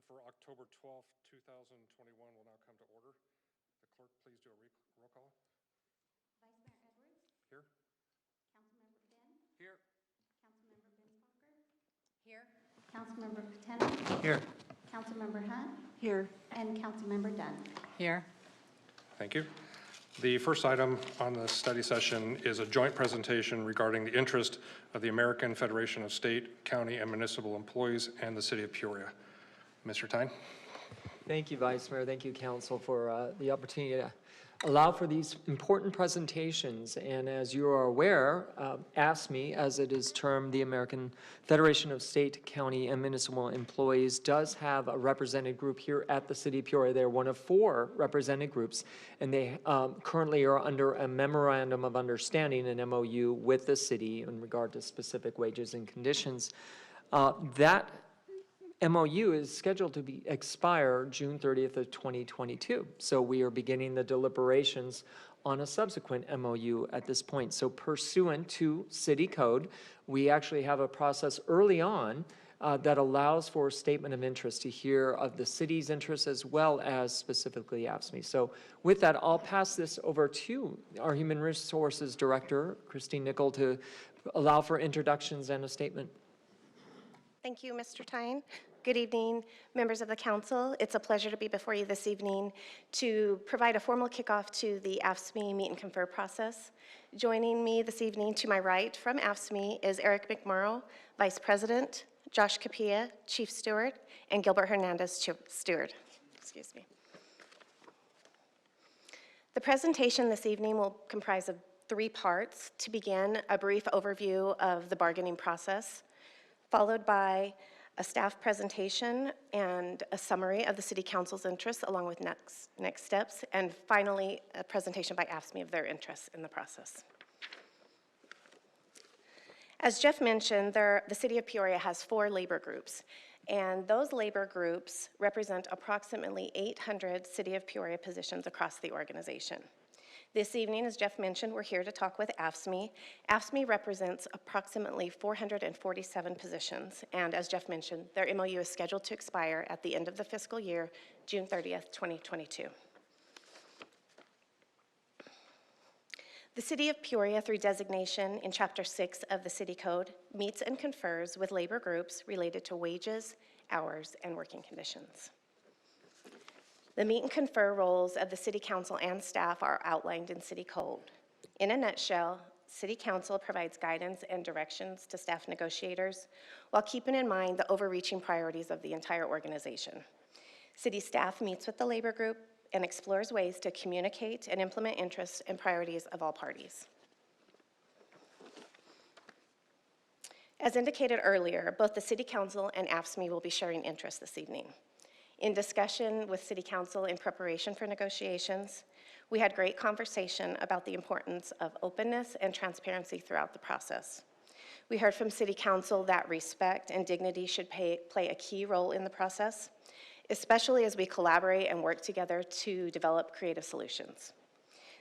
for October 12th, 2021 will now come to order. The clerk, please do a roll call. Vice Mayor Edwards. Here. Councilmember Finn. Here. Councilmember Binsbacher. Here. Councilmember Patena. Here. Councilmember Hunt. Here. And Councilmember Dunn. Here. Thank you. The first item on the study session is a joint presentation regarding the interest of the American Federation of State, County, and Municipal Employees and the City of Peoria. Mr. Tyne. Thank you, Vice Mayor. Thank you, Council, for the opportunity to allow for these important presentations. And as you are aware, AFSCME, as it is termed, the American Federation of State, County, and Municipal Employees, does have a represented group here at the City of Peoria. They're one of 4 represented groups, and they currently are under a memorandum of understanding, an MOU, with the city in regard to specific wages and conditions. That MOU is scheduled to expire June 30th of 2022. So we are beginning the deliberations on a subsequent MOU at this point. So pursuant to city code, we actually have a process early on that allows for a statement of interest to hear of the city's interests as well as specifically AFSCME. So with that, I'll pass this over to our Human Resources Director, Christine Nickel, to allow for introductions and a statement. Thank you, Mr. Tyne. Good evening, members of the council. It's a pleasure to be before you this evening to provide a formal kickoff to the AFSCME meet and confer process. Joining me this evening to my right from AFSCME is Eric McMurrow, Vice President, Josh Capilla, Chief Steward, and Gilbert Hernandez, Steward. Excuse me. The presentation this evening will comprise of 3 parts. To begin, a brief overview of the bargaining process, followed by a staff presentation and a summary of the City Council's interests along with next steps, and finally a presentation by AFSCME of their interests in the process. As Jeff mentioned, the City of Peoria has 4 labor groups, and those labor groups represent approximately 800 City of Peoria positions across the organization. This evening, as Jeff mentioned, we're here to talk with AFSCME. AFSCME represents approximately 447 positions, and as Jeff mentioned, their MOU is scheduled to expire at the end of the fiscal year, June 30th, 2022. The City of Peoria, through designation in Chapter 6 of the City Code, meets and confers with labor groups related to wages, hours, and working conditions. The meet and confer roles of the City Council and staff are outlined in City Code. In a nutshell, City Council provides guidance and directions to staff negotiators while keeping in mind the overreaching priorities of the entire organization. City staff meets with the labor group and explores ways to communicate and implement interests and priorities of all parties. As indicated earlier, both the City Council and AFSCME will be sharing interests this evening. In discussion with City Council in preparation for negotiations, we had great conversation about the importance of openness and transparency throughout the process. We heard from City Council that respect and dignity should play a key role in the process, especially as we collaborate and work together to develop creative solutions.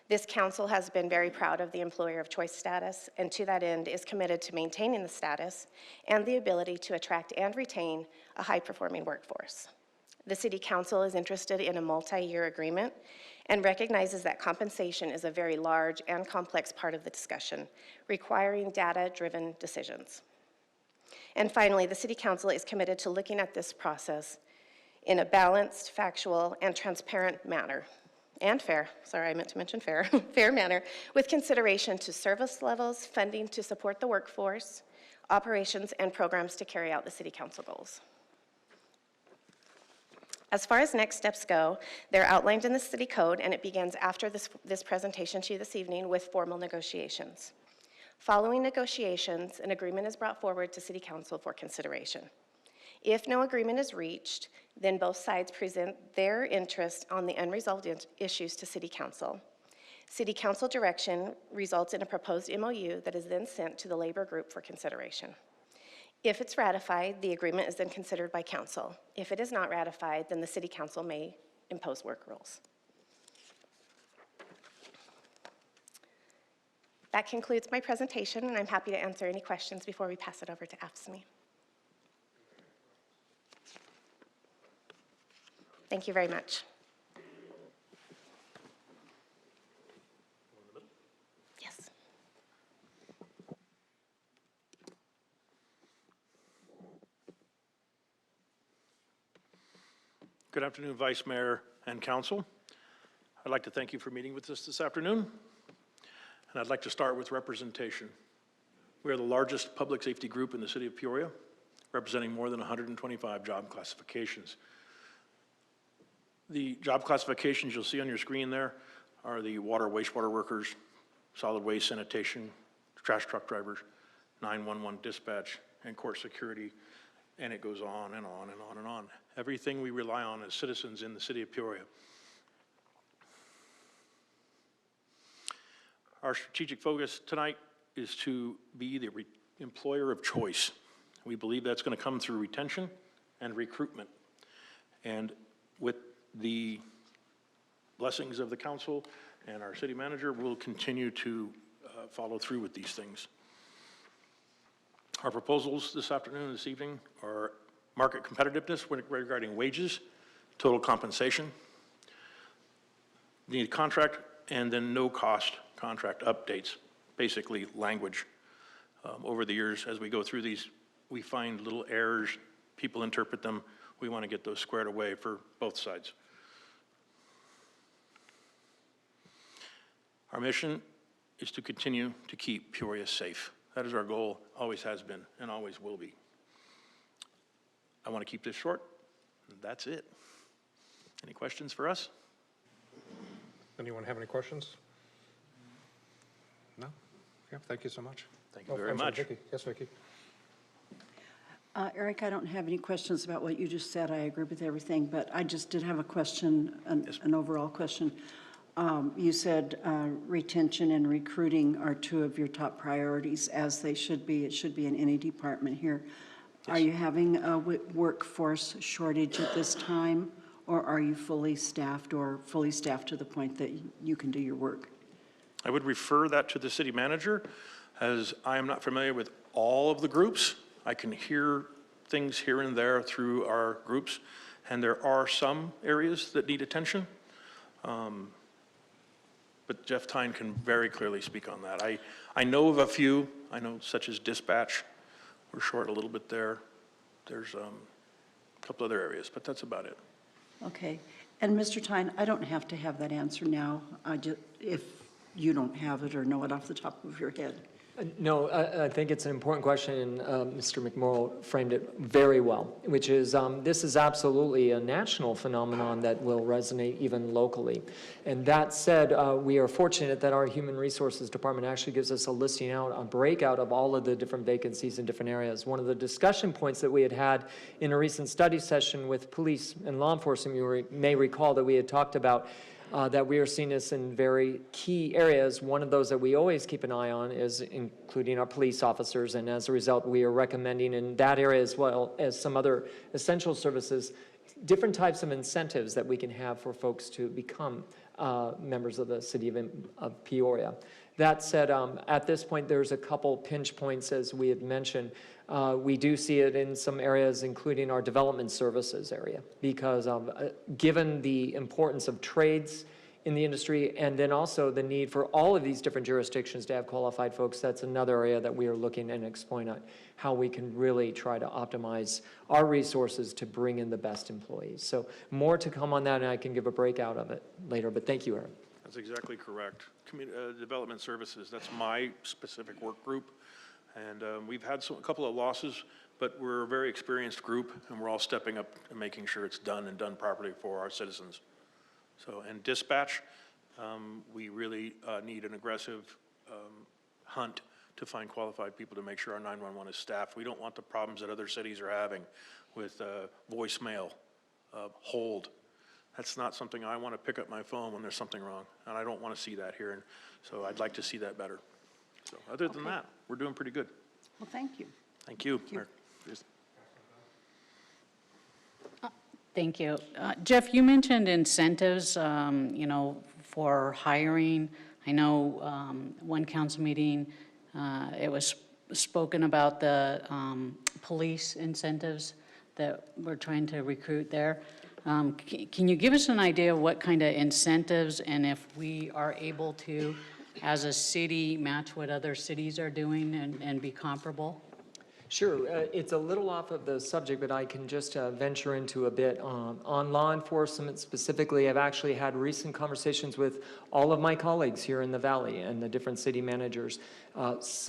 This council has been very proud of the employer of choice status, and to that end is committed to maintaining the status and the ability to attract and retain a high-performing workforce. The City Council is interested in a multi-year agreement and recognizes that compensation is a very large and complex part of the discussion, requiring data-driven decisions. And finally, the City Council is committed to looking at this process in a balanced, factual, and transparent manner, and fair, sorry, I meant to mention fair, fair manner, with consideration to service levels, funding to support the workforce, operations, and programs to carry out the City Council goals. As far as next steps go, they're outlined in the City Code, and it begins after this presentation to you this evening with formal negotiations. Following negotiations, an agreement is brought forward to City Council for consideration. If no agreement is reached, then both sides present their interest on the unresolved issues to City Council. City Council direction results in a proposed MOU that is then sent to the labor group for consideration. If it's ratified, the agreement is then considered by council. If it is not ratified, then the City Council may impose work rules. That concludes my presentation, and I'm happy to answer any questions before we pass it over to AFSCME. Thank you very much. Yes. Good afternoon, Vice Mayor and Council. I'd like to thank you for meeting with us this afternoon. And I'd like to start with representation. We are the largest public safety group in the city of Peoria, representing more than 125 job classifications. The job classifications you'll see on your screen there are the water, wastewater workers, solid waste sanitation, trash truck drivers, 911 dispatch, and court security, and it goes on and on and on and on. Everything we rely on as citizens in the city of Peoria. Our strategic focus tonight is to be the employer of choice. We believe that's going to come through retention and recruitment. And with the blessings of the council and our city manager, we'll continue to follow through with these things. Our proposals this afternoon, this evening, are market competitiveness regarding wages, total compensation, the contract, and then no-cost contract updates, basically language. Over the years, as we go through these, we find little errors, people interpret them. We want to get those squared away for both sides. Our mission is to continue to keep Peoria safe. That is our goal, always has been, and always will be. I want to keep this short, and that's it. Any questions for us? Anyone have any questions? No? Yeah, thank you so much. Thank you Oh, very I'm sorry, much. Vicki. Yes, Vicki. Eric, I don't have any questions about what you just said. I agree with everything, but I just did have a question, an overall question. You said retention and recruiting are two of your top priorities, as they should be. It should be in any department here. Are you having a workforce shortage at this time, or are you fully staffed to the point that you can do your work? I would refer that to the city manager, as I am not familiar with all of the groups. I can hear things here and there through our groups, and there are some areas that need attention. But Jeff Tyne can very clearly speak on that. I know of a few, I know such as dispatch, we're short a little bit there. There's a couple other areas, but that's about it. Okay. And Mr. Tyne, I don't have to have that answer now, if you don't have it or know it off the top of your head. No, I think it's an important question, and Mr. McMorrow framed it very well, which is this is absolutely a national phenomenon that will resonate even locally. And that said, we are fortunate that our Human Resources Department actually gives us a listing out, a breakout of all of the different vacancies in different areas. One of the discussion points that we had in a recent study session with police and law enforcement, you may recall that we had talked about that we are seeing this in very key areas. One of those that we always keep an eye on is including our police officers, and as a result, we are recommending in that area, as well as some other essential services, different types of incentives that we can have for folks to become members of the city of Peoria. That said, at this point, there's a couple pinch points, as we had mentioned. We do see it in some areas, including our development services area, because given the importance of trades in the industry, and then also the need for all of these different jurisdictions to have qualified folks, that's another area that we are looking and exploring at how we can really try to optimize our resources to bring in the best employees. So more to come on that, and I can give a breakout of it later, but thank you, Eric. That's exactly correct. Development services, that's my specific work group. And we've had a couple of losses, but we're a very experienced group, and we're all stepping up and making sure it's done and done properly for our citizens. So, and dispatch, we really need an aggressive hunt to find qualified people to make sure our 911 is staffed. We don't want the problems that other cities are having with voicemail, hold. That's not something I want to pick up my phone when there's something wrong, and I don't want to see that here. And so I'd like to see that better. So other than that, we're doing pretty good. Well, thank you. Thank you. Thank you. Jeff, you mentioned incentives, for hiring. I know one council meeting, it was spoken about the police incentives that we're trying to recruit there. Can you give us an idea of what kind of incentives, and if we are able to, as a city, match what other cities are doing and be comparable? Sure, it's a little off of the subject, but I can just venture into a bit. On law enforcement specifically, I've actually had recent conversations with all of my colleagues here in the Valley and the different city managers. There's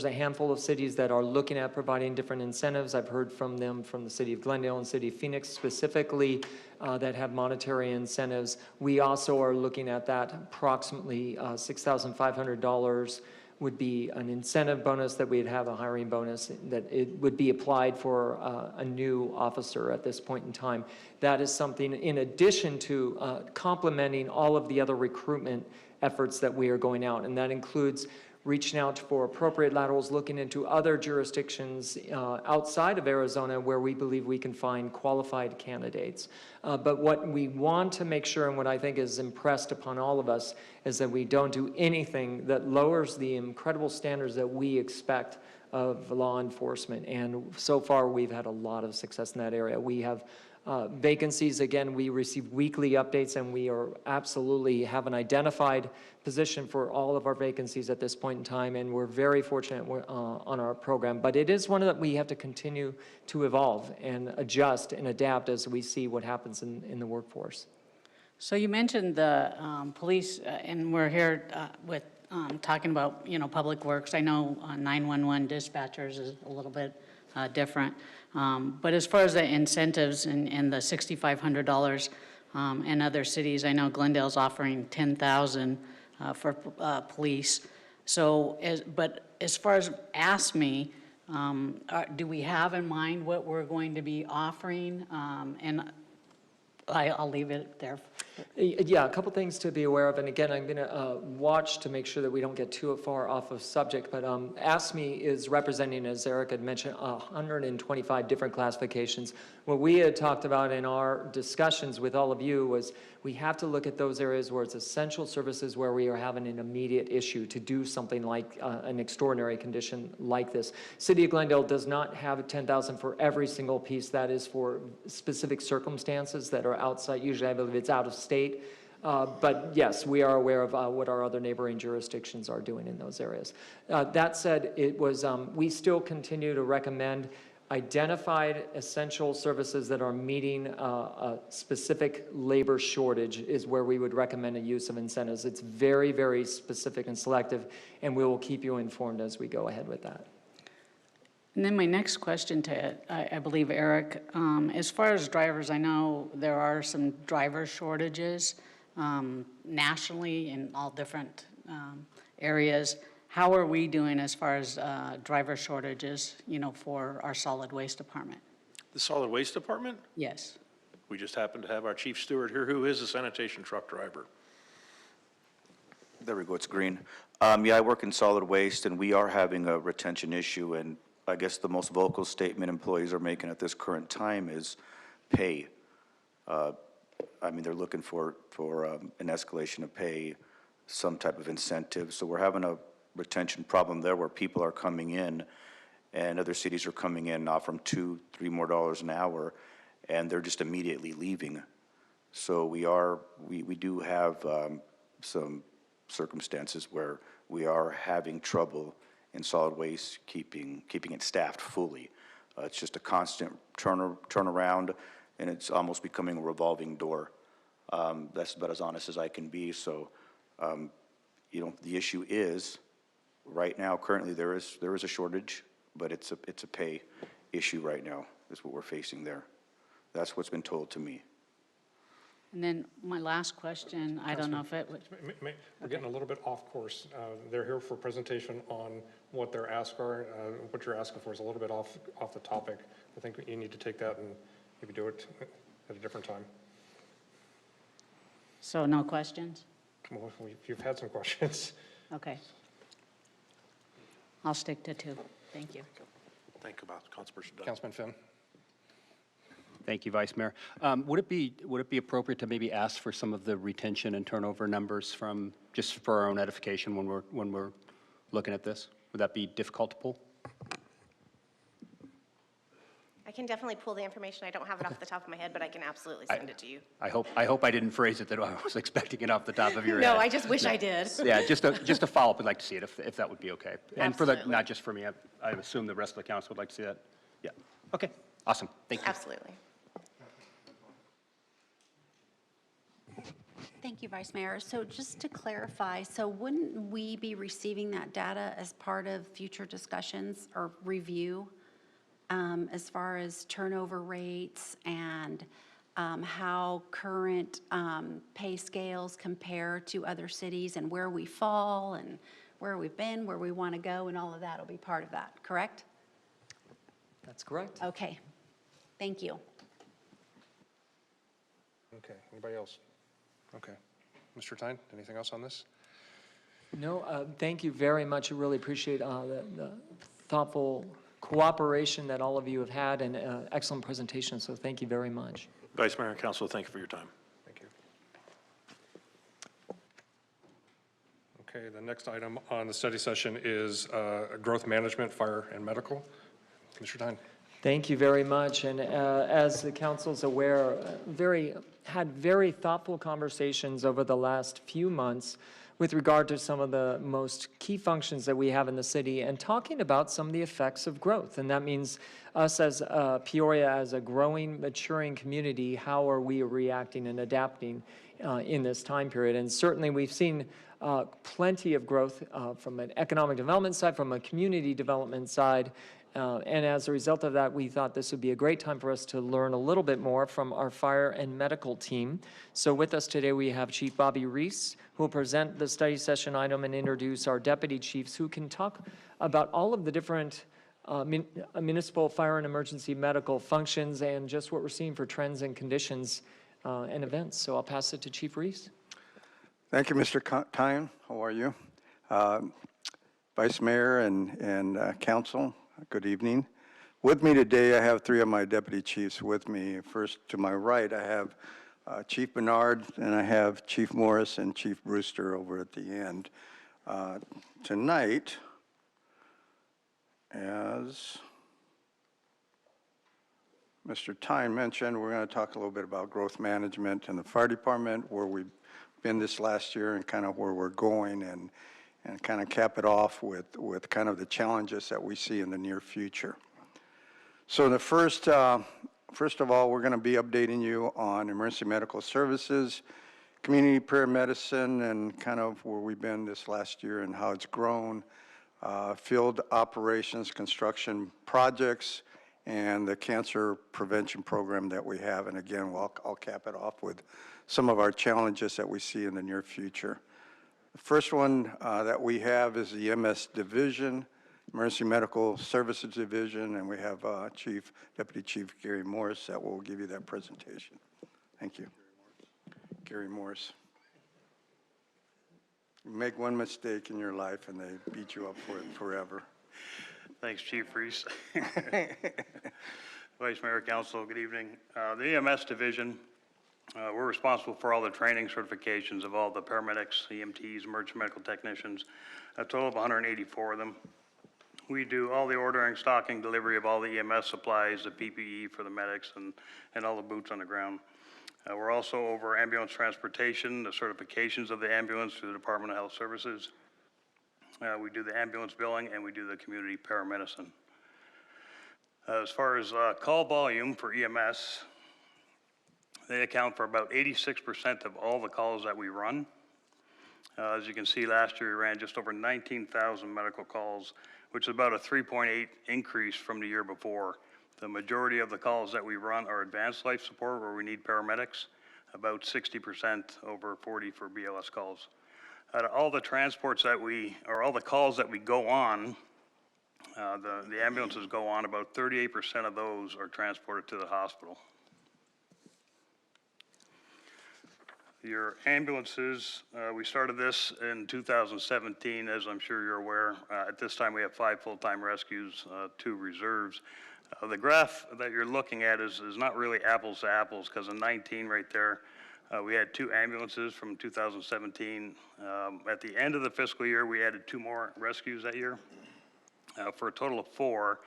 a handful of cities that are looking at providing different incentives. I've heard from them from the city of Glendale and city of Phoenix specifically that have monetary incentives. We also are looking at that approximately $6,500 would be an incentive bonus, that we'd have a hiring bonus, that it would be applied for a new officer at this point in time. That is something in addition to complementing all of the other recruitment efforts that we are going out, and that includes reaching out for appropriate laterals, looking into other jurisdictions outside of Arizona where we believe we can find qualified candidates. But what we want to make sure, and what I think is impressed upon all of us, is that we don't do anything that lowers the incredible standards that we expect of law enforcement. And so far, we've had a lot of success in that area. We have vacancies. Again, we receive weekly updates, and we are absolutely have an identified position for all of our vacancies at this point in time, and we're very fortunate on our program. But it is one that we have to continue to evolve and adjust and adapt as we see what happens in the workforce. So you mentioned the police, and we're here with talking about, public works. I know 911 dispatchers is a little bit different. But as far as the incentives and the $6,500 in other cities, I know Glendale's offering $10,000 for police. So, but as far as ASME, do we have in mind what we're going to be offering? And I'll leave it there. Yeah, a couple things to be aware of, and again, I'm going to watch to make sure that we don't get too far off of subject, but ASME is representing, as Eric had mentioned, 125 different classifications. What we had talked about in our discussions with all of you was we have to look at those areas where it's essential services, where we are having an immediate issue to do something like an extraordinary condition like this. City of Glendale does not have $10,000 for every single piece. That is for specific circumstances that are outside. Usually, I believe it's out of state. But yes, we are aware of what our other neighboring jurisdictions are doing in those areas. That said, we still continue to recommend identified essential services that are meeting a specific labor shortage is where we would recommend a use of incentives. It's very, very specific and selective, and we will keep you informed as we go ahead with that. And then my next question to, I believe, Eric, as far as drivers, I know there are some driver shortages nationally in all different areas. How are we doing as far as driver shortages, for our solid waste department? The solid waste department? Yes. We just happen to have our chief steward here, who is a sanitation truck driver. There we go, it's green. Yeah, I work in solid waste, and we are having a retention issue, and I guess the most vocal statement employees are making at this current time is pay. They're looking for an escalation of pay, some type of incentive. So we're having a retention problem there where people are coming in, and other cities are coming in offering $2, $3 more an hour, and they're just immediately leaving. So we do have some circumstances where we are having trouble in solid waste keeping it staffed fully. It's just a constant turnaround, and it's almost becoming a revolving door. That's about as honest as I can be. So, the issue is, right now, currently there is a shortage, but it's a pay issue right now. Is what we're facing there. That's what's been told to me. And then my last question, I don't know if it would. We're getting a little bit off course. They're here for presentation on what their asks are. What you're asking for is a little bit off the topic. I think you need to take that and maybe do it at a different time. So no questions? Well, you've had some questions. Okay. I'll stick to 2. Thank you. Thank you, Councilperson Dunn. Councilman Finn. Thank you, Vice Mayor. Would it be appropriate to maybe ask for some of the retention and turnover numbers just for our own edification when we're looking at this? Would that be difficult to pull? I can definitely pull the information. I don't have it off the top of my head, but I can absolutely send it to you. I hope I didn't phrase it that I was expecting it off the top of your head. No, I just wish I did. Yeah, just a follow-up, I'd like to see it, if that would be okay. And for the, Absolutely. not just for me, I assume the rest of the council would like to see that? Yeah, okay, awesome, thank you. Absolutely. Thank you, Vice Mayor. So just to clarify, so wouldn't we be receiving that data as part of future discussions or review as far as turnover rates and how current pay scales compare to other cities and where we fall and where we've been, where we want to go, and all of that will be part of that, correct? That's correct. Okay, thank you. Okay, anybody else? Okay. Mr. Tyne, anything else on this? No, thank you very much. I really appreciate the thoughtful cooperation that all of you have had and excellent presentation, so thank you very much. Vice Mayor and Council, thank you for your time. Thank you. Okay, the next item on the study session is growth management, fire, and medical. Mr. Tyne. Thank you very much. And as the council's aware, had very thoughtful conversations over the last few months with regard to some of the most key functions that we have in the city and talking about some of the effects of growth. And that means us as Peoria, as a growing, maturing community, how are we reacting and adapting in this time period? And certainly we've seen plenty of growth from an economic development side, from a community development side. And as a result of that, we thought this would be a great time for us to learn a little bit more from our fire and medical team. So with us today, we have Chief Bobby Reese, who will present the study session item and introduce our deputy chiefs who can talk about all of the different municipal fire and emergency medical functions and just what we're seeing for trends and conditions and events. So I'll pass it to Chief Reese. Thank you, Mr. Tyne. How are you? Vice Mayor and Council, good evening. With me today, I have three of my deputy chiefs with me. First, to my right, I have Chief Bernard, and I have Chief Morris and Chief Brewster over at the end. Tonight, as Mr. Tyne mentioned, we're going to talk a little bit about growth management in the fire department, where we've been this last year and kind of where we're going, and kind of cap it off with kind of the challenges that we see in the near future. So the first of all, we're going to be updating you on emergency medical services, community paramedicine, and kind of where we've been this last year and how it's grown, field operations, construction projects, and the cancer prevention program that we have. And again, I'll cap it off with some of our challenges that we see in the near future. The first one that we have is the EMS division, Emergency Medical Services Division, and we have Deputy Chief Gary Morris that will give you that presentation. Thank you. Gary Morris. You make one mistake in your life and they beat you up for it forever. Thanks, Chief Reese. Vice Mayor, Council, good evening. The EMS division, we're responsible for all the training certifications of all the paramedics, EMTs, emergency medical technicians, a total of 184 of them. We do all the ordering, stocking, delivery of all the EMS supplies, the PPE for the medics, and all the boots on the ground. We're also over ambulance transportation, the certifications of the ambulance through the Department of Health Services. We do the ambulance billing, and we do the community paramedicine. As far as call volume for EMS, they account for about 86% of all the calls that we run. As you can see, last year we ran just over 19,000 medical calls, which is about a 3.8 increase from the year before. The majority of the calls that we run are advanced life support, where we need paramedics, about 60% over 40 for BLS calls. Out of all the transports that all the calls that we go on, the ambulances go on, about 38% of those are transported to the hospital. Your ambulances, we started this in 2017, as I'm sure you're aware. At this time, we have 5 full-time rescues, 2 reserves. The graph that you're looking at is not really apples to apples, because in 19 right there, we had 2 ambulances from 2017. At the end of the fiscal year, we added 2 more rescues that year. for a total of 4.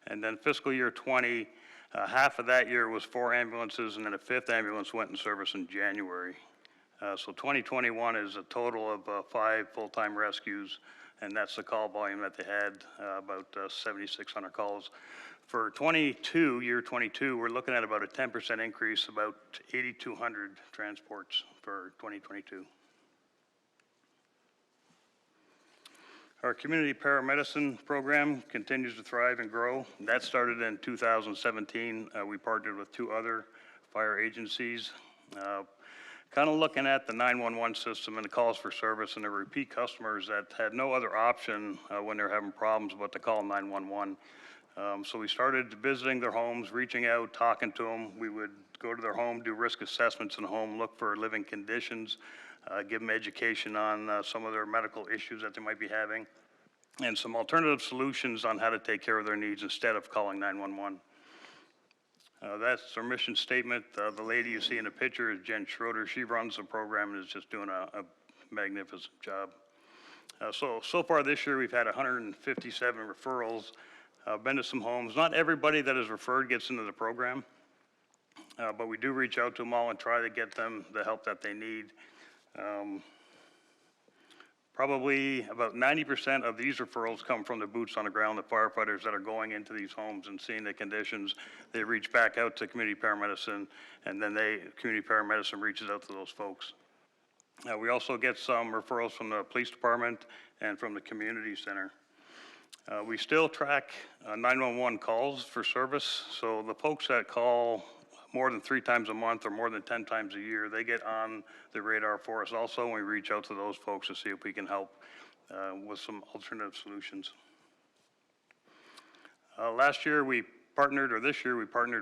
And then fiscal year '20, half of that year was 4 ambulances, and then a 5th ambulance went in service in January. So 2021 is a total of 5 full-time rescues, and that's the call volume that they had, about 7,600 calls. For year 22, we're looking at about a 10% increase, about 8,200 transports for 2022. Our community paramedicine program continues to thrive and grow. That started in 2017. We partnered with 2 other fire agencies. Kind of looking at the 911 system and the calls for service and the repeat customers that had no other option when they're having problems but to call 911. So we started visiting their homes, reaching out, talking to them. We would go to their home, do risk assessments in the home, look for living conditions, give them education on some of their medical issues that they might be having, and some alternative solutions on how to take care of their needs instead of calling 911. That's our mission statement. The lady you see in the picture is Jen Schroeder. She runs the program and is just doing a magnificent job. So far this year, we've had 157 referrals. Been to some homes. Not everybody that is referred gets into the program, but we do reach out to them all and try to get them the help that they need. Probably about 90% of these referrals come from the boots on the ground, the firefighters that are going into these homes and seeing the conditions. They reach back out to community paramedicine, and then community paramedicine reaches out to those folks. We also get some referrals from the police department and from the community center. We still track 911 calls for service, so the folks that call more than 3 times a month or more than 10 times a year, they get on the radar for us also, and we reach out to those folks to see if we can help with some alternative solutions. This year we partnered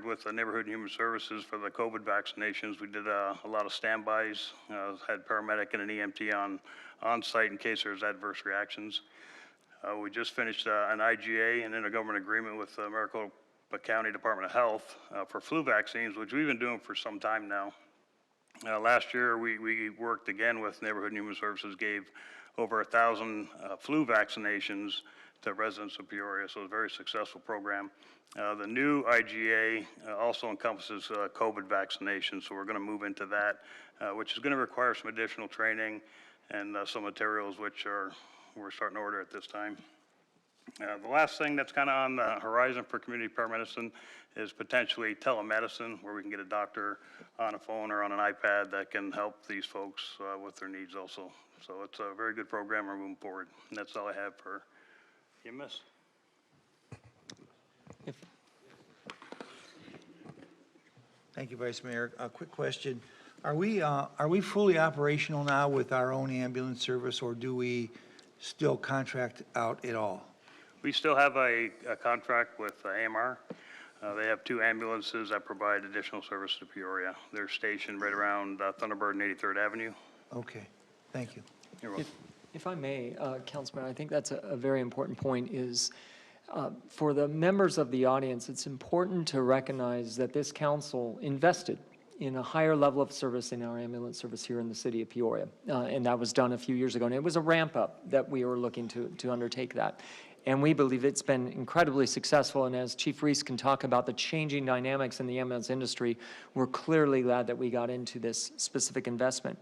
with the Neighborhood Human Services for the COVID vaccinations. We did a lot of standbys, had paramedic and an EMT on site in case there's adverse reactions. We just finished an IGA, an intergovernmental agreement with the Maricopa County Department of Health for flu vaccines, which we've been doing for some time now. Last year, we worked again with Neighborhood Human Services, gave over 1,000 flu vaccinations to residents of Peoria, so it was a very successful program. The new IGA also encompasses COVID vaccination, so we're going to move into that, which is going to require some additional training and some materials which we're starting to order at this time. The last thing that's kind of on the horizon for community paramedicine is potentially telemedicine, where we can get a doctor on a phone or on an iPad that can help these folks with their needs also. So it's a very good program. We're moving forward. And that's all I have for EMS. Thank you, Vice Mayor. A quick question. Are we fully operational now with our own ambulance service, or do we still contract out at all? We still have a contract with AMR. They have 2 ambulances that provide additional service to Peoria. They're stationed right around Thunderbird and 83rd Avenue. Okay, thank you. You're welcome. If I may, Councilman, I think that's a very important point is for the members of the audience, it's important to recognize that this council invested in a higher level of service in our ambulance service here in the city of Peoria. And that was done a few years ago. And it was a ramp up that we were looking to undertake that. And we believe it's been incredibly successful. And as Chief Reese can talk about the changing dynamics in the ambulance industry, we're clearly glad that we got into this specific investment.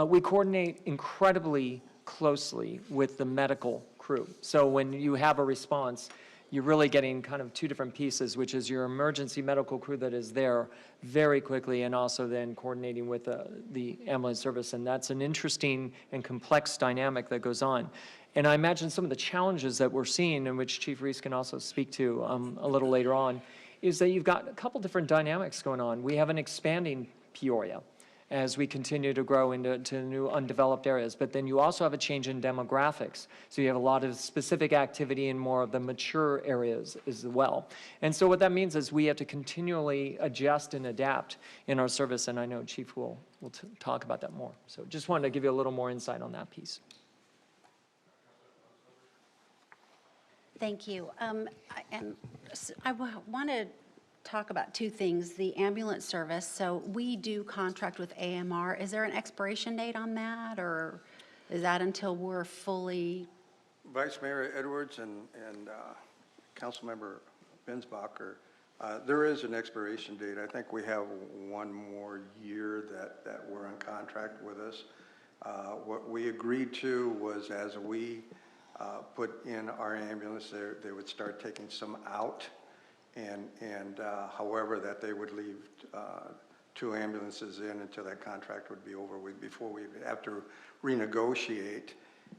We coordinate incredibly closely with the medical crew. So when you have a response, you're really getting kind of 2 different pieces, which is your emergency medical crew that is there very quickly, and also then coordinating with the ambulance service. And that's an interesting and complex dynamic that goes on. And I imagine some of the challenges that we're seeing, and which Chief Reese can also speak to a little later on, is that you've got a couple different dynamics going on. We have an expanding Peoria as we continue to grow into new undeveloped areas. But then you also have a change in demographics. So you have a lot of specific activity in more of the mature areas as well. And so what that means is we have to continually adjust and adapt in our service. And I know Chief will talk about that more. So just wanted to give you a little more insight on that piece. Thank you. I want to talk about 2 things. The ambulance service, so we do contract with AMR. Is there an expiration date on that, or is that until we're fully? Vice Mayor Edwards and Councilmember Bensbacher, there is an expiration date. I think we have one more year that we're on contract with us. What we agreed to was as we put in our ambulance, they would start taking some out, and however, that they would leave 2 ambulances in until that contract would be over with before we would have to renegotiate.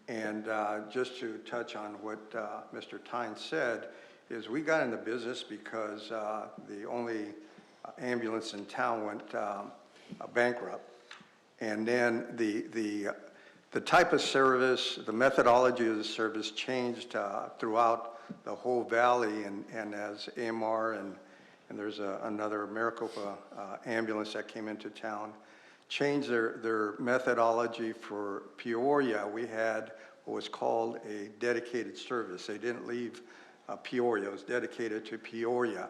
And just to touch on what Mr. Tynes said, is we got into business because the only ambulance in town went bankrupt. And then the type of service, the methodology of the service changed throughout the whole valley, and as AMR and there's another Maricopa ambulance that came into town, changed their methodology for Peoria. We had what was called a dedicated service. They didn't leave Peoria. It was dedicated to Peoria.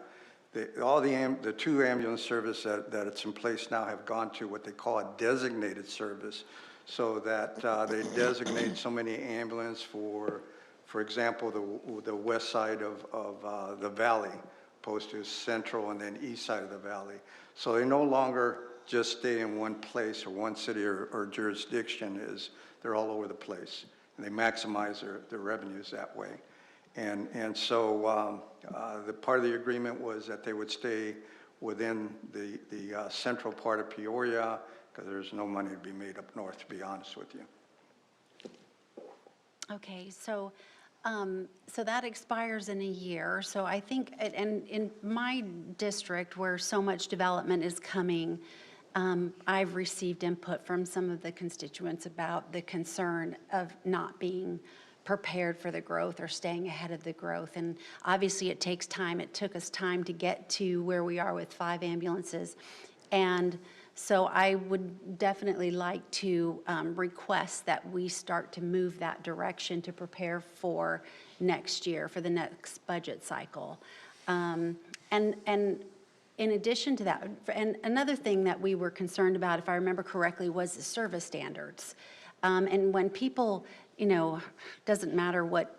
All the 2 ambulance service that it's in place now have gone to what they call a designated service, so that they designate so many ambulance for example, the west side of the valley, opposed to central and then east side of the valley. So they no longer just stay in one place or one city or jurisdiction. They're all over the place, and they maximize their revenues that way. And so the part of the agreement was that they would stay within the central part of Peoria, because there's no money to be made up north, to be honest with you. Okay, so that expires in a year. So I think, and in my district where so much development is coming, I've received input from some of the constituents about the concern of not being prepared for the growth or staying ahead of the growth. And obviously it takes time. It took us time to get to where we are with 5 ambulances. And so I would definitely like to request that we start to move that direction to prepare for next year, for the next budget cycle. And in addition to that, and another thing that we were concerned about, if I remember correctly, was the service standards. And when people, doesn't matter what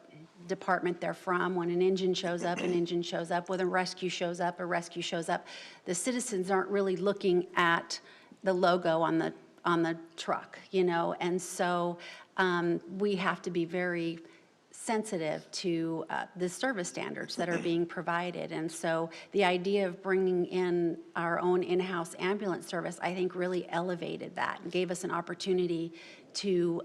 department they're from, when an engine shows up, an engine shows up, when a rescue shows up, a rescue shows up, the citizens aren't really looking at the logo on the truck, and so we have to be very sensitive to the service standards that are being provided. And so the idea of bringing in our own in-house ambulance service, I think, really elevated that and gave us an opportunity to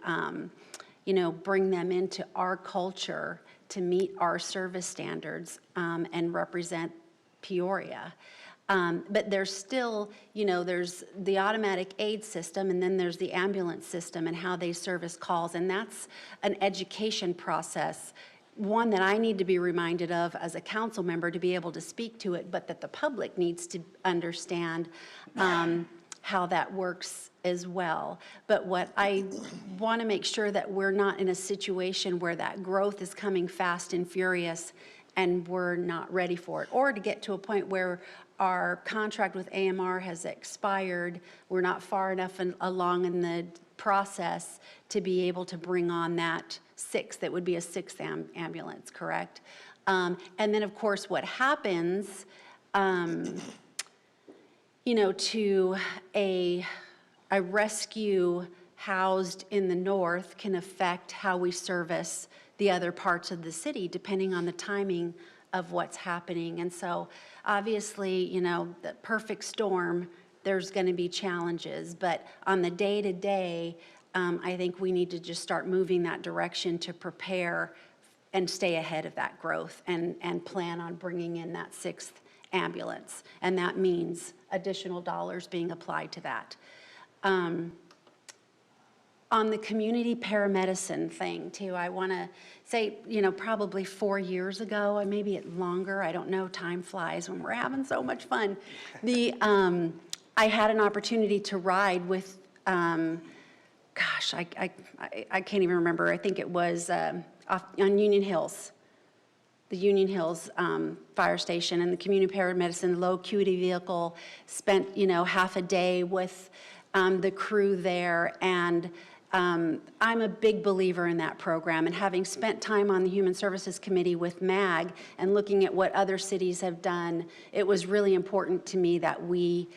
bring them into our culture to meet our service standards and represent Peoria. But there's still, there's the automatic aid system, and then there's the ambulance system and how they service calls. And that's an education process, one that I need to be reminded of as a council member to be able to speak to it, but that the public needs to understand how that works as well. But what I want to make sure that we're not in a situation where that growth is coming fast and furious and we're not ready for it, or to get to a point where our contract with AMR has expired, we're not far enough along in the process to be able to bring on that 6th, that would be a 6th ambulance, correct? And then, of course, what happens, to a rescue housed in the north can affect how we service the other parts of the city, depending on the timing of what's happening. And so obviously, the perfect storm, there's going to be challenges, but on the day-to-day, I think we need to just start moving that direction to prepare and stay ahead of that growth and plan on bringing in that 6th ambulance. And that means additional dollars being applied to that. On the community paramedicine thing too, I want to say, probably 4 years ago, or maybe longer, I don't know, time flies when we're having so much fun. I had an opportunity to ride with, I can't even remember, I think it was on Union Hills, the Union Hills Fire Station, and the community paramedicine low acuity vehicle, spent, half a day with the crew there, and I'm a big believer in that program, and having spent time on the Human Services Committee with MAG and looking at what other cities have done, it was really important to me that we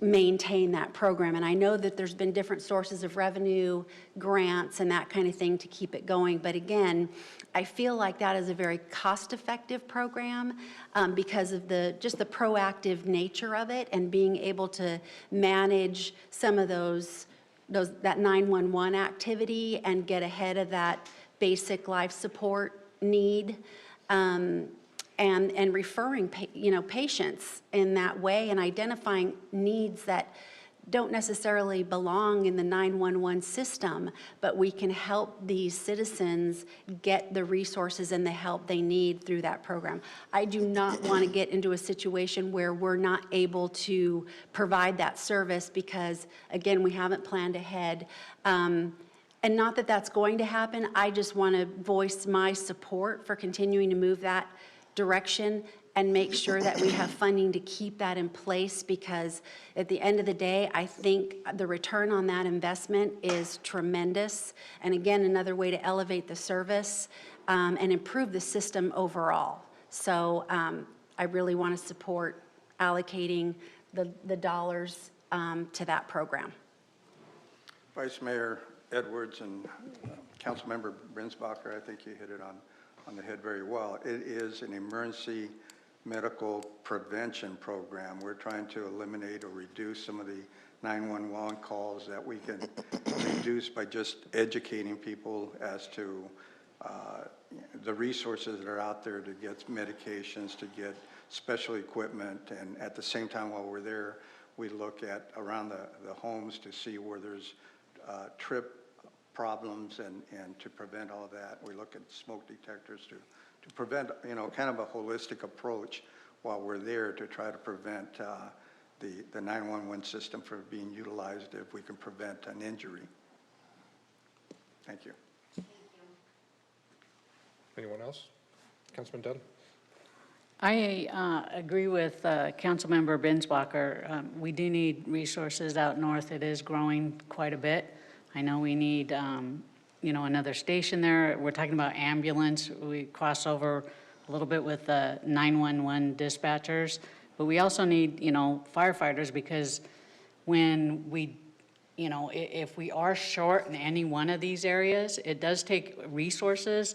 maintain that program. And I know that there's been different sources of revenue, grants, and that kind of thing to keep it going. But again, I feel like that is a very cost-effective program because of just the proactive nature of it and being able to manage some of that 911 activity and get ahead of that basic life support need. And referring, patients in that way and identifying needs that don't necessarily belong in the 911 system, but we can help these citizens get the resources and the help they need through that program. I do not want to get into a situation where we're not able to provide that service because, again, we haven't planned ahead. And not that that's going to happen. I just want to voice my support for continuing to move that direction and make sure that we have funding to keep that in place, because at the end of the day, I think the return on that investment is tremendous. And again, another way to elevate the service and improve the system overall. So I really want to support allocating the dollars to that program. Vice Mayor Edwards and Councilmember Brinsbacher, I think you hit it on the head very well. It is an emergency medical prevention program. We're trying to eliminate or reduce some of the 911 calls that we can reduce by just educating people as to the resources that are out there to get medications, to get special equipment, and at the same time while we're there, we look at around the homes to see where there's trip problems and to prevent all of that. We look at smoke detectors to prevent, kind of a holistic approach while we're there to try to prevent the 911 system from being utilized if we can prevent an injury. Thank you. Anyone else? Councilman Dunn? I agree with Councilmember Binswacher. We do need resources out north. It is growing quite a bit. I know we need, another station there. We're talking about ambulance. We cross over a little bit with the 911 dispatchers, but we also need, firefighters, because when we, if we are short in any one of these areas, it does take resources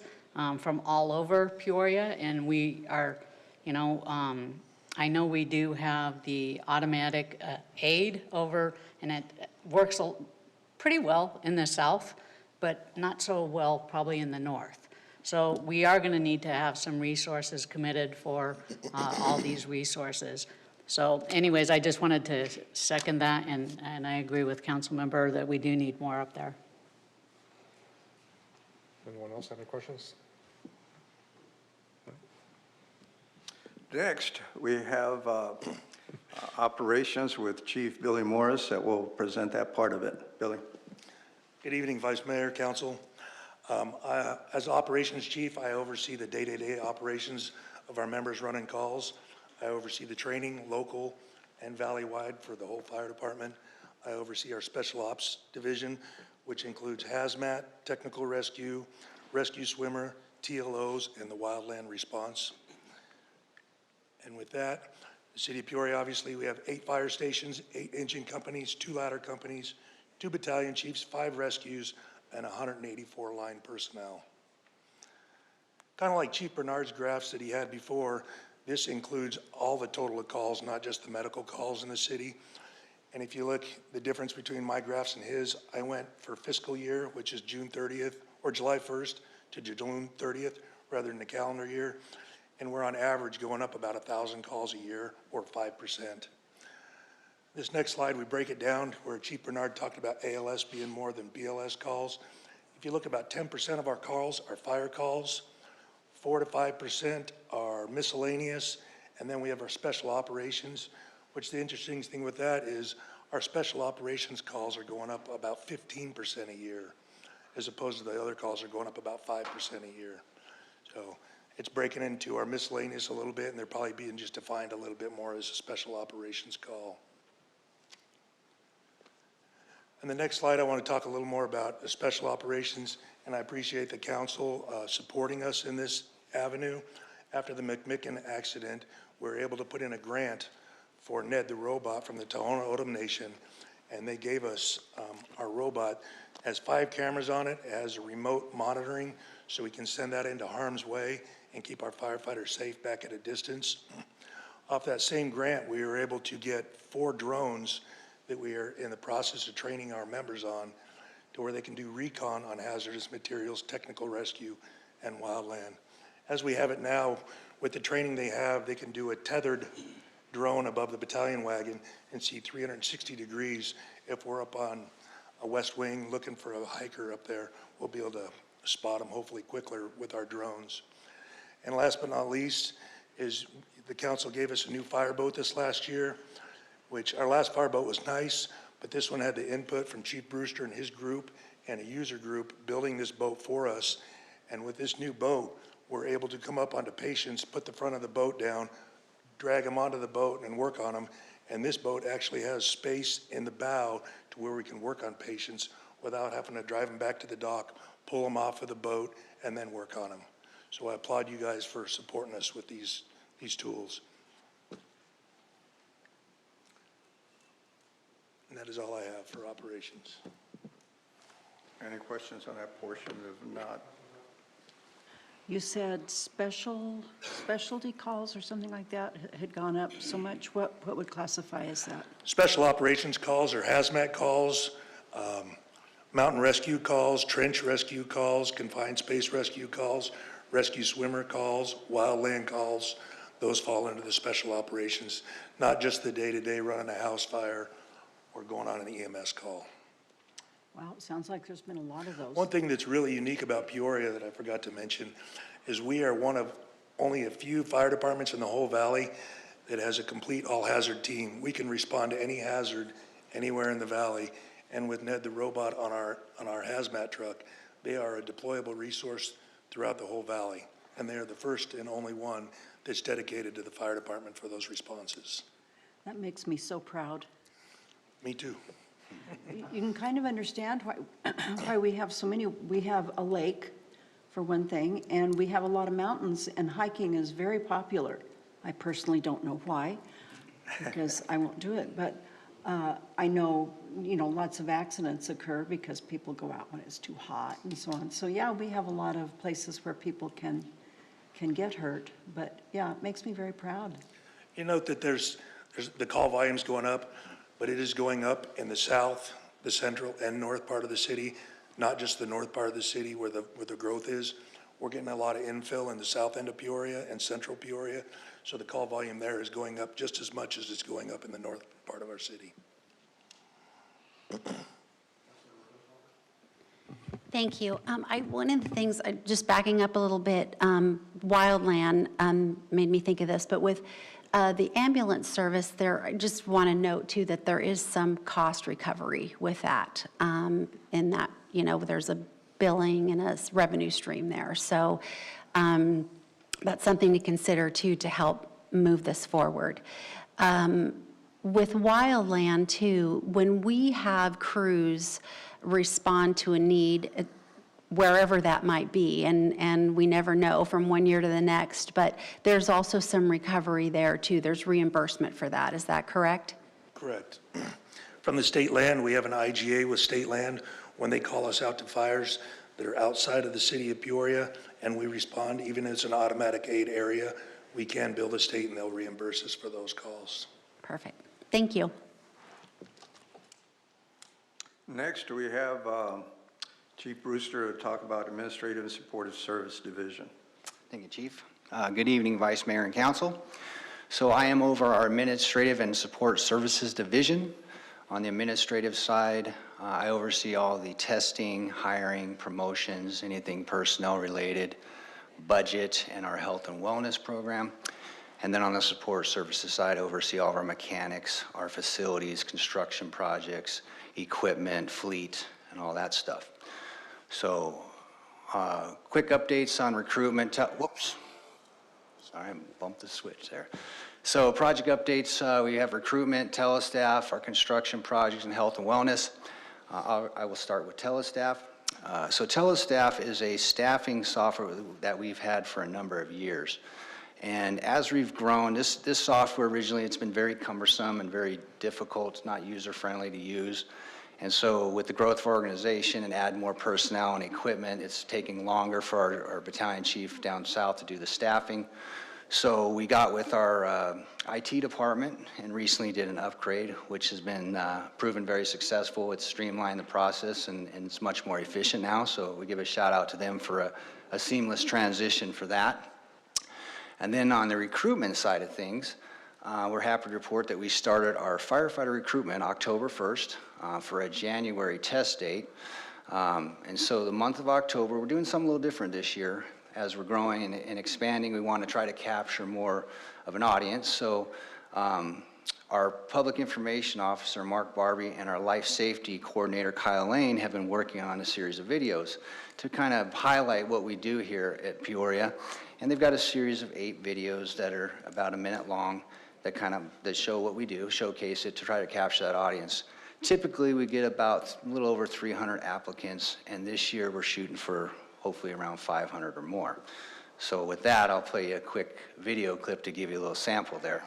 from all over Peoria, and we are, I know we do have the automatic aid over, and it works pretty well in the south, but not so well probably in the north. So we are going to need to have some resources committed for all these resources. So anyways, I just wanted to second that, and I agree with Councilmember that we do need more up there. Anyone else have any questions? Next, we have operations with Chief Billy Morris that will present that part of it. Billy. Good evening, Vice Mayor, Council. As Operations Chief, I oversee the day-to-day operations of our members running calls. I oversee the training, local and valley-wide, for the whole fire department. I oversee our Special Ops Division, which includes hazmat, technical rescue, rescue swimmer, TLOs, and the wildland response. And with that, the City of Peoria, obviously, we have 8 fire stations, 8 engine companies, 2 ladder companies, 2 battalion chiefs, 5 rescues, and 184 line personnel. Kind of like Chief Bernard's graphs that he had before, this includes all the total of calls, not just the medical calls in the city. And if you look, the difference between my graphs and his, I went for fiscal year, which is June 30th, or July 1st to June 30th, rather than the calendar year. And we're on average going up about 1,000 calls a year, or 5%. This next slide, we break it down where Chief Bernard talked about ALS being more than BLS calls. If you look, about 10% of our calls are fire calls, 4 to 5% are miscellaneous, and then we have our special operations, which the interesting thing with that is our special operations calls are going up about 15% a year, as opposed to the other calls are going up about 5% a year. So it's breaking into our miscellaneous a little bit, and they're probably being just defined a little bit more as a special operations call. And the next slide, I want to talk a little more about the special operations, and I appreciate the council supporting us in this avenue. After the McMicken accident, we were able to put in a grant for Ned the robot from the Tohono O'odham Nation, and they gave us our robot. It has 5 cameras on it, it has remote monitoring, so we can send that into harm's way and keep our firefighters safe back at a distance. Off that same grant, we were able to get 4 drones that we are in the process of training our members on, to where they can do recon on hazardous materials, technical rescue, and wildland. As we have it now, with the training they have, they can do a tethered drone above the battalion wagon and see 360 degrees. If we're up on a west wing looking for a hiker up there, we'll be able to spot them hopefully quicker with our drones. And last but not least is the council gave us a new fireboat this last year, which our last fireboat was nice, but this one had the input from Chief Brewster and his group and a user group building this boat for us. And with this new boat, we're able to come up onto patients, put the front of the boat down, drag them onto the boat and work on them. And this boat actually has space in the bow to where we can work on patients without having to drive them back to the dock, pull them off of the boat, and then work on them. So I applaud you guys for supporting us with these tools. And that is all I have for operations. Any questions on that portion? If not, You said specialty calls or something like that had gone up so much. What would classify as that? Special operations calls or hazmat calls, mountain rescue calls, trench rescue calls, confined space rescue calls, rescue swimmer calls, wildland calls, those fall into the special operations, not just the day-to-day running a house fire or going on an EMS call. Wow, it sounds like there's been a lot of those. One thing that's really unique about Peoria that I forgot to mention is we are one of only a few fire departments in the whole valley that has a complete all-hazard team. We can respond to any hazard anywhere in the valley, and with Ned the robot on our hazmat truck, they are a deployable resource throughout the whole valley, and they are the first and only one that's dedicated to the fire department for those responses. That makes me so proud. Me too. You can kind of understand why we have so many. We have a lake, for one thing, and we have a lot of mountains, and hiking is very popular. I personally don't know why, because I won't do it, but I know, lots of accidents occur because people go out when it's too hot and so on. So yeah, we have a lot of places where people can get hurt, but yeah, it makes me very proud. You note that there's the call volume's going up, but it is going up in the south, the central, and north part of the city, not just the north part of the city where the growth is. We're getting a lot of infill in the south end of Peoria and central Peoria, so the call volume there is going up just as much as it's going up in the north part of our city. Thank you. One of the things, just backing up a little bit, wildland made me think of this, but with the ambulance service there, I just want to note too that there is some cost recovery with that, in that, there's a billing and a revenue stream there. So that's something to consider too to help move this forward. With wildland too, when we have crews respond to a need, wherever that might be, and we never know from one year to the next, but there's also some recovery there too. There's reimbursement for that. Is that correct? Correct. From the state land, we have an IGA with state land. When they call us out to fires that are outside of the city of Peoria, and we respond, even as an automatic aid area, we can bill the state and they'll reimburse us for those calls. Perfect. Thank you. next we have Chief Brewster to talk about Administrative and Supportive Service Division. Thank you, Chief. Good evening, Vice Mayor and Council. So I am over our Administrative and Support Services Division. On the administrative side, I oversee all the testing, hiring, promotions, anything personnel related, budget, and our health and wellness program. And then on the support services side, I oversee all of our mechanics, our facilities, construction projects, equipment, fleet, and all that stuff. So quick updates on recruitment. Whoops. Sorry, I bumped the switch there. So project updates, we have recruitment, telestaff, our construction projects, and health and wellness. I will start with Telestaff. So Telestaff is a staffing software that we've had for a number of years. And as we've grown, this software originally, it's been very cumbersome and very difficult, not user-friendly to use. And so with the growth of our organization and add more personnel and equipment, it's taking longer for our battalion chief down south to do the staffing. So we got with our IT department and recently did an upgrade, which has been proven very successful. It's streamlined the process and it's much more efficient now. So we give a shout out to them for a seamless transition for that. And then on the recruitment side of things, we're happy to report that we started our firefighter recruitment October 1st for a January test date. And so the month of October, we're doing something a little different this year. As we're growing and expanding, we want to try to capture more of an audience. So our public information officer, Mark Barbie, and our life safety coordinator, Kyle Lane, have been working on a series of videos to kind of highlight what we do here at Peoria. And they've got a series of 8 videos that are about a minute long that show what we do, showcase it to try to capture that audience. Typically, we get about a little over 300 applicants, and this year we're shooting for hopefully around 500 or more. So with that, I'll play you a quick video clip to give you a little sample there.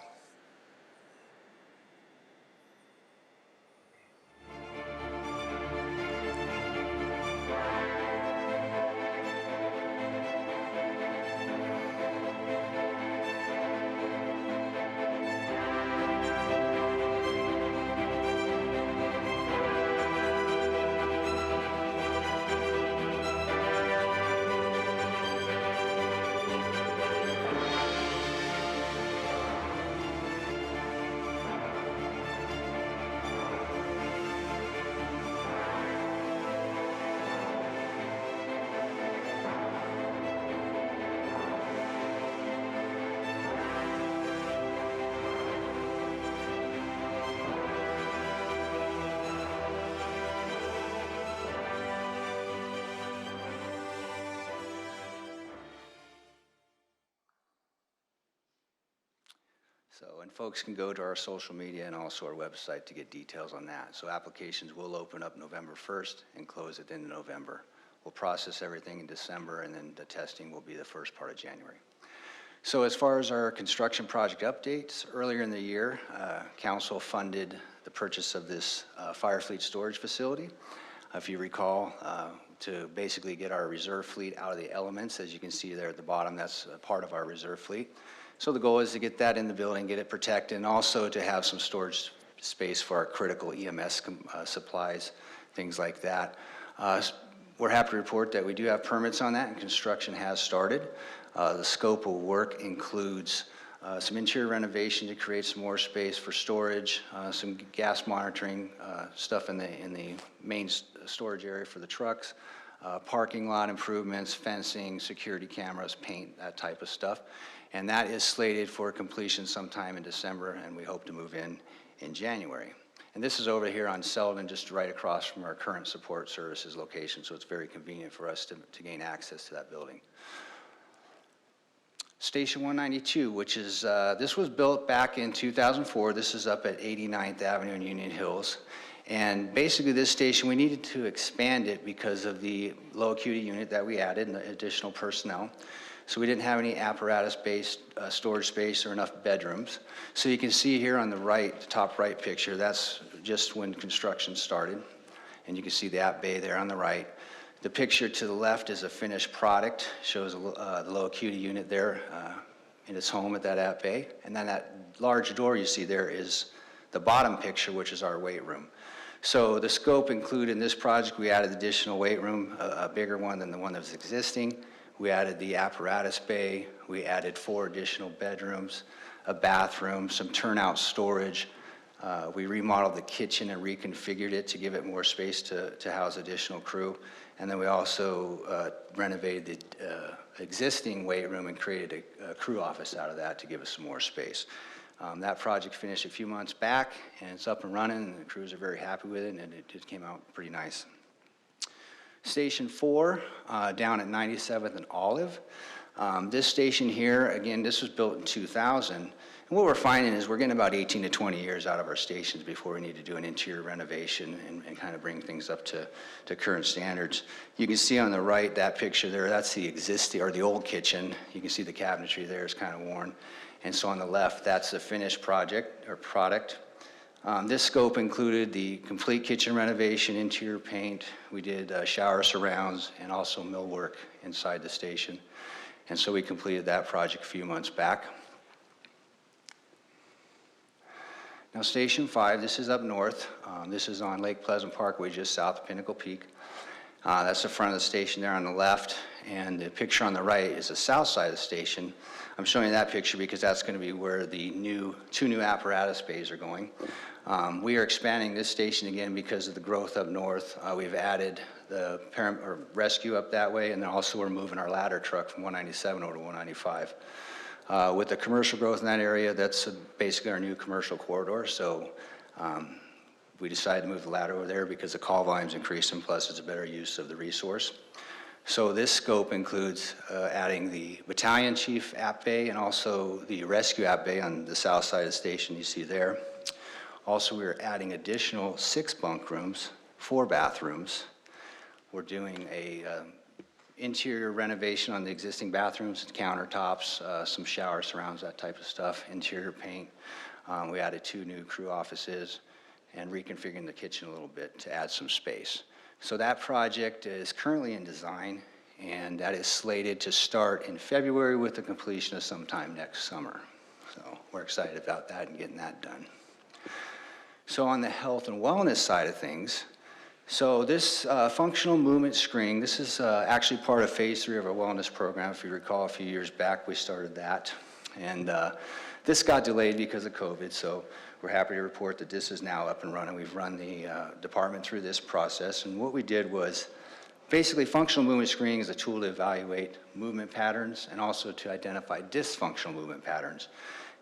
So, and folks can go to our social media and also our website to get details on that. So applications will open up November 1st and close at the end of November. We'll process everything in December, and then the testing will be the first part of January. So as far as our construction project updates, earlier in the year, council funded the purchase of this fire fleet storage facility. If you recall, to basically get our reserve fleet out of the elements. As you can see there at the bottom, that's a part of our reserve fleet. So the goal is to get that in the building, get it protected, and also to have some storage space for our critical EMS supplies, things like that. We're happy to report that we do have permits on that, and construction has started. The scope of work includes some interior renovation to create some more space for storage, some gas monitoring stuff in the main storage area for the trucks, parking lot improvements, fencing, security cameras, paint, that type of stuff. And that is slated for completion sometime in December, and we hope to move in January. And this is over here on Sullivan, just right across from our current support services location, so it's very convenient for us to gain access to that building. Station 192, which is, this was built back in 2004. This is up at 89th Avenue in Union Hills. And basically this station, we needed to expand it because of the low acuity unit that we added and the additional personnel. So we didn't have any apparatus-based storage space or enough bedrooms. So you can see here on the right, the top right picture, that's just when construction started. And you can see the app bay there on the right. The picture to the left is a finished product, shows the low acuity unit there in its home at that app bay. And then that large door you see there is the bottom picture, which is our weight room. So the scope included in this project, we added additional weight room, a bigger one than the one that was existing. We added the apparatus bay, we added 4 additional bedrooms, a bathroom, some turnout storage. We remodeled the kitchen and reconfigured it to give it more space to house additional crew. And then we also renovated the existing weight room and created a crew office out of that to give us some more space. That project finished a few months back, and it's up and running, and the crews are very happy with it, and it came out pretty nice. Station 4, down at 97th and Olive. This station here, again, this was built in 2000, And what we're finding is we're getting about 18 to 20 years out of our stations before we need to do an interior renovation and kind of bring things up to current standards. You can see on the right, that picture there, that's the existing, or the old kitchen. You can see the cabinetry there is kind of worn. And so on the left, that's the finished project, or product. This scope included the complete kitchen renovation, interior paint. We did shower surrounds and also millwork inside the station. And so we completed that project a few months back. Now, Station 5, this is up north. This is on Lake Pleasant Parkway, just south of Pinnacle Peak. That's the front of the station there on the left, and the picture on the right is the south side of the station. I'm showing you that picture because that's going to be where the two new apparatus bays are going. We are expanding this station again because of the growth up north. We've added the rescue up that way, and then also we're moving our ladder truck from 197 over to 195. With the commercial growth in that area, that's basically our new commercial corridor. So we decided to move the ladder over there because the call volume's increasing, plus it's a better use of the resource. So this scope includes adding the battalion chief app bay and also the rescue app bay on the south side of the station you see there. Also, we're adding additional 6 bunk rooms, 4 bathrooms. We're doing a interior renovation on the existing bathrooms, countertops, some shower surrounds, that type of stuff, interior paint. We added 2 new crew offices and reconfiguring the kitchen a little bit to add some space. So that project is currently in design, and that is slated to start in February with the completion of sometime next summer. So we're excited about that and getting that done. So on the health and wellness side of things, so this functional movement screening, this is actually part of phase 3 of our wellness program. If you recall, a few years back, we started that. And this got delayed because of COVID, so we're happy to report that this is now up and running. We've run the department through this process, and what we did was basically functional movement screening is a tool to evaluate movement patterns and also to identify dysfunctional movement patterns.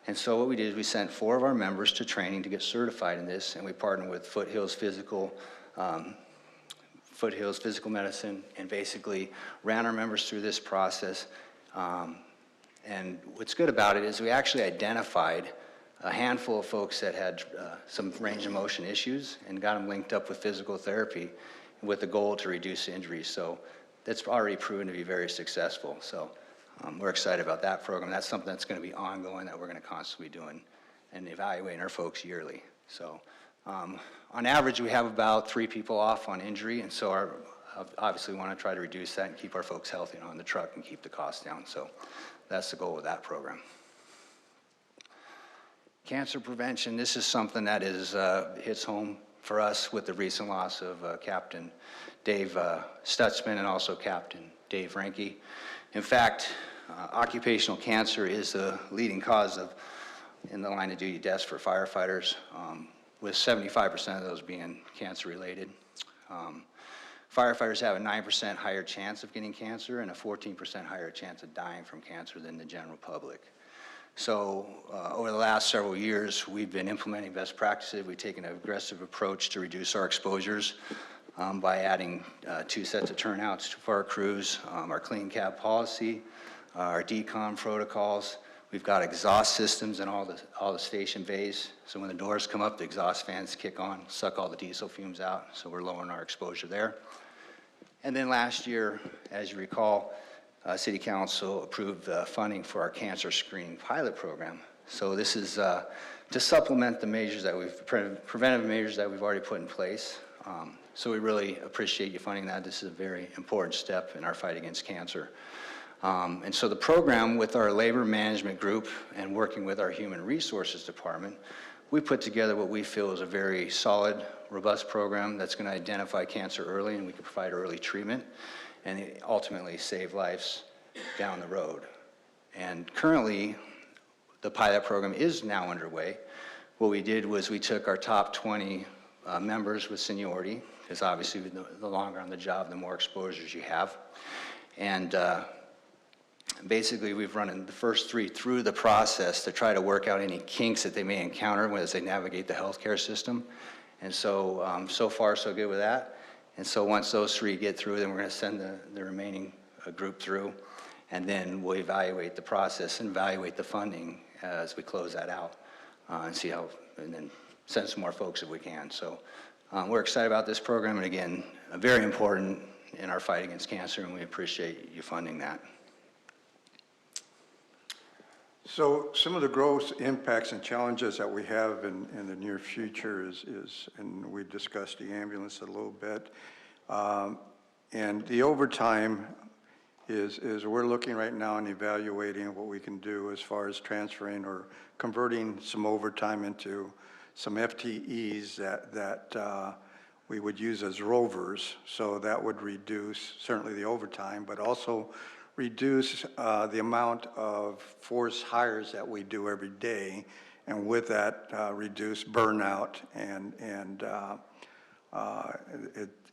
And so what we did is we sent 4 of our members to training to get certified in this, and we partnered with Foothills Physical Medicine, and basically ran our members through this process. And what's good about it is we actually identified a handful of folks that had some range of motion issues and got them linked up with physical therapy with the goal to reduce injuries. So that's already proven to be very successful. So we're excited about that program. That's something that's going to be ongoing, that we're going to constantly be doing and evaluating our folks yearly. So on average, we have about 3 people off on injury, and so obviously we want to try to reduce that and keep our folks healthy and on the truck and keep the costs down. So that's the goal of that program. Cancer prevention, this is something that hits home for us with the recent loss of Captain Dave Stutzman and also Captain Dave Ranke. In fact, occupational cancer is the leading cause in the line of duty deaths for firefighters, with 75% of those being cancer related. Firefighters have a 9% higher chance of getting cancer and a 14% higher chance of dying from cancer than the general public. So over the last several years, we've been implementing best practices. We've taken an aggressive approach to reduce our exposures by adding 2 sets of turnouts for our crews, our clean cab policy, our decon protocols. We've got exhaust systems in all the station bays. So when the doors come up, the exhaust fans kick on, suck all the diesel fumes out. So we're lowering our exposure there. And then last year, as you recall, City Council approved funding for our cancer screening pilot program. So this is to supplement the measures that preventive measures that we've already put in place. So we really appreciate you funding that. This is a very important step in our fight against cancer. And so the program, with our labor management group and working with our human resources department, we put together what we feel is a very solid, robust program that's going to identify cancer early, and we can provide early treatment and ultimately save lives down the road. And currently, the pilot program is now underway. What we did was we took our top 20 members with seniority, because obviously the longer on the job, the more exposures you have. And basically, we've run the first 3 through the process to try to work out any kinks that they may encounter as they navigate the healthcare system. And so, so far, so good with that. And so once those 3 get through, then we're going to send the remaining group through, and then we'll evaluate the process and evaluate the funding as we close that out and see how, and then send some more folks if we can. So we're excited about this program, and again, very important in our fight against cancer, and we appreciate you funding that. So some of the growth impacts and challenges that we have in the near future is, and we discussed the ambulance a little bit, and the overtime is we're looking right now and evaluating what we can do as far as transferring or converting some overtime into some FTEs that we would use as rovers. So that would reduce certainly the overtime, but also reduce the amount of force hires that we do every day, and with that, reduce burnout, and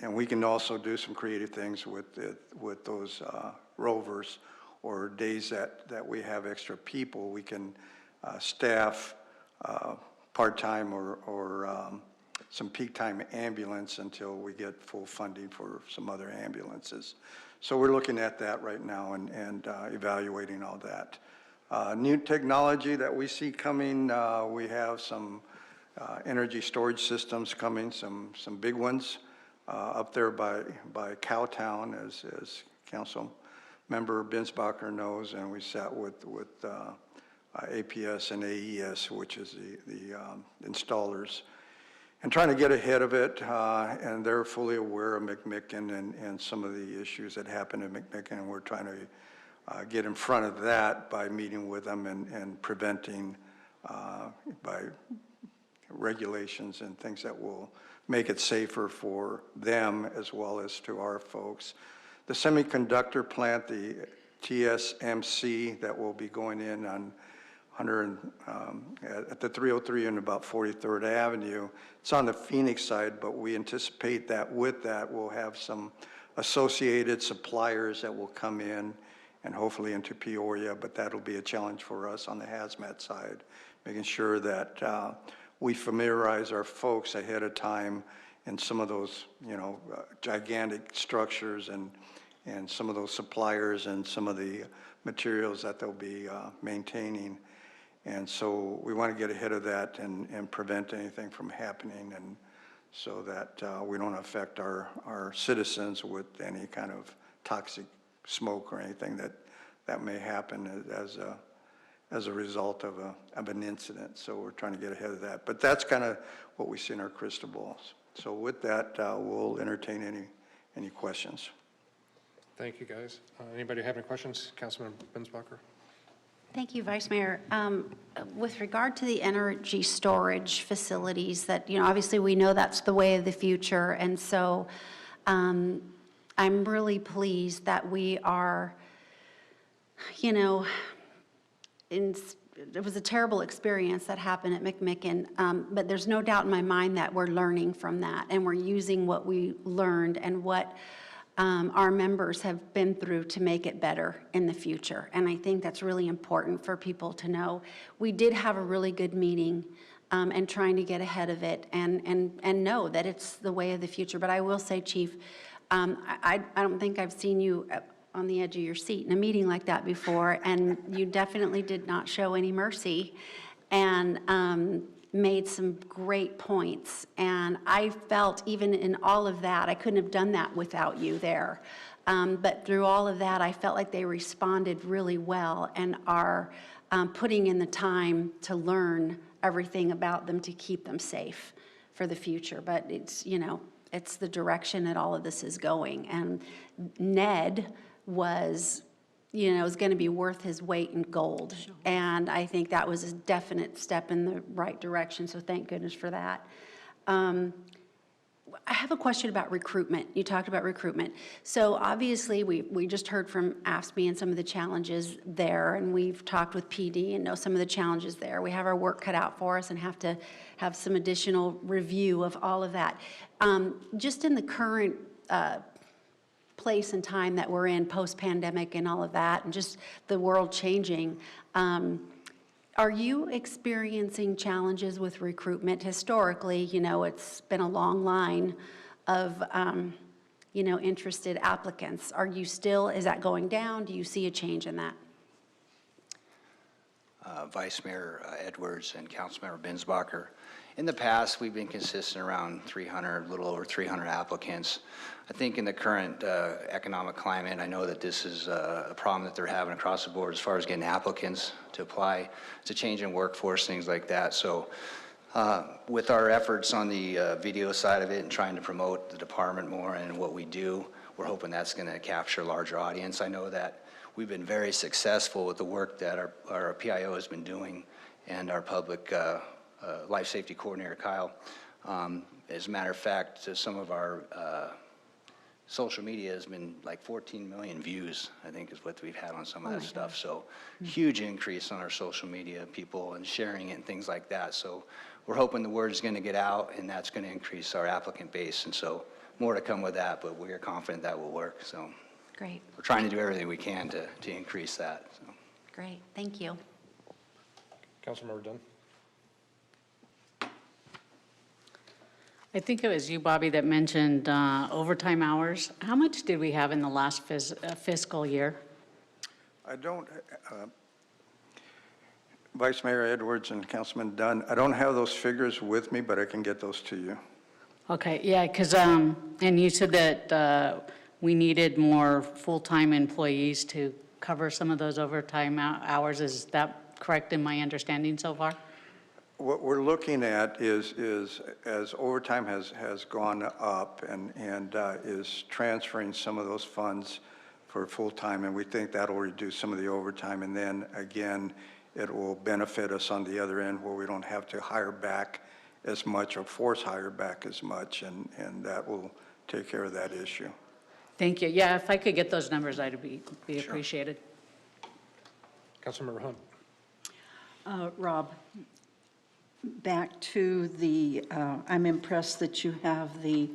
we can also do some creative things with those rovers, or days that we have extra people, we can staff part-time or some peak time ambulance until we get full funding for some other ambulances. So we're looking at that right now and evaluating all that. New technology that we see coming, we have some energy storage systems coming, some big ones up there by Cowtown, as Council Member Binsbacher knows, and we sat with APS and AES, which is the installers, and trying to get ahead of it, and they're fully aware of McMicken and some of the issues that happened in McMicken, and we're trying to get in front of that by meeting with them and preventing by regulations and things that will make it safer for them as well as to our folks. The semiconductor plant, the TSMC, that will be going in on at the 303 and about 43rd Avenue. It's on the Phoenix side, but we anticipate that with that we'll have some associated suppliers that will come in and hopefully into Peoria, but that'll be a challenge for us on the hazmat side, making sure that we familiarize our folks ahead of time in some of those, gigantic structures and some of those suppliers and some of the materials that they'll be maintaining. And so we want to get ahead of that and prevent anything from happening, and so that we don't affect our citizens with any kind of toxic smoke or anything that may happen as a result of an incident. So we're trying to get ahead of that. But that's kind of what we see in our crystal balls. So with that, we'll entertain any questions. Thank you, guys. Anybody have any questions? Councilman Binsbacher? Thank you, Vice Mayor. With regard to the energy storage facilities, that, obviously we know that's the way of the future. And so I'm really pleased that we are, it was a terrible experience that happened at McMicken, but there's no doubt in my mind that we're learning from that, and we're using what we learned and what our members have been through to make it better in the future. And I think that's really important for people to know. We did have a really good meeting and trying to get ahead of it and know that it's the way of the future. But I will say, Chief, I don't think I've seen you on the edge of your seat in a meeting like that before, and you definitely did not show any mercy, and made some great points. And I felt even in all of that, I couldn't have done that without you there. But through all of that, I felt like they responded really well and are putting in the time to learn everything about them to keep them safe for the future. But it's, it's the direction that all of this is going. And Ned was is going to be worth his weight in gold. Sure. And I think that was a definite step in the right direction, so thank goodness for that. I have a question about recruitment. You talked about recruitment. So obviously, we just heard from AFSCME and some of the challenges there, and we've talked with PD and know some of the challenges there. We have our work cut out for us and have to have some additional review of all of that. Just in the current place and time that we're in, post-pandemic and all of that, and just the world changing, are you experiencing challenges with recruitment? Historically, it's been a long line of, interested applicants. Are you still, is that going down? Do you see a change in that? Vice Mayor Edwards and Councilmember Binsbacher. In the past, we've been consistent around 300, a little over 300 applicants. I think in the current economic climate, I know that this is a problem that they're having across the board as far as getting applicants to apply. It's a change in workforce, things like that. So with our efforts on the video side of it and trying to promote the department more and what we do, we're hoping that's going to capture a larger audience. I know that we've been very successful with the work that our PIO has been doing and our public life safety coordinator, Kyle. As a matter of fact, some of our social media has been like 14 million views, I think is what we've had on some of that stuff. So huge increase on our social media, people and sharing it and things like that. So we're hoping the word is going to get out and that's going to increase our applicant base. And so more to come with that, but we are confident that will work. So Great, we're trying to do everything we can to increase that. So. great, thank you. Councilmember Dunn. I think it was you, Bobby, that mentioned overtime hours. How much did we have in the last fiscal year? I don't, Vice Mayor Edwards and Councilman Dunn, I don't have those figures with me, but I can get those to you. Okay, yeah, because, and you said that we needed more full-time employees to cover some of those overtime hours. Is that correct in my understanding so far? What we're looking at is as overtime has gone up and is transferring some of those funds for full-time, and we think that'll reduce some of the overtime. And then again, it will benefit us on the other end where we don't have to hire back as much or force hire back as much, and that will take care of that issue. Thank you. Yeah, if I could get those numbers, I'd be appreciated. Councilmember Hunt. Rob, back to the, I'm impressed that you have the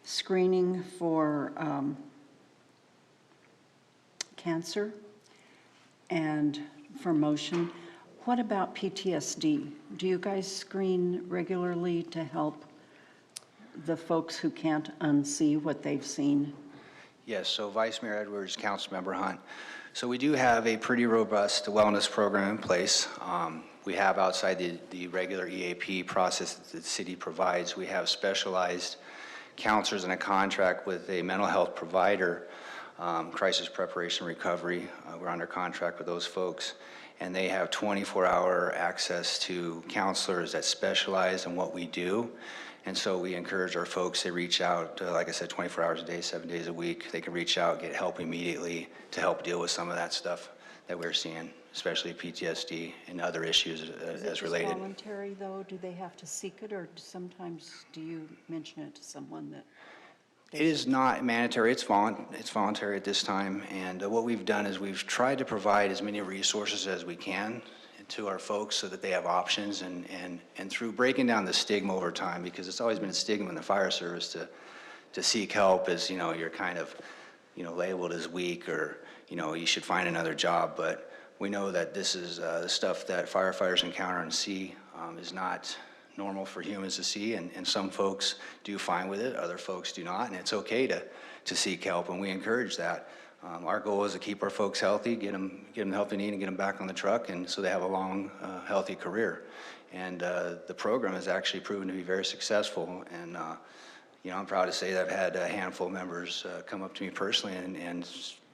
screening for cancer and for motion. What about PTSD? Do you guys screen regularly to help the folks who can't unsee what they've seen? Yes, so Vice Mayor Edwards, Councilmember Hunt. So we do have a pretty robust wellness program in place. We have outside the regular EAP process that the city provides, we have specialized counselors in a contract with a mental health provider, Crisis Preparation Recovery. We're under contract with those folks, and they have 24-hour access to counselors that specialize in what we do. And so we encourage our folks to reach out, like I said, 24 hours a day, 7 days a week. They can reach out, get help immediately to help deal with some of that stuff that we're seeing, especially PTSD and other issues as related. Is it voluntary, though? Do they have to seek it, or sometimes do you mention it to someone that? It is not mandatory. It's voluntary at this time. And what we've done is we've tried to provide as many resources as we can to our folks so that they have options, and through breaking down the stigma over time, because it's always been a stigma in the fire service to seek help as, you know, you're kind of, you know, labeled as weak, or, you know, you should find another job. But we know that this is the stuff that firefighters encounter and see is not normal for humans to see, and some folks do fine with it, other folks do not, and it's okay to seek help, and we encourage that. Our goal is to keep our folks healthy, get them the help they need, and get them back on the truck, and so they have a long, healthy career. And the program has actually proven to be very successful. And you know, I'm proud to say that I've had a handful of members come up to me personally and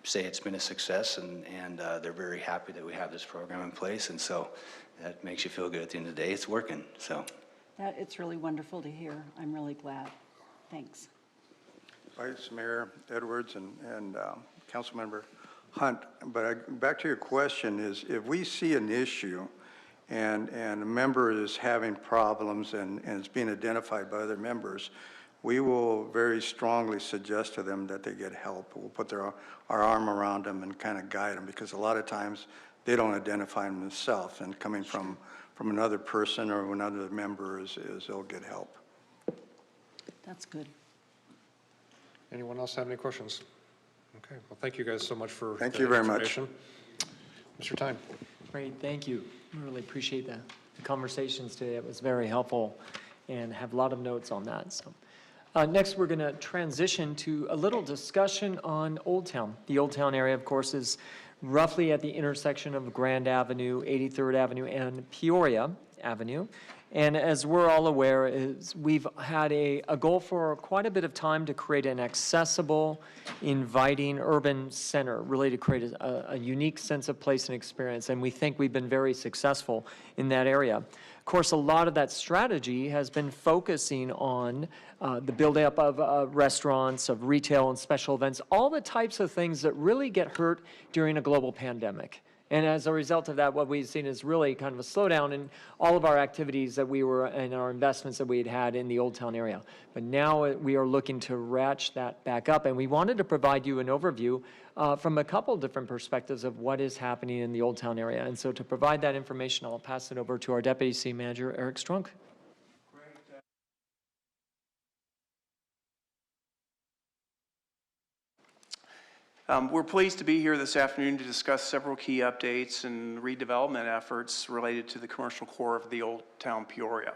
say it's been a success, and they're very happy that we have this program in place. And so that makes you feel good at the end of the day. It's working. So It's really wonderful to hear. I'm really glad. Thanks. Vice Mayor Edwards and Councilmember Hunt, but back to your question is, if we see an issue and a member is having problems and it's being identified by other members, we will very strongly suggest to them that they get help. We'll put our arm around them and kind of guide them, because a lot of times they don't identify them themselves, and coming from another person or another member is they'll get help. That's good. Anyone else have any questions? Okay, well, thank you guys so much for Thank the you very much. information. Mr. Tyne. Great, thank you. I really appreciate the conversations today. It was very helpful, and have a lot of notes on that. So, next, we're going to transition to a little discussion on Old Town. The Old Town area, of course, is roughly at the intersection of Grand Avenue, 83rd Avenue, and Peoria Avenue. And as we're all aware, we've had a goal for quite a bit of time to create an accessible, inviting urban center, really to create a unique sense of place and experience. And we think we've been very successful in that area. Of course, a lot of that strategy has been focusing on the build-up of restaurants, of retail and special events, all the types of things that really get hurt during a global pandemic. And as a result of that, what we've seen is really kind of a slowdown in all of our activities that we were, and our investments that we had had in the Old Town area. But now we are looking to ratchet that back up, and we wanted to provide you an overview from a couple different perspectives of what is happening in the Old Town area. And so to provide that information, I'll pass it over to our Deputy City Manager, Eric Strunk. We're pleased to be here this afternoon to discuss several key updates and redevelopment efforts related to the commercial core of the Old Town Peoria.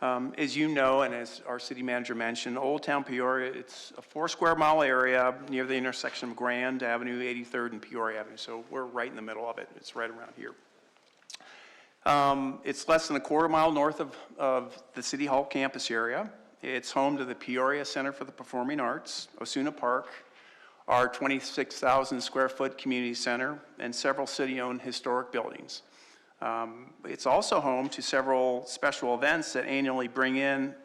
As you know, and as our city manager mentioned, Old Town Peoria, it's a 4-square-mile area near the intersection of Grand Avenue, 83rd, and Peoria Avenue. So we're right in the middle of it. It's right around here. It's less than a quarter-mile north of the City Hall campus area. It's home to the Peoria Center for the Performing Arts, Osuna Park, our 26,000 square foot community center, and several city-owned historic buildings. It's also home to several special events that annually bring in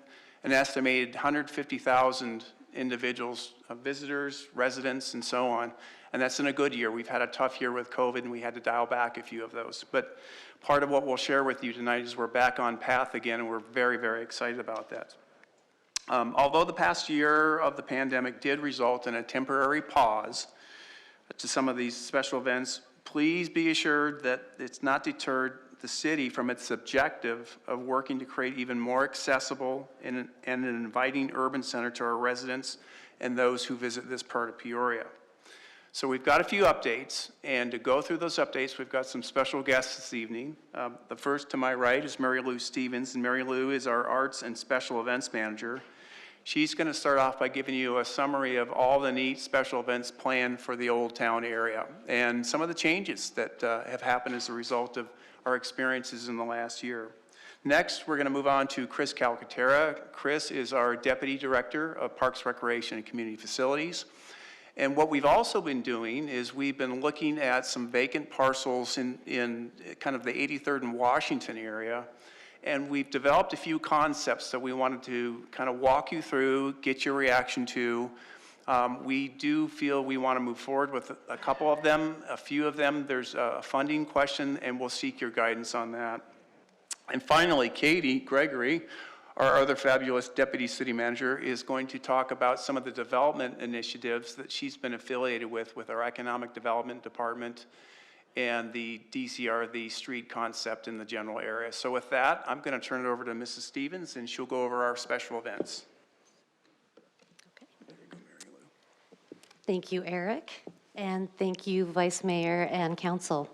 an estimated 150,000 individuals, visitors, residents, and so on. And that's in a good year. We've had a tough year with COVID, and we had to dial back a few of those. But part of what we'll share with you tonight is we're back on path again, and we're very, very excited about that. Although the past year of the pandemic did result in a temporary pause to some of these special events, please be assured that it's not deterred the city from its objective of working to create even more accessible and an inviting urban center to our residents and those who visit this part of Peoria. So we've got a few updates, and to go through those updates, we've got some special guests this evening. The first to my right is Mary Lou Stevens, and Mary Lou is our Arts and Special Events Manager. She's going to start off by giving you a summary of all the neat special events planned for the Old Town area and some of the changes that have happened as a result of our experiences in the last year. Next, we're going to move on to Chris Calcaterra. Chris is our Deputy Director of Parks, Recreation, and Community Facilities. And what we've also been doing is we've been looking at some vacant parcels in kind of the 83rd and Washington area. And we've developed a few concepts that we wanted to kind of walk you through, get your reaction to. We do feel we want to move forward with a couple of them. A few of them, there's a funding question, and we'll seek your guidance on that. And finally, Katie Gregory, our other fabulous Deputy City Manager, is going to talk about some of the development initiatives that she's been affiliated with our Economic Development Department and the DCR, the street concept in the general area. So with that, I'm going to turn it over to Mrs. Stevens, and she'll go over our special events. Thank you, Eric, and thank you, Vice Mayor and Council.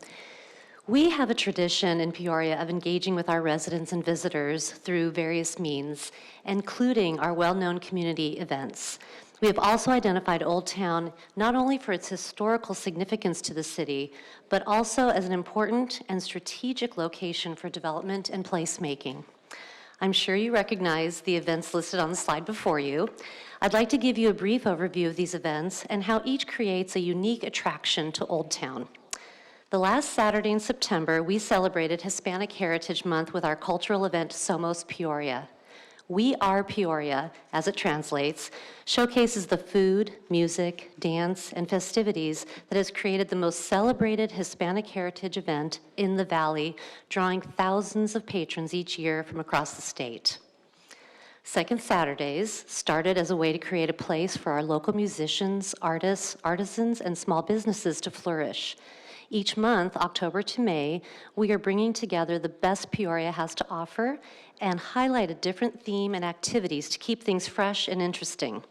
We have a tradition in Peoria of engaging with our residents and visitors through various means, including our well-known community events. We have also identified Old Town not only for its historical significance to the city, but also as an important and strategic location for development and placemaking. I'm sure you recognize the events listed on the slide before you. I'd like to give you a brief overview of these events and how each creates a unique attraction to Old Town. The last Saturday in September, we celebrated Hispanic Heritage Month with our cultural event, Somos Peoria. We Are Peoria, as it translates, showcases the food, music, dance, and festivities that has created the most celebrated Hispanic heritage event in the Valley, drawing thousands of patrons each year from across the state. Second Saturdays started as a way to create a place for our local musicians, artists, artisans, and small businesses to flourish. Each month, October to May, we are bringing together the best Peoria has to offer and highlight a different theme and activities to keep things fresh and interesting.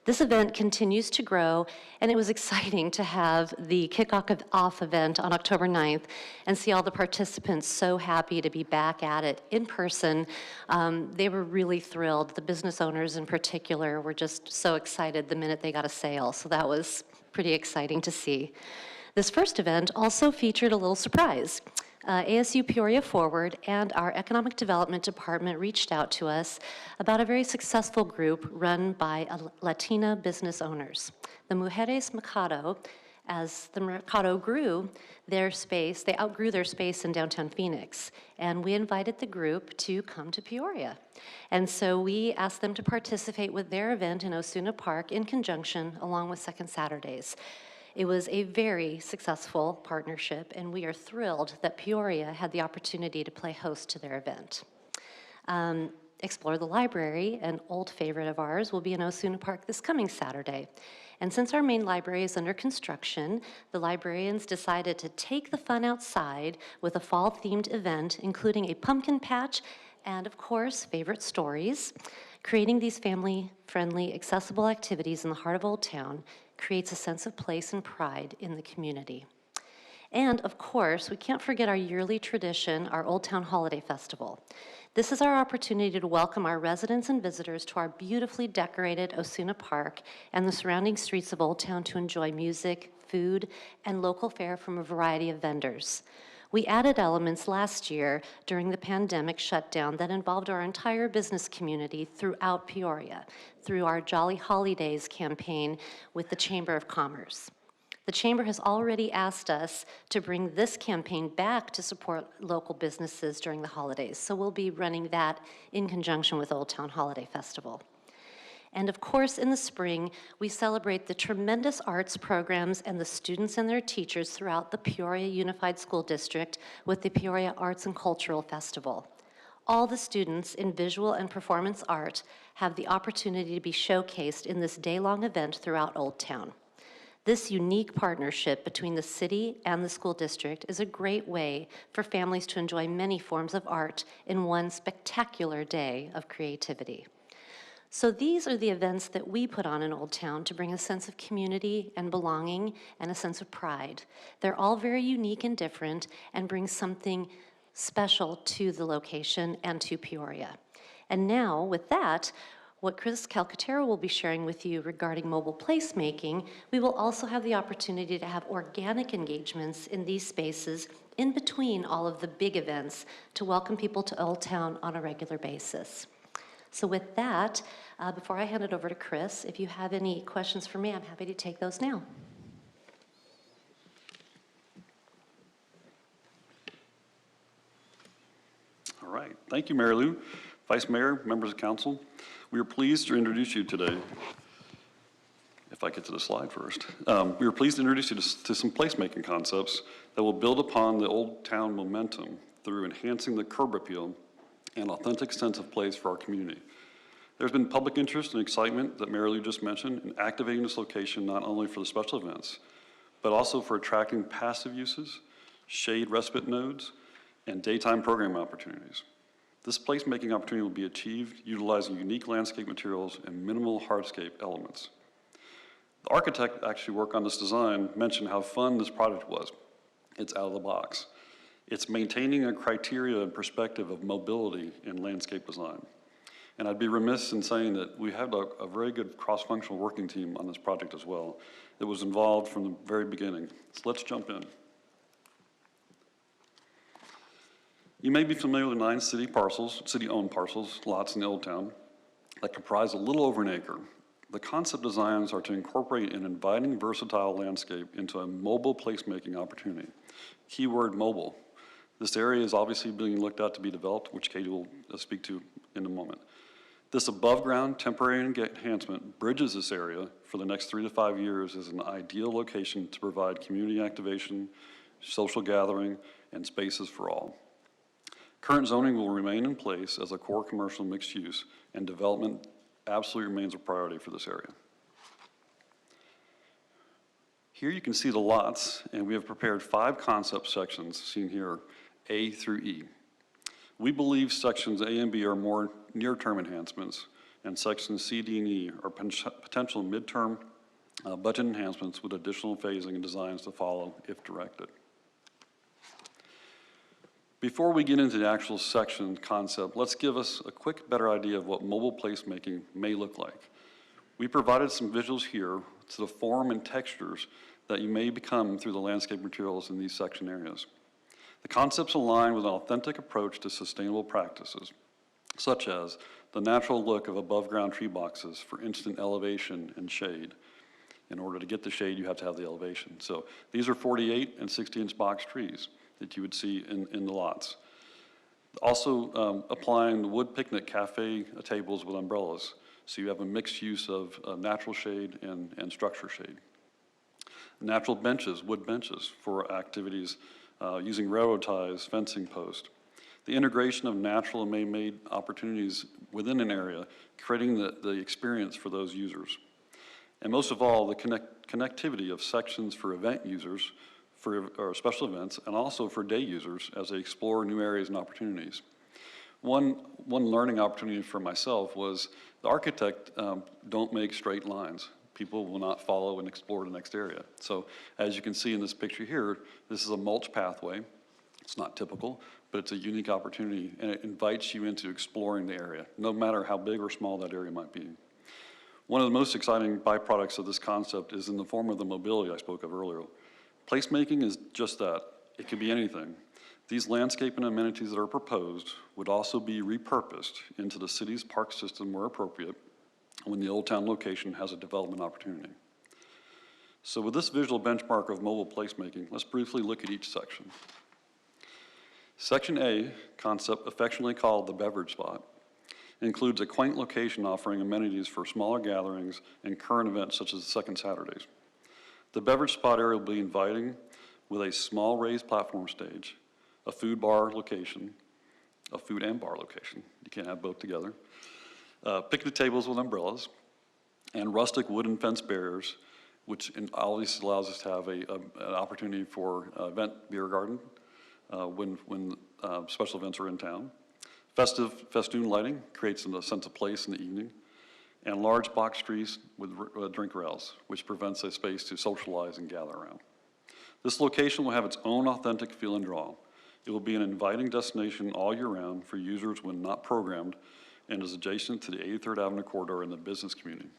This event continues to grow, and it was exciting to have the kickoff event on October 9th and see all the participants so happy to be back at it in person. They were really thrilled. The business owners in particular were just so excited the minute they got a sale, so that was pretty exciting to see. This first event also featured a little surprise. ASU Peoria Forward and our Economic Development Department reached out to us about a very successful group run by Latina business owners. The Mujeres Mercado, as the Mercado grew their space, they outgrew their space in downtown Phoenix, and we invited the group to come to Peoria. And so we asked them to participate with their event in Osuna Park in conjunction along with Second Saturdays. It was a very successful partnership, and we are thrilled that Peoria had the opportunity to play host to their event. Explore the Library, an old favorite of ours, will be in Osuna Park this coming Saturday. And since our main library is under construction, the librarians decided to take the fun outside with a fall-themed event, including a pumpkin patch and, of course, favorite stories. Creating these family-friendly, accessible activities in the heart of Old Town creates a sense of place and pride in the community. And, of course, we can't forget our yearly tradition, our Old Town Holiday Festival. This is our opportunity to welcome our residents and visitors to our beautifully decorated Osuna Park and the surrounding streets of Old Town to enjoy music, food, and local fare from a variety of vendors. We added elements last year during the pandemic shutdown that involved our entire business community throughout Peoria through our Jolly Holidays campaign with the Chamber of Commerce. The Chamber has already asked us to bring this campaign back to support local businesses during the holidays, so we'll be running that in conjunction with Old Town Holiday Festival. And of course, in the spring, we celebrate the tremendous arts programs and the students and their teachers throughout the Peoria Unified School District with the Peoria Arts and Cultural Festival. All the students in visual and performance art have the opportunity to be showcased in this day-long event throughout Old Town. This unique partnership between the city and the school district is a great way for families to enjoy many forms of art in one spectacular day of creativity. So these are the events that we put on in Old Town to bring a sense of community and belonging and a sense of pride. They're all very unique and different and bring something special to the location and to Peoria. And now, with that, what Chris Calcaterra will be sharing with you regarding mobile placemaking, we will also have the opportunity to have organic engagements in these spaces in between all of the big events to welcome people to Old Town on a regular basis. So with that, before I hand it over to Chris, if you have any questions for me, I'm happy to take those now. All right. Thank you, Mary Lou. Vice Mayor, members of council, we are pleased to introduce you today. If I get to the slide first. We are pleased to introduce you to some placemaking concepts that will build upon the Old Town momentum through enhancing the curb appeal and authentic sense of place for our community. There's been public interest and excitement that Mary Lou just mentioned in activating this location not only for the special events, but also for attracting passive uses, shade respite nodes, and daytime program opportunities. This placemaking opportunity will be achieved utilizing unique landscape materials and minimal hardscape elements. The architect that actually worked on this design mentioned how fun this project was. It's out of the box. It's maintaining a criteria and perspective of mobility in landscape design. And I'd be remiss in saying that we had a very good cross-functional working team on this project as well that was involved from the very beginning. So let's jump in. You may be familiar with 9 city-owned parcels, lots in the Old Town, that comprise a little over an acre. The concept designs are to incorporate an inviting, versatile landscape into a mobile placemaking opportunity. Keyword mobile. This area is obviously being looked at to be developed, which Katie will speak to in a moment. This above-ground temporary enhancement bridges this area for the next 3 to 5 years as an ideal location to provide community activation, social gathering, and spaces for all. Current zoning will remain in place as a core commercial mixed use, and development absolutely remains a priority for this area. Here you can see the lots, and we have prepared 5 concept sections seen here, A through E. We believe sections A and B are more near-term enhancements, and sections C, D, and E are potential midterm budget enhancements with additional phasing and designs to follow if directed. Before we get into the actual section concept, let's give us a quick, better idea of what mobile placemaking may look like. We provided some visuals here to the form and textures that you may become through the landscape materials in these section areas. The concepts align with an authentic approach to sustainable practices, such as the natural look of above-ground tree boxes for instant elevation and shade. In order to get the shade, you have to have the elevation. So these are 48 and 60-inch box trees that you would see in the lots. Also applying the wood picnic cafe tables with umbrellas. So you have a mixed use of natural shade and structure shade. Natural benches, wood benches for activities using railroad ties, fencing posts. The integration of natural and man-made opportunities within an area, creating the experience for those users. And most of all, the connectivity of sections for event users, or special events, and also for day users as they explore new areas and opportunities. One learning opportunity for myself was the architect don't make straight lines. People will not follow and explore the next area. So as you can see in this picture here, this is a mulch pathway. It's not typical, but it's a unique opportunity, and it invites you into exploring the area, no matter how big or small that area might be. One of the most exciting byproducts of this concept is in the form of the mobility I spoke of earlier. Placemaking is just that. It could be anything. These landscape and amenities that are proposed would also be repurposed into the city's park system where appropriate when the Old Town location has a development opportunity. So with this visual benchmark of mobile placemaking, let's briefly look at each section. Section A, concept affectionately called the beverage spot, includes a quaint location offering amenities for smaller gatherings and current events such as the Second Saturdays. The beverage spot area will be inviting with a small raised platform stage, a food bar location, a food and bar location, you can't have both together, picnic tables with umbrellas, and rustic wooden fence barriers, which obviously allows us to have an opportunity for event beer garden when special events are in town. Festive festoon lighting creates a sense of place in the evening, and large box trees with drink rails, which prevents a space to socialize and gather around. This location will have its own authentic feel and draw. It will be an inviting destination all year round for users when not programmed, and is adjacent to the 83rd Avenue corridor in the business community.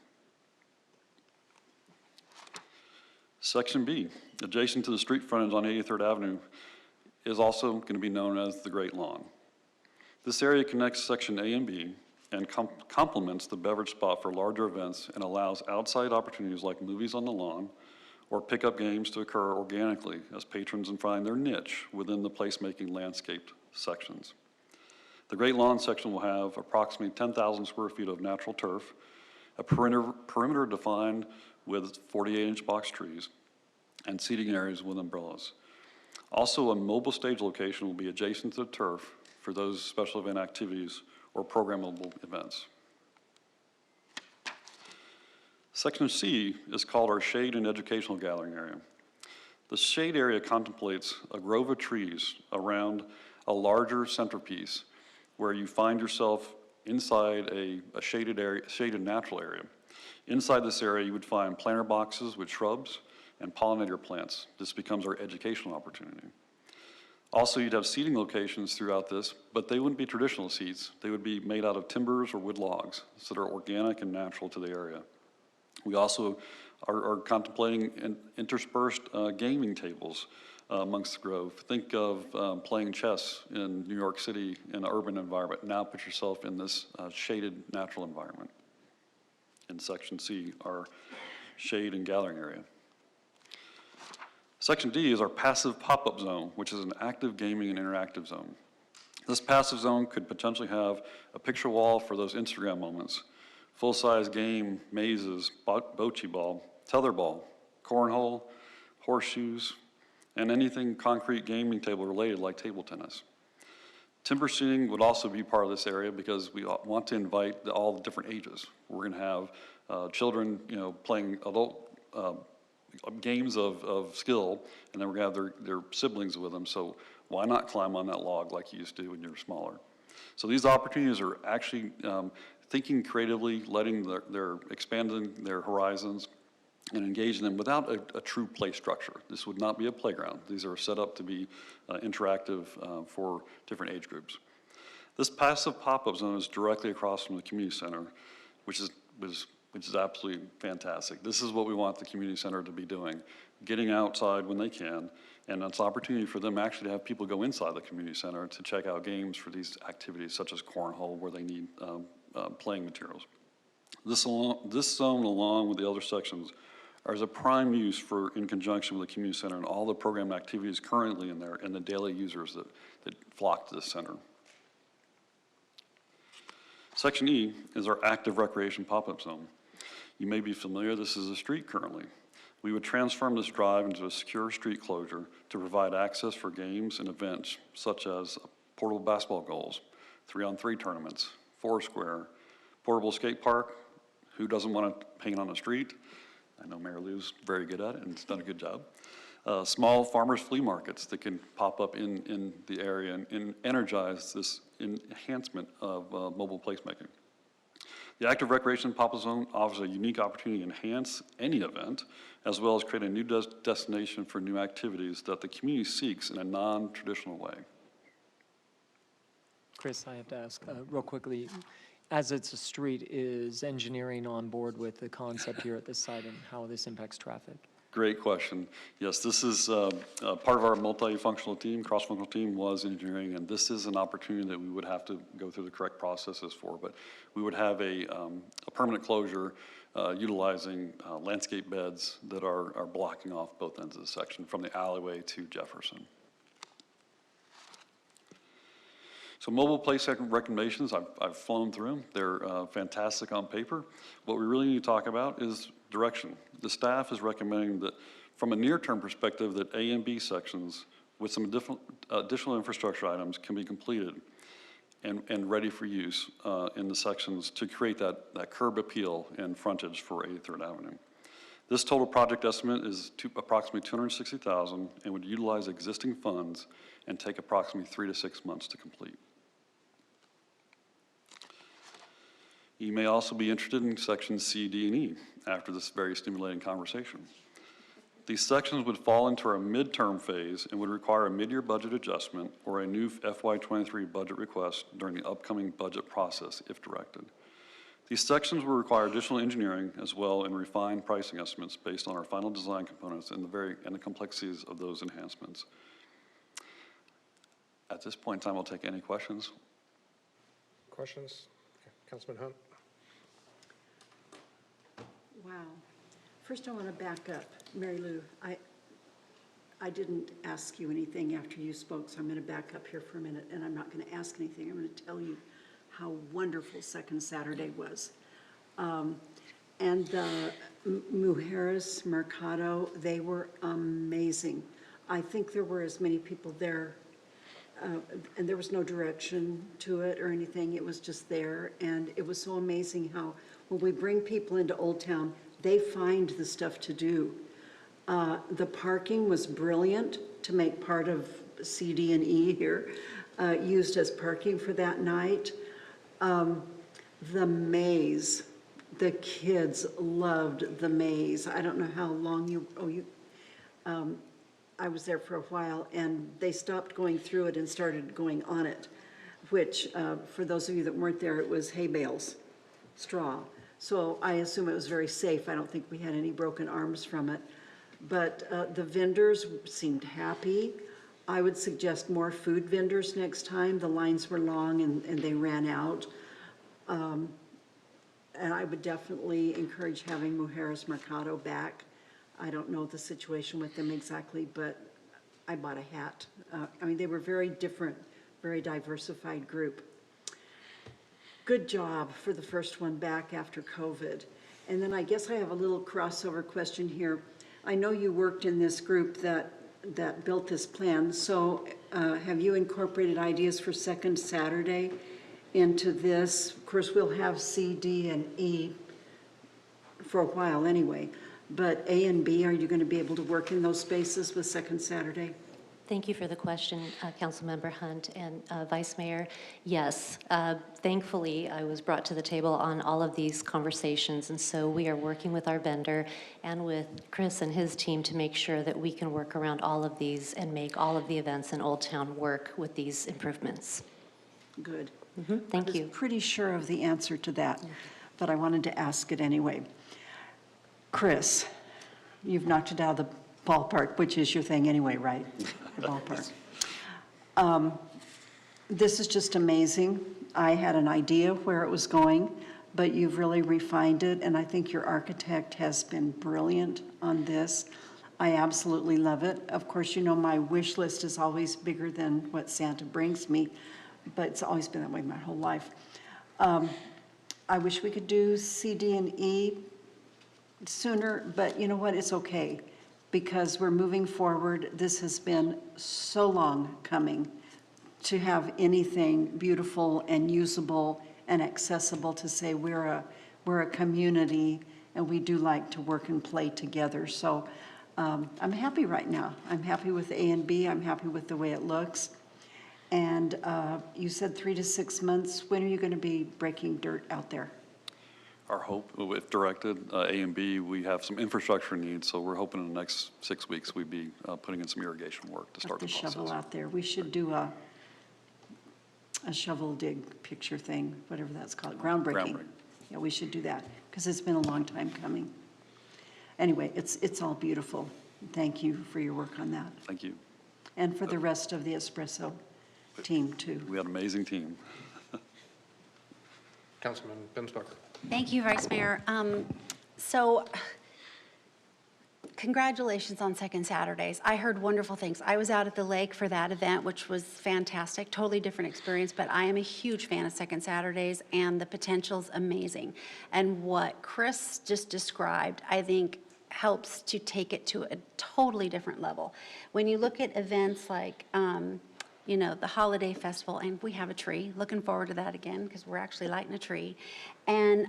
Section B, adjacent to the street frontage on 83rd Avenue, is also going to be known as the Great Lawn. This area connects section A and B and complements the beverage spot for larger events and allows outside opportunities like movies on the lawn or pickup games to occur organically as patrons find their niche within the placemaking landscaped sections. The Great Lawn section will have approximately 10,000 square feet of natural turf, a perimeter defined with 48-inch box trees, and seating areas with umbrellas. Also, a mobile stage location will be adjacent to the turf for those special event activities or programmable events. Section C is called our shade and educational gathering area. The shade area contemplates a grove of trees around a larger centerpiece where you find yourself inside a shaded area, shaded natural area. Inside this area, you would find planter boxes with shrubs and pollinator plants. This becomes our educational opportunity. Also, you'd have seating locations throughout this, but they wouldn't be traditional seats. They would be made out of timbers or wood logs, so they're organic and natural to the area. We also are contemplating interspersed gaming tables amongst the grove. Think of playing chess in New York City in an urban environment. Now put yourself in this shaded natural environment. In Section C, our shade and gathering area. Section D is our passive pop-up zone, which is an active gaming and interactive zone. This passive zone could potentially have a picture wall for those Instagram moments, full-size game, mazes, bocce ball, tetherball, cornhole, horseshoes, and anything concrete gaming table related like table tennis. Timber seating would also be part of this area because we want to invite all the different ages. We're going to have children, playing adult games of skill, and then we're going to have their siblings with them. So why not climb on that log like you used to when you were smaller? So these opportunities are actually thinking creatively, expanding their horizons, and engaging them without a true play structure. This would not be a playground. These are set up to be interactive for different age groups. This passive pop-up zone is directly across from the community center, which is absolutely fantastic. This is what we want the community center to be doing. getting outside when they can, and it's an opportunity for them actually to have people go inside the community center to check out games for these activities such as cornhole where they need playing materials. This zone, along with the other sections, is a prime use in conjunction with the community center and all the program activities currently in there and the daily users that flock to this center. Section E is our active recreation pop-up zone. You may be familiar, this is a street currently. We would transform this drive into a secure street closure to provide access for games and events such as portable basketball goals, 3-on-3 tournaments, Foursquare, portable skate park. Who doesn't want to paint on the street? I know Mayor Lou's very good at it and has done a good job. Small farmers flea markets that can pop up in the area and energize this enhancement of mobile placemaking. The active recreation pop-up zone offers a unique opportunity to enhance any event, as well as create a new destination for new activities that the community seeks in a non-traditional way. Chris, I have to ask real quickly, as it's a street, is engineering on board with the concept here at this site and how this impacts traffic? Great question. Yes, this is part of our multifunctional team, cross-functional team was engineering, and this is an opportunity that we would have to go through the correct processes for, but we would have a permanent closure utilizing landscape beds that are blocking off both ends of the section from the alleyway to Jefferson. So mobile place recommendations, I've flown through them. They're fantastic on paper. What we really need to talk about is direction. The staff is recommending that from a near-term perspective that A and B sections with some additional infrastructure items can be completed and ready for use in the sections to create that curb appeal and frontage for 83rd Avenue. This total project estimate is approximately $260,000 and would utilize existing funds and take approximately 3 to 6 months to complete. You may also be interested in sections C, D, and E after this very stimulating conversation. These sections would fall into our midterm phase and would require a mid-year budget adjustment or a new FY23 budget request during the upcoming budget process if directed. These sections will require additional engineering as well and refined pricing estimates based on our final design components and the complexities of those enhancements. At this point in time, I'll take any questions. Questions? Councilman Hunt? Wow. First, I want to back up. Mary Lou, I didn't ask you anything after you spoke, so I'm going to back up here for a minute, and I'm not going to ask anything. I'm going to tell you how wonderful Second Saturday was. And the Mujeres Mercado, they were amazing. I think there were as many people there, and there was no direction to it or anything. It was just there, and it was so amazing how when we bring people into Old Town, they find the stuff to do. The parking was brilliant to make part of C, D, and E here, used as parking for that night. The maze, the kids loved the maze. I don't know how long I was there for a while, and they stopped going through it and started going on it, which, for those of you that weren't there, it was hay bales, straw. So I assume it was very safe. I don't think we had any broken arms from it. But the vendors seemed happy. I would suggest more food vendors next time. The lines were long and they ran out. And I would definitely encourage having Mujeres Mercado back. I don't know the situation with them exactly, but I bought a hat. I mean, they were very different, very diversified group. Good job for the first one back after COVID. And then I guess I have a little crossover question here. I know you worked in this group that built this plan, so have you incorporated ideas for Second Saturday into this? Of course, we'll have C, D, and E for a while anyway, but A and B, are you going to be able to work in those spaces with Second Saturday? Thank you for the question, Councilmember Hunt and Vice Mayor. Yes, thankfully, I was brought to the table on all of these conversations, and so we are working with our vendor and with Chris and his team to make sure that we can work around all of these and make all of the events in Old Town work with these improvements. Good. Thank you. I was pretty sure of the answer to that, but I wanted to ask it anyway. Chris, you've knocked it out of the ballpark, which is your thing anyway, right? The ballpark. This is just amazing. I had an idea where it was going, but you've really refined it, and I think your architect has been brilliant on this. I absolutely love it. Of course, you know my wish list is always bigger than what Santa brings me, but it's always been that way my whole life. I wish we could do C, D, and E sooner, but you know what? It's okay, because we're moving forward. This has been so long coming to have anything beautiful and usable and accessible to say we're a community and we do like to work and play together. So I'm happy right now. I'm happy with A and B. I'm happy with the way it looks. And you said 3 to 6 months. When are you going to be breaking dirt out there? Our hope, if directed, A and B, we have some infrastructure needs, so we're hoping in the next 6 weeks we'd be putting in some irrigation work to start the The process. shovel out there. We should do a shovel dig picture thing, whatever that's called, groundbreaking. Yeah, we should do that, because it's been a long time coming. Anyway, it's all beautiful. Thank you for your work on that. Thank you. And for the rest of the Espresso team, too. We had an amazing team. Councilman Binsbucker. Thank you, Vice Mayor. So congratulations on Second Saturdays. I heard wonderful things. I was out at the lake for that event, which was fantastic, totally different experience, but I am a huge fan of Second Saturdays, and the potential's amazing. And what Chris just described, I think, helps to take it to a totally different level. When you look at events like, you know, the holiday festival, and we have a tree, looking forward to that again, because we're actually lighting a tree, and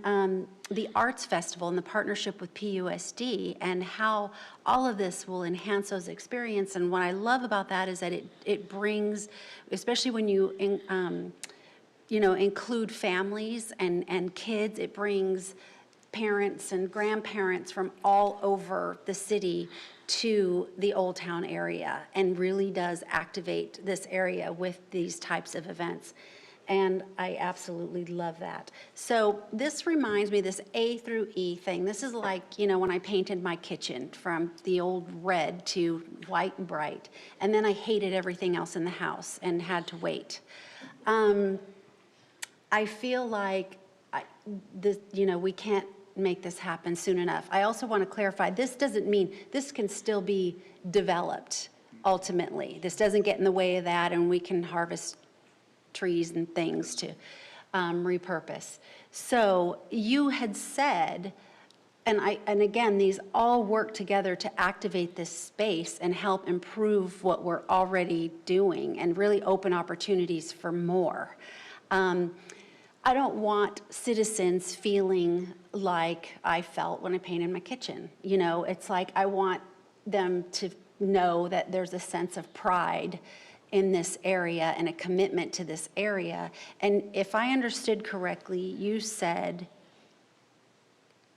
the arts festival and the partnership with PUSD, and how all of this will enhance those experiences. And what I love about that is that it brings, especially when you, you know, include families and kids, it brings parents and grandparents from all over the city to the Old Town area, and really does activate this area with these types of events. And I absolutely love that. So this reminds me, this A through E thing, this is like, you know, when I painted my kitchen from the old red to white and bright, and then I hated everything else in the house and had to wait. I feel like you know, we can't make this happen soon enough. I also want to clarify, this doesn't mean, this can still be developed ultimately. This doesn't get in the way of that, and we can harvest trees and things to repurpose. So you had said, and again, these all work together to activate this space and help improve what we're already doing and really open opportunities for more. I don't want citizens feeling like I felt when I painted my kitchen. You know, it's like I want them to know that there's a sense of pride in this area and a commitment to this area. And if I understood correctly, you said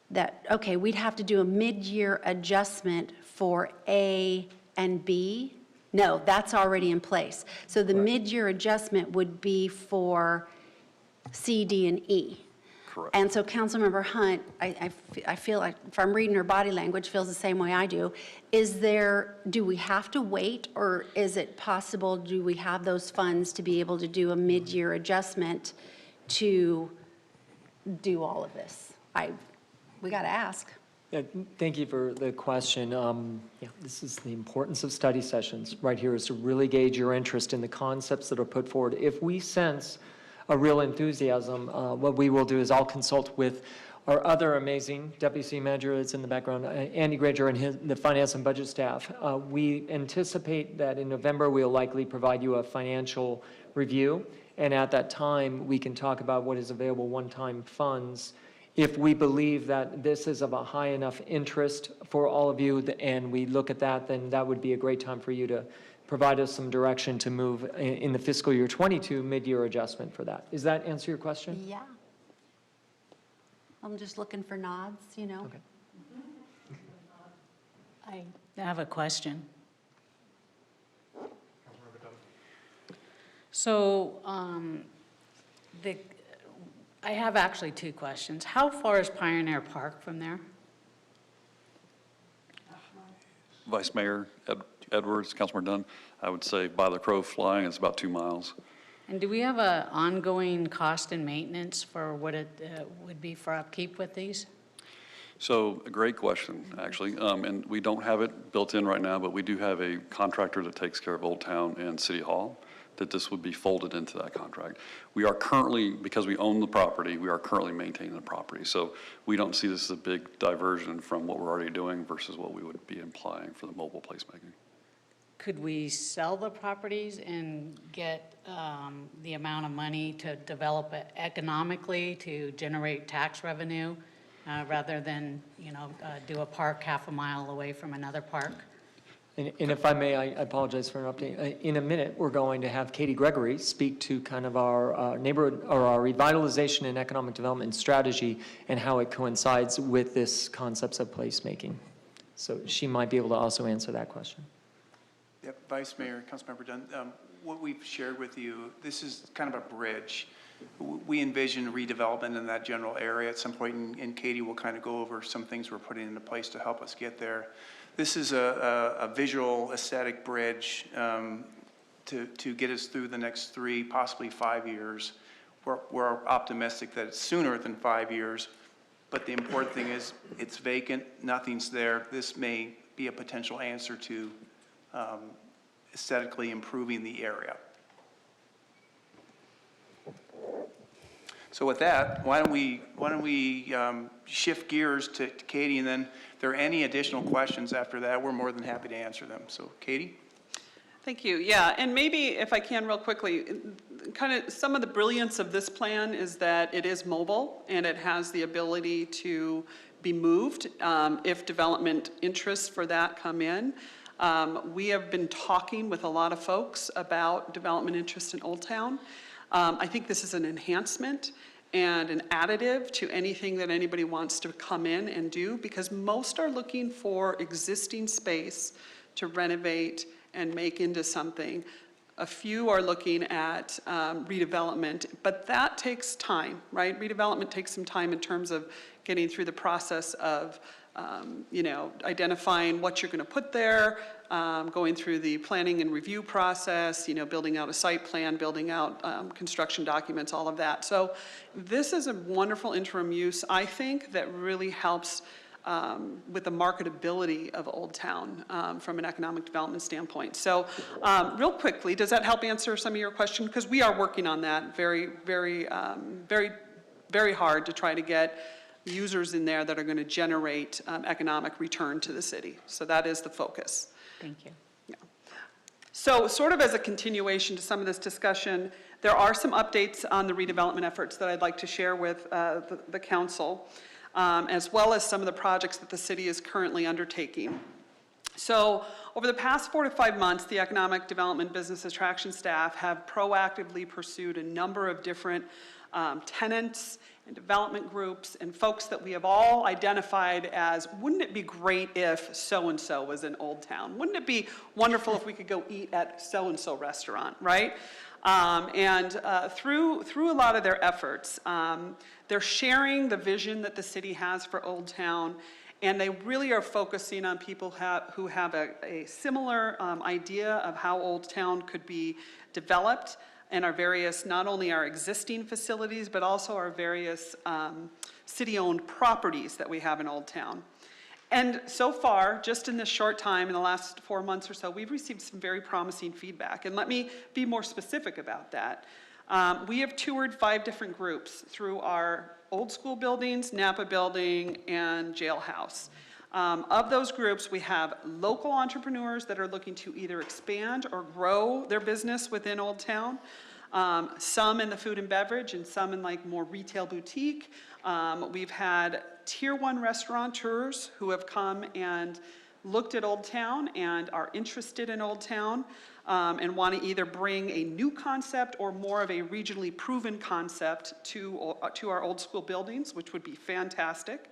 that, okay, we'd have to do a mid-year adjustment for A and B. No, that's already in place. So the mid-year adjustment would be for C, D, and E. Correct. And so Councilmember Hunt, I feel like, if I'm reading her body language, feels the same way I do. Do we have to wait, or is it possible, do we have those funds to be able to do a mid-year adjustment to do all of this? We got to ask. Yeah, thank you for the question. Yeah, this is the importance of study sessions right here, is to really gauge your interest in the concepts that are put forward. If we sense a real enthusiasm, what we will do is I'll consult with our other amazing deputy city manager that's in the background, Andy Granger, and the finance and budget staff. We anticipate that in November we'll likely provide you a financial review, and at that time we can talk about what is available one-time funds. If we believe that this is of a high enough interest for all of you, and we look at that, then that would be a great time for you to provide us some direction to move in the fiscal year 22 mid-year adjustment for that. Does that answer your question? Yeah. I'm just looking for nods, you know. Okay. I have a question. So I have actually two questions. How far is Pioneer Park from there? Vice Mayor Edwards, Councilmember Dunn, I would say by the crow flying, it's about 2 miles. And do we have an ongoing cost and maintenance for what it would be for upkeep with these? So a great question, actually. And we don't have it built in right now, but we do have a contractor that takes care of Old Town and City Hall, that this would be folded into that contract. We are currently, because we own the property, we are currently maintaining the property. So we don't see this as a big diversion from what we're already doing versus what we would be implying for the mobile placemaking. Could we sell the properties and get the amount of money to develop it economically to generate tax revenue rather than, do a park half a mile away from another park? And if I may, I apologize for an update. In a minute, we're going to have Katie Gregory speak to kind of our neighborhood, or our revitalization and economic development strategy and how it coincides with this concepts of placemaking. So she might be able to also answer that question. Yep, Vice Mayor, Councilmember Dunn, what we've shared with you, this is kind of a bridge. We envision redevelopment in that general area at some point, and Katie will kind of go over some things we're putting into place to help us get there. This is a visual aesthetic bridge to get us through the next 3, possibly 5 years. We're optimistic that it's sooner than 5 years, but the important thing is it's vacant, nothing's there. This may be a potential answer to aesthetically improving the area. So with that, why don't we shift gears to Katie, and then if there are any additional questions after that, we're more than happy to answer them. So Katie? Thank you. Yeah, and maybe if I can real quickly, kind of some of the brilliance of this plan is that it is mobile and it has the ability to be moved if development interests for that come in. We have been talking with a lot of folks about development interest in Old Town. I think this is an enhancement and an additive to anything that anybody wants to come in and do, because most are looking for existing space to renovate and make into something. A few are looking at redevelopment, but that takes time, right? Redevelopment takes some time in terms of getting through the process of identifying what you're going to put there, going through the planning and review process, building out a site plan, building out construction documents, all of that. So this is a wonderful interim use, I think, that really helps with the marketability of Old Town from an economic development standpoint. So real quickly, does that help answer some of your questions? Because we are working on that very, very, very hard to try to get users in there that are going to generate economic return to the city. So that is the focus. Thank you. Yeah. So sort of as a continuation to some of this discussion, there are some updates on the redevelopment efforts that I'd like to share with the council, as well as some of the projects that the city is currently undertaking. So over the past 4 to 5 months, the Economic Development Business Attraction staff have proactively pursued a number of different tenants and development groups and folks that we have all identified as, wouldn't it be great if so-and-so was in Old Town? Wouldn't it be wonderful if we could go eat at so-and-so restaurant, right? Through a lot of their efforts, they're sharing the vision that the city has for Old Town, and they really are focusing on people who have a similar idea of how Old Town could be developed, and our various, not only our existing facilities, but also our various city-owned properties that we have in Old Town. And so far, just in this short time, in the last 4 months or so, we've received some very promising feedback. And let me be more specific about that. We have toured 5 different groups through our old school buildings, Napa Building, and Jailhouse. Of those groups, we have local entrepreneurs that are looking to either expand or grow their business within Old Town, some in the food and beverage and some in like more retail boutique. We've had tier 1 restaurateurs who have come and looked at Old Town and are interested in Old Town and want to either bring a new concept or more of a regionally proven concept to our old school buildings, which would be fantastic.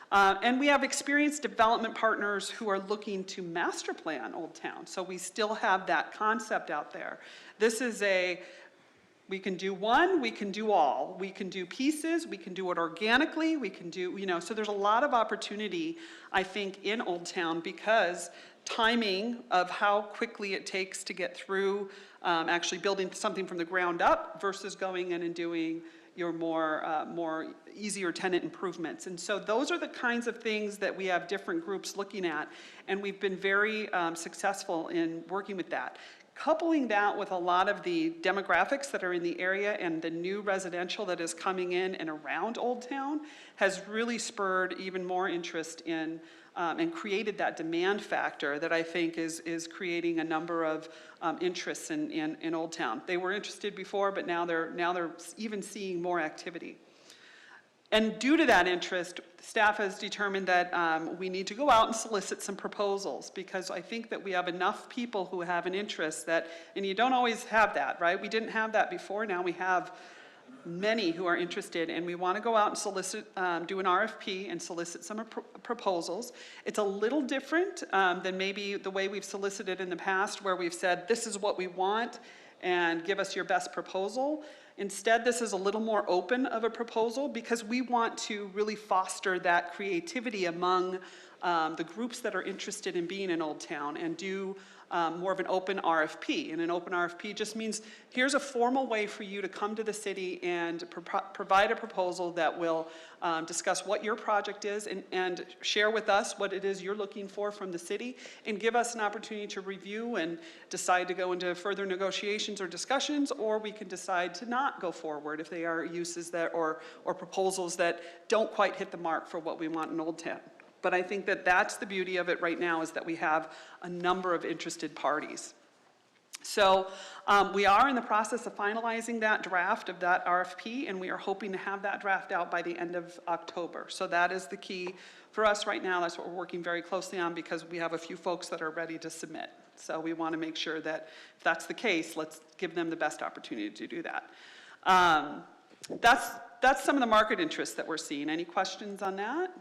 And we have experienced development partners who are looking to master plan Old Town. So we still have that concept out there. This is we can do one, we can do all. We can do pieces, we can do it organically, we can do, so there's a lot of opportunity, I think, in Old Town because timing of how quickly it takes to get through actually building something from the ground up versus going in and doing your more easier tenant improvements. And so those are the kinds of things that we have different groups looking at, and we've been very successful in working with that. Coupling that with a lot of the demographics that are in the area and the new residential that is coming in and around Old Town has really spurred even more interest in and created that demand factor that I think is creating a number of interests in Old Town. They were interested before, but now they're even seeing more activity. And due to that interest, staff has determined that we need to go out and solicit some proposals, because I think that we have enough people who have an interest that, and you don't always have that, right? We didn't have that before, now we have many who are interested, and we want to go out and solicit, do an RFP and solicit some proposals. It's a little different than maybe the way we've solicited in the past, where we've said, this is what we want, and give us your best proposal. Instead, this is a little more open of a proposal, because we want to really foster that creativity among the groups that are interested in being in Old Town, and do more of an open RFP. And an open RFP just means, here's a formal way for you to come to the city and provide a proposal that will discuss what your project is, and share with us what it is you're looking for from the city, and give us an opportunity to review and decide to go into further negotiations or discussions, or we can decide to not go forward if they are uses that or proposals that don't quite hit the mark for what we want in Old Town. But I think that that's the beauty of it right now, is that we have a number of interested parties. So we are in the process of finalizing that draft of that RFP, and we are hoping to have that draft out by the end of October. So that is the key for us right now. That's what we're working very closely on, because we have a few folks that are ready to submit. So we want to make sure that if that's the case, let's give them the best opportunity to do that. That's some of the market interests that we're seeing. Any questions on that?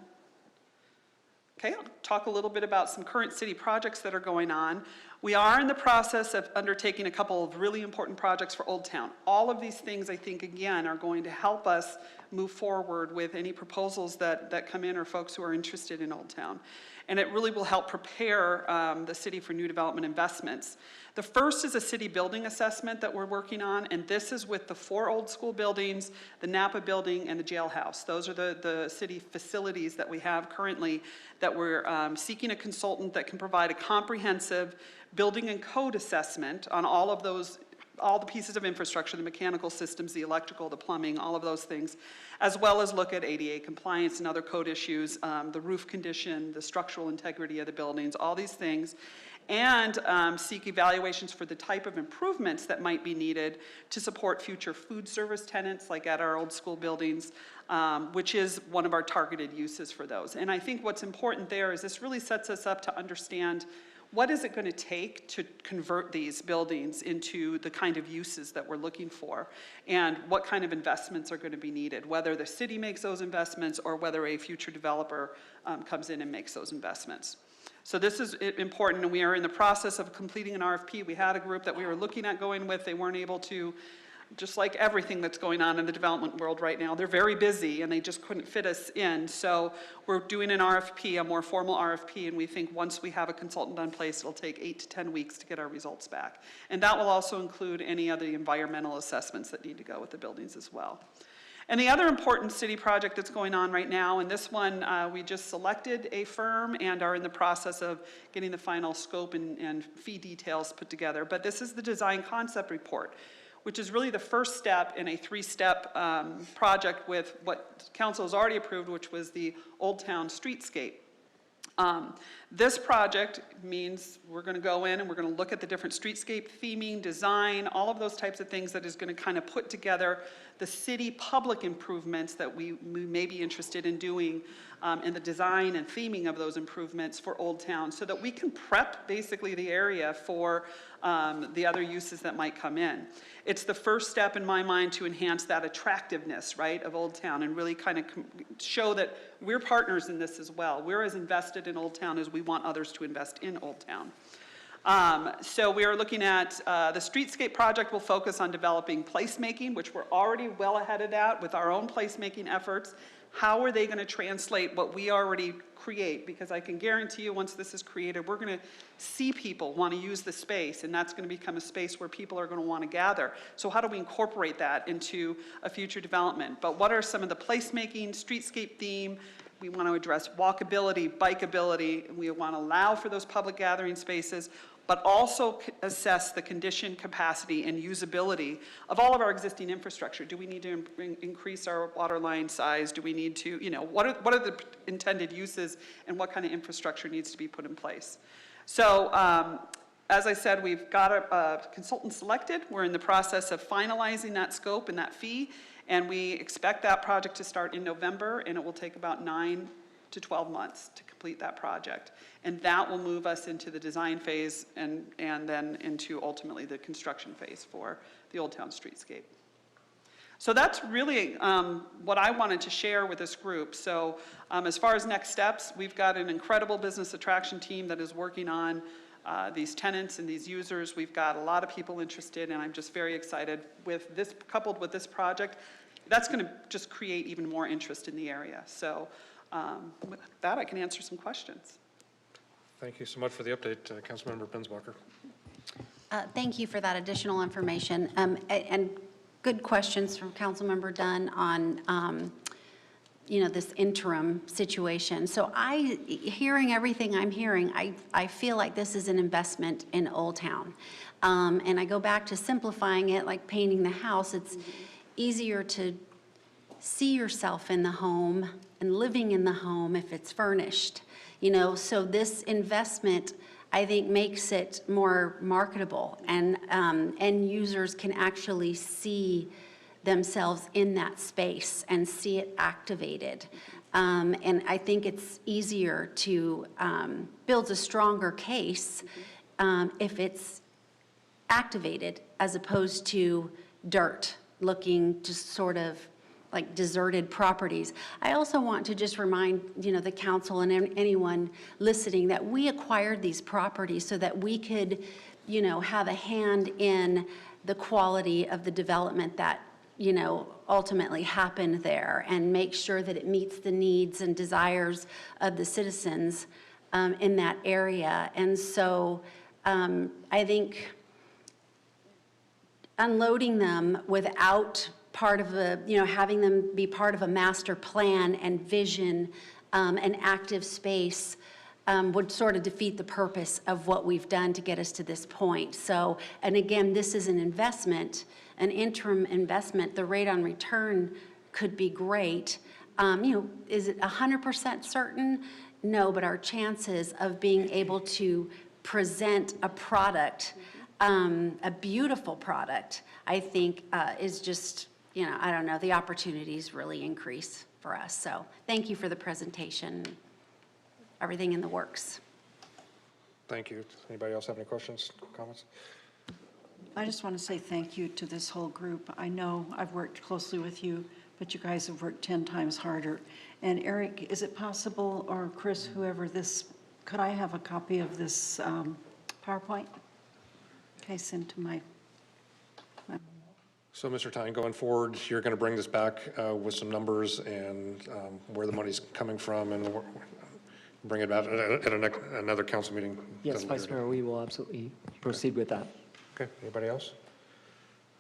Okay, I'll talk a little bit about some current city projects that are going on. We are in the process of undertaking a couple of really important projects for Old Town. All of these things, I think, again, are going to help us move forward with any proposals that come in, or folks who are interested in Old Town. And it really will help prepare the city for new development investments. The first is a city building assessment that we're working on, and this is with the 4 old school buildings, the Napa building, and the jailhouse. Those are the city facilities that we have currently, that we're seeking a consultant that can provide a comprehensive building and code assessment on all of those, all the pieces of infrastructure, the mechanical systems, the electrical, the plumbing, all of those things, as well as look at ADA compliance and other code issues, the roof condition, the structural integrity of the buildings, all these things, and seek evaluations for the type of improvements that might be needed to support future food service tenants, like at our old school buildings, which is one of our targeted uses for those. And I think what's important there is this really sets us up to understand, what is it going to take to convert these buildings into the kind of uses that we're looking for, and what kind of investments are going to be needed, whether the city makes those investments or whether a future developer comes in and makes those investments. So this is important, and we are in the process of completing an RFP. We had a group that we were looking at going with. They weren't able to, just like everything that's going on in the development world right now, they're very busy and they just couldn't fit us in. So we're doing an RFP, a more formal RFP, and we think once we have a consultant in place, it'll take 8 to 10 weeks to get our results back. And that will also include any of the environmental assessments that need to go with the buildings as well. And the other important city project that's going on right now, and this one we just selected a firm and are in the process of getting the final scope and fee details put together, but this is the design concept report, which is really the first step in a 3-step project with what council has already approved, which was the Old Town Streetscape. This project means we're going to go in and we're going to look at the different streetscape theming, design, all of those types of things that is going to kind of put together the city public improvements that we may be interested in doing in the design and theming of those improvements for Old Town, so that we can prep basically the area for the other uses that might come in. It's the first step in my mind to enhance that attractiveness, right, of Old Town, and really kind of show that we're partners in this as well. We're as invested in Old Town as we want others to invest in Old Town. So we are looking at, the streetscape project will focus on developing placemaking, which we're already well ahead of that with our own placemaking efforts. How are they going to translate what we already create? Because I can guarantee you, once this is created, we're going to see people want to use the space, and that's going to become a space where people are going to want to gather. So how do we incorporate that into a future development? But what are some of the placemaking, streetscape theme? We want to address walkability, bikeability, and we want to allow for those public gathering spaces, but also assess the condition, capacity, and usability of all of our existing infrastructure. Do we need to increase our water line size? Do we need to, what are the intended uses, and what kind of infrastructure needs to be put in place? So, as I said, we've got a consultant selected. We're in the process of finalizing that scope and that fee, and we expect that project to start in November, and it will take about 9 to 12 months to complete that project. And that will move us into the design phase and then into ultimately the construction phase for the Old Town Streetscape. So that's really what I wanted to share with this group. So as far as next steps, we've got an incredible business attraction team that is working on these tenants and these users. We've got a lot of people interested, and I'm just very excited with this, coupled with this project, that's going to just create even more interest in the area. So with that, I can answer some questions. Thank you so much for the update, Councilmember Binswanger. Thank you for that additional information. And good questions from Councilmember Dunn on, this interim situation. So hearing everything I'm hearing, I feel like this is an investment in Old Town. And I go back to simplifying it, like painting the house. It's easier to see yourself in the home and living in the home if it's furnished. So this investment, I think, makes it more marketable, and end users can actually see themselves in that space and see it activated. And I think it's easier to build a stronger case if it's activated as opposed to dirt looking just sort of like deserted properties. I also want to just remind, the council and anyone listening that we acquired these properties so that we could, have a hand in the quality of the development that, ultimately happened there, and make sure that it meets the needs and desires of the citizens in that area. And so I think unloading them without part of having them be part of a master plan and vision, an active space, would sort of defeat the purpose of what we've done to get us to this point. So, and again, this is an investment, an interim investment. The rate on return could be great. Is it 100% certain? No, but our chances of being able to present a product, a beautiful product, I think is just, I don't know, the opportunities really increase for us. So thank you for the presentation, everything in the works. Thank you. Anybody else have any questions, comments? I just want to say thank you to this whole group. I know I've worked closely with you, but you guys have worked 10 times harder. And Eric, is it possible, or Chris, whoever could I have a copy of this PowerPoint? Okay, send to my So, Mr. Tyne, going forward, you're going to bring this back with some numbers and where the money's coming from, and bring it back at another council meeting? Yes, Vice Mayor, we will absolutely proceed with that. Okay, anybody else?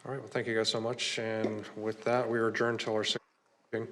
All right, well, thank you guys so much. And with that, we are adjourned till our 6th meeting.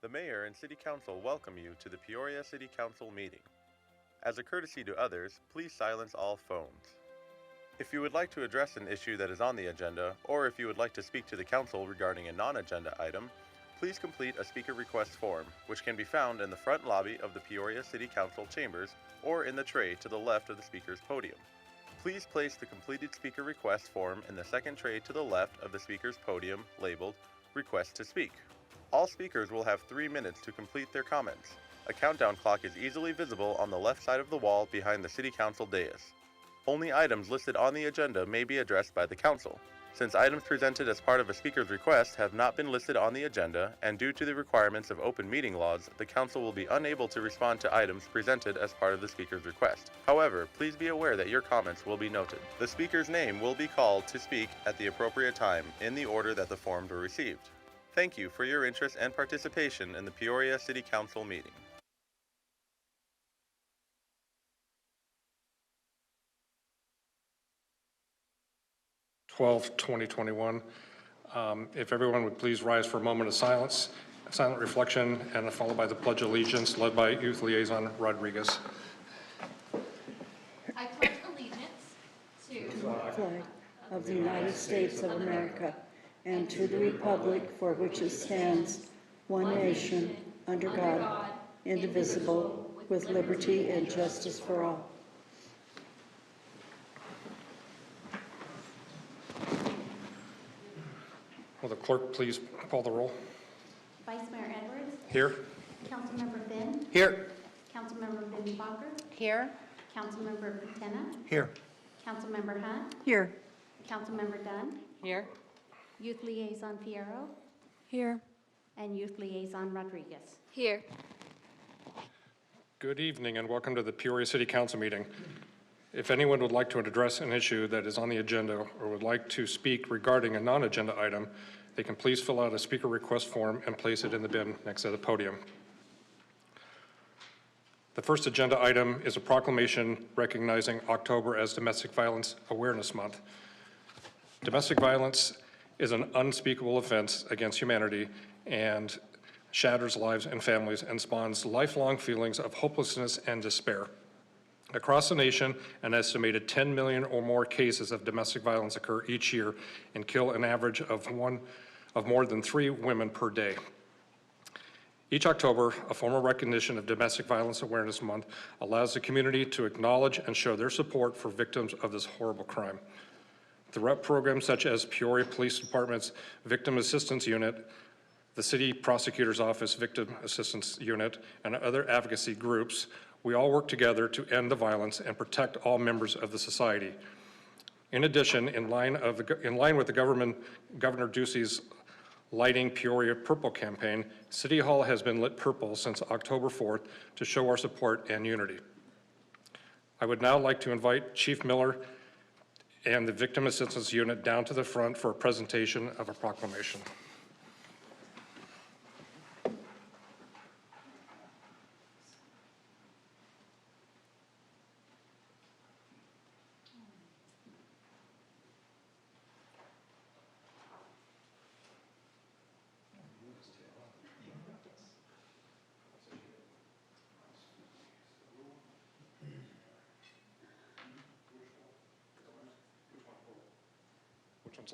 The Mayor and City Council welcome you to the Peoria City Council meeting. As a courtesy to others, please silence all phones. If you would like to address an issue that is on the agenda, or if you would like to speak to the council regarding a non-agenda item, please complete a speaker request form, which can be found in the front lobby of the Peoria City Council chambers or in the tray to the left of the speaker's podium. Please place the completed speaker request form in the second tray to the left of the speaker's podium labeled Request to Speak. All speakers will have 3 minutes to complete their comments. A countdown clock is easily visible on the left side of the wall behind the City Council dais. Only items listed on the agenda may be addressed by the council. Since items presented as part of a speaker's request have not been listed on the agenda, and due to the requirements of open meeting laws, the council will be unable to respond to items presented as part of the speaker's request. However, please be aware that your comments will be noted. The speaker's name will be called to speak at the appropriate time, in the order that the forms were received. Thank you for your interest and participation in the Peoria City Council meeting. 12/2021. If everyone would please rise for a moment of silence, silent reflection, and followed by the Pledge of Allegiance, led by Youth Liaison Rodriguez. I pledge allegiance to the flag of the United States of America and to the republic for which it stands, one nation, under God, indivisible, with liberty and justice for all. Will the clerk please call the roll? Vice Mayor Edwards, Here. Councilmember Finn, Here. Councilmember Biddenbacher. Here. Councilmember Patena, Here. Councilmember Hunt, Here. Councilmember Dunn, Here. Youth Liaison Fierro, Here. and Youth Liaison Rodriguez. Here. Good evening and welcome to the Peoria City Council meeting. If anyone would like to address an issue that is on the agenda or would like to speak regarding a non-agenda item, they can please fill out a speaker request form and place it in the bin next to the podium. The first agenda item is a proclamation recognizing October as Domestic Violence Awareness Month. Domestic violence is an unspeakable offense against humanity and shatters lives and families and spawns lifelong feelings of hopelessness and despair. Across the nation, an estimated 10 million or more cases of domestic violence occur each year and kill an average of more than 3 women per day. Each October, a formal recognition of Domestic Violence Awareness Month allows the community to acknowledge and show their support for victims of this horrible crime. Throughout programs such as Peoria Police Department's Victim Assistance Unit, the City Prosecutor's Office Victim Assistance Unit, and other advocacy groups, we all work together to end the violence and protect all members of the society. In addition, in line with the Governor Ducey's Lighting Peoria Purple campaign, City Hall has been lit purple since October 4th to show our support and unity. I would now like to invite Chief Miller and the Victim Assistance Unit down to the front for a presentation of a proclamation.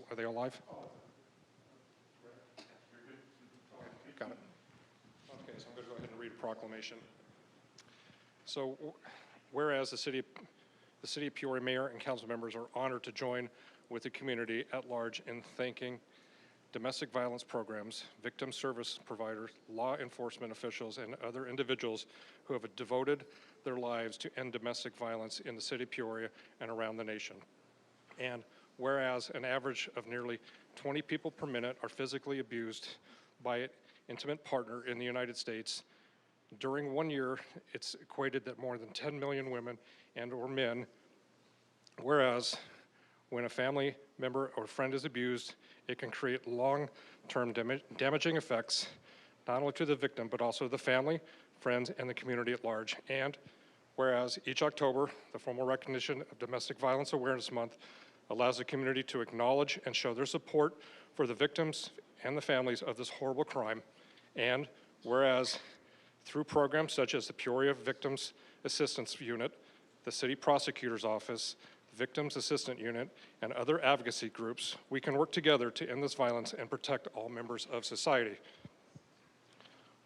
Are they all live? Got it. Okay, so I'm going to go ahead and read a proclamation. So, whereas the City of Peoria Mayor and council members are honored to join with the community at large in thanking domestic violence programs, victim service providers, law enforcement officials, and other individuals who have devoted their lives to end domestic violence in the City of Peoria and around the nation. And whereas an average of nearly 20 people per minute are physically abused by an intimate partner in the United States, during 1 year, it's equated that more than 10 million women and or men, whereas when a family member or friend is abused, it can create long-term damaging effects, not only to the victim, but also the family, friends, and the community at large. And whereas each October, the formal recognition of Domestic Violence Awareness Month allows the community to acknowledge and show their support for the victims and the families of this horrible crime. And Whereas through programs such as the Peoria Victims Assistance Unit, the City Prosecutor's Office, Victims Assistant Unit, and other advocacy groups, we can work together to end this violence and protect all members of society.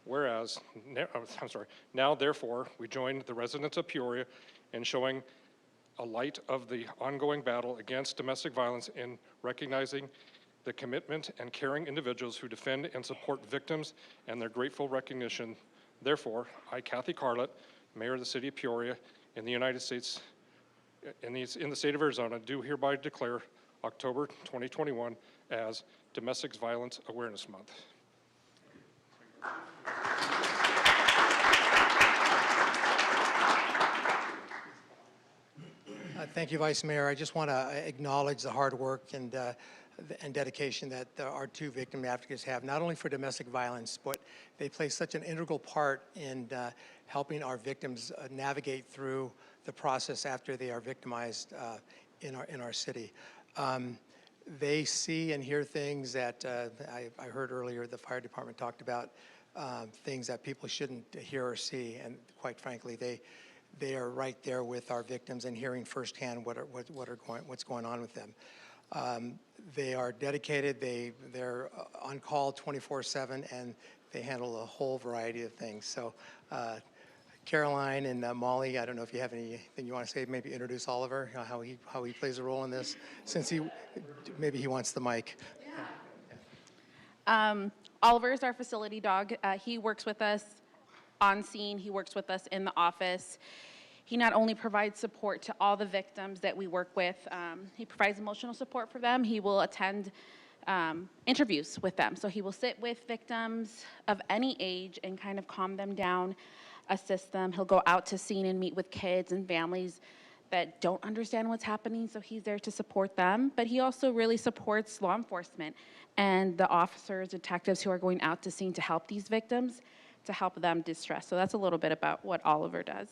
Whereas, now therefore, we join the residents of Peoria in showing a light of the ongoing battle against domestic violence in recognizing the commitment and caring individuals who defend and support victims and their grateful recognition. Therefore, I, Kathy Carlett, Mayor of the City of Peoria in the United States, in the state of Arizona, do hereby declare October 2021 as Domestic Violence Awareness Month. Thank you, Vice Mayor. I just want to acknowledge the hard work and dedication that our two victim advocates have, not only for domestic violence, but they play such an integral part in helping our victims navigate through the process after they are victimized in our city. They see and hear things that I heard earlier the fire department talked about, things that people shouldn't hear or see, and quite frankly, they are right there with our victims and hearing firsthand what's going on with them. They are dedicated, they're on call 24/7, and they handle a whole variety of things. So Caroline and Molly, I don't know if you have anything you want to say, maybe introduce Oliver, how he plays a role in this, since maybe he wants the mic. Oliver is our facility dog. He works with us on scene. He works with us in the office. He not only provides support to all the victims that we work with, he provides emotional support for them. He will attend interviews with them. So he will sit with victims of any age and kind of calm them down, assist them. He'll go out to scene and meet with kids and families that don't understand what's happening, so he's there to support them. But he also really supports law enforcement and the officers, detectives who are going out to scene to help these victims, to help them distress. So that's a little bit about what Oliver does.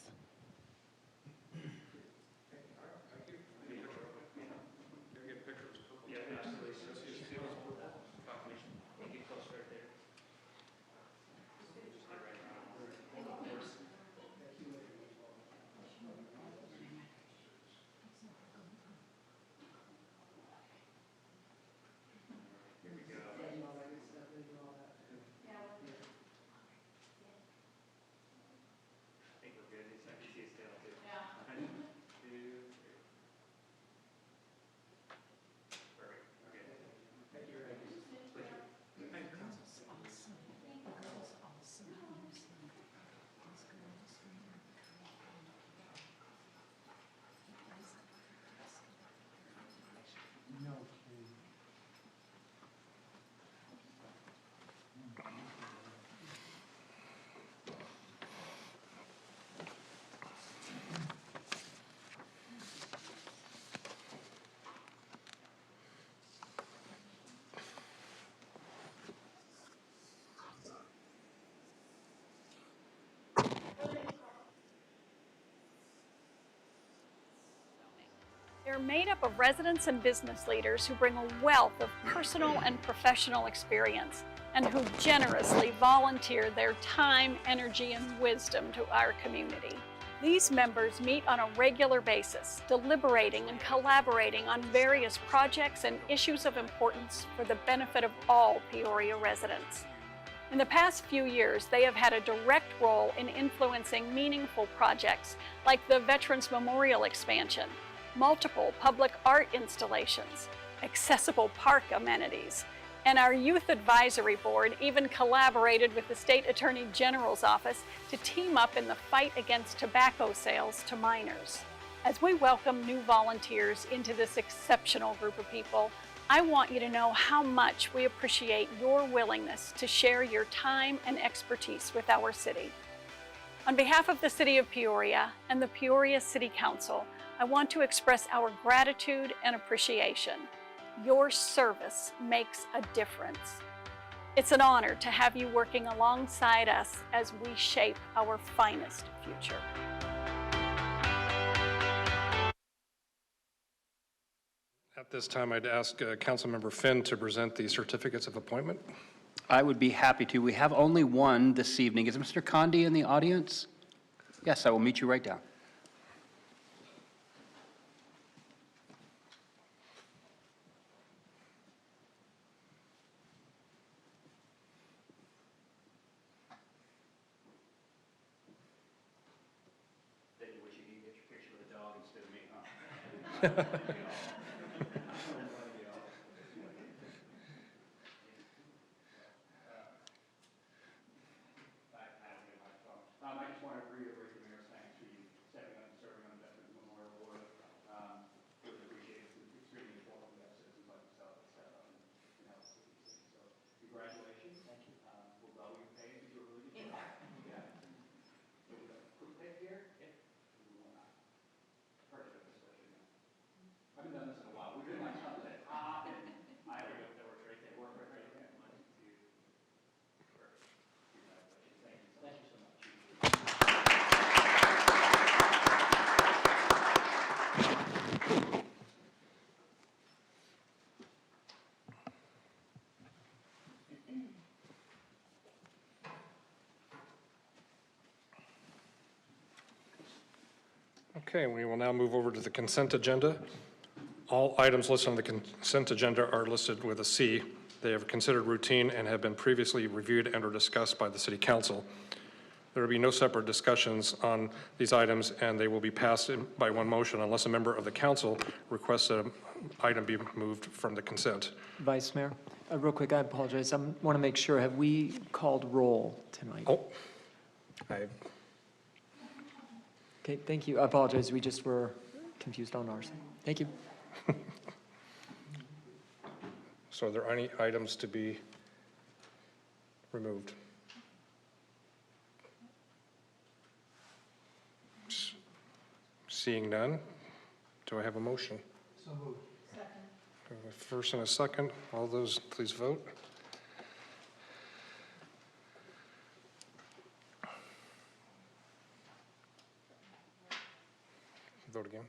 They're made up of residents and business leaders who bring a wealth of personal and professional experience and who generously volunteer their time, energy, and wisdom to our community. These members meet on a regular basis, deliberating and collaborating on various projects and issues of importance for the benefit of all Peoria residents. In the past few years, they have had a direct role in influencing meaningful projects like the Veterans Memorial expansion, multiple public art installations, accessible park amenities, and our Youth Advisory Board even collaborated with the State Attorney General's office to team up in the fight against tobacco sales to minors. As we welcome new volunteers into this exceptional group of people, I want you to know how much we appreciate your willingness to share your time and expertise with our city. On behalf of the City of Peoria and the Peoria City Council, I want to express our gratitude and appreciation. Your service makes a difference. It's an honor to have you working alongside us as we shape our finest future. At this time, I'd ask Councilmember Finn to present the certificates of appointment. I would be happy to. We have only one this evening. Is Mr. Condi in the audience? Yes, I will meet you right down. Wish you could get your picture with a dog instead of me, huh? I just want to reiterate the mayor's thanks for you stepping up and serving on the Veterans Memorial Board. Really appreciate it. It's extremely important to have citizens like yourself that step up and help us with these things. So congratulations. Thank you. We'll double your pay if you do a really good job. Yeah. So we got a quick pick here. Yeah. We will not. Perfect, especially now. I haven't done this in a while. We're doing like something at top and I have that works right there. Work right there. Perfect. Congratulations. Thank you so much. Okay, we will now move over to the consent agenda. All items listed on the consent agenda are listed with a C. They are considered routine and have been previously reviewed and or discussed by the City Council. There will be no separate discussions on these items, and they will be passed by one motion unless a member of the council requests that an item be moved from the consent. Vice Mayor, real quick, I apologize. I want to make sure, have we called roll tonight? Oh, Okay, thank you. I apologize. We just were confused on ours. Thank you. So are there any items to be removed? Seeing none, do I have a motion? So moved. A first and a second. All those, please vote. Vote again.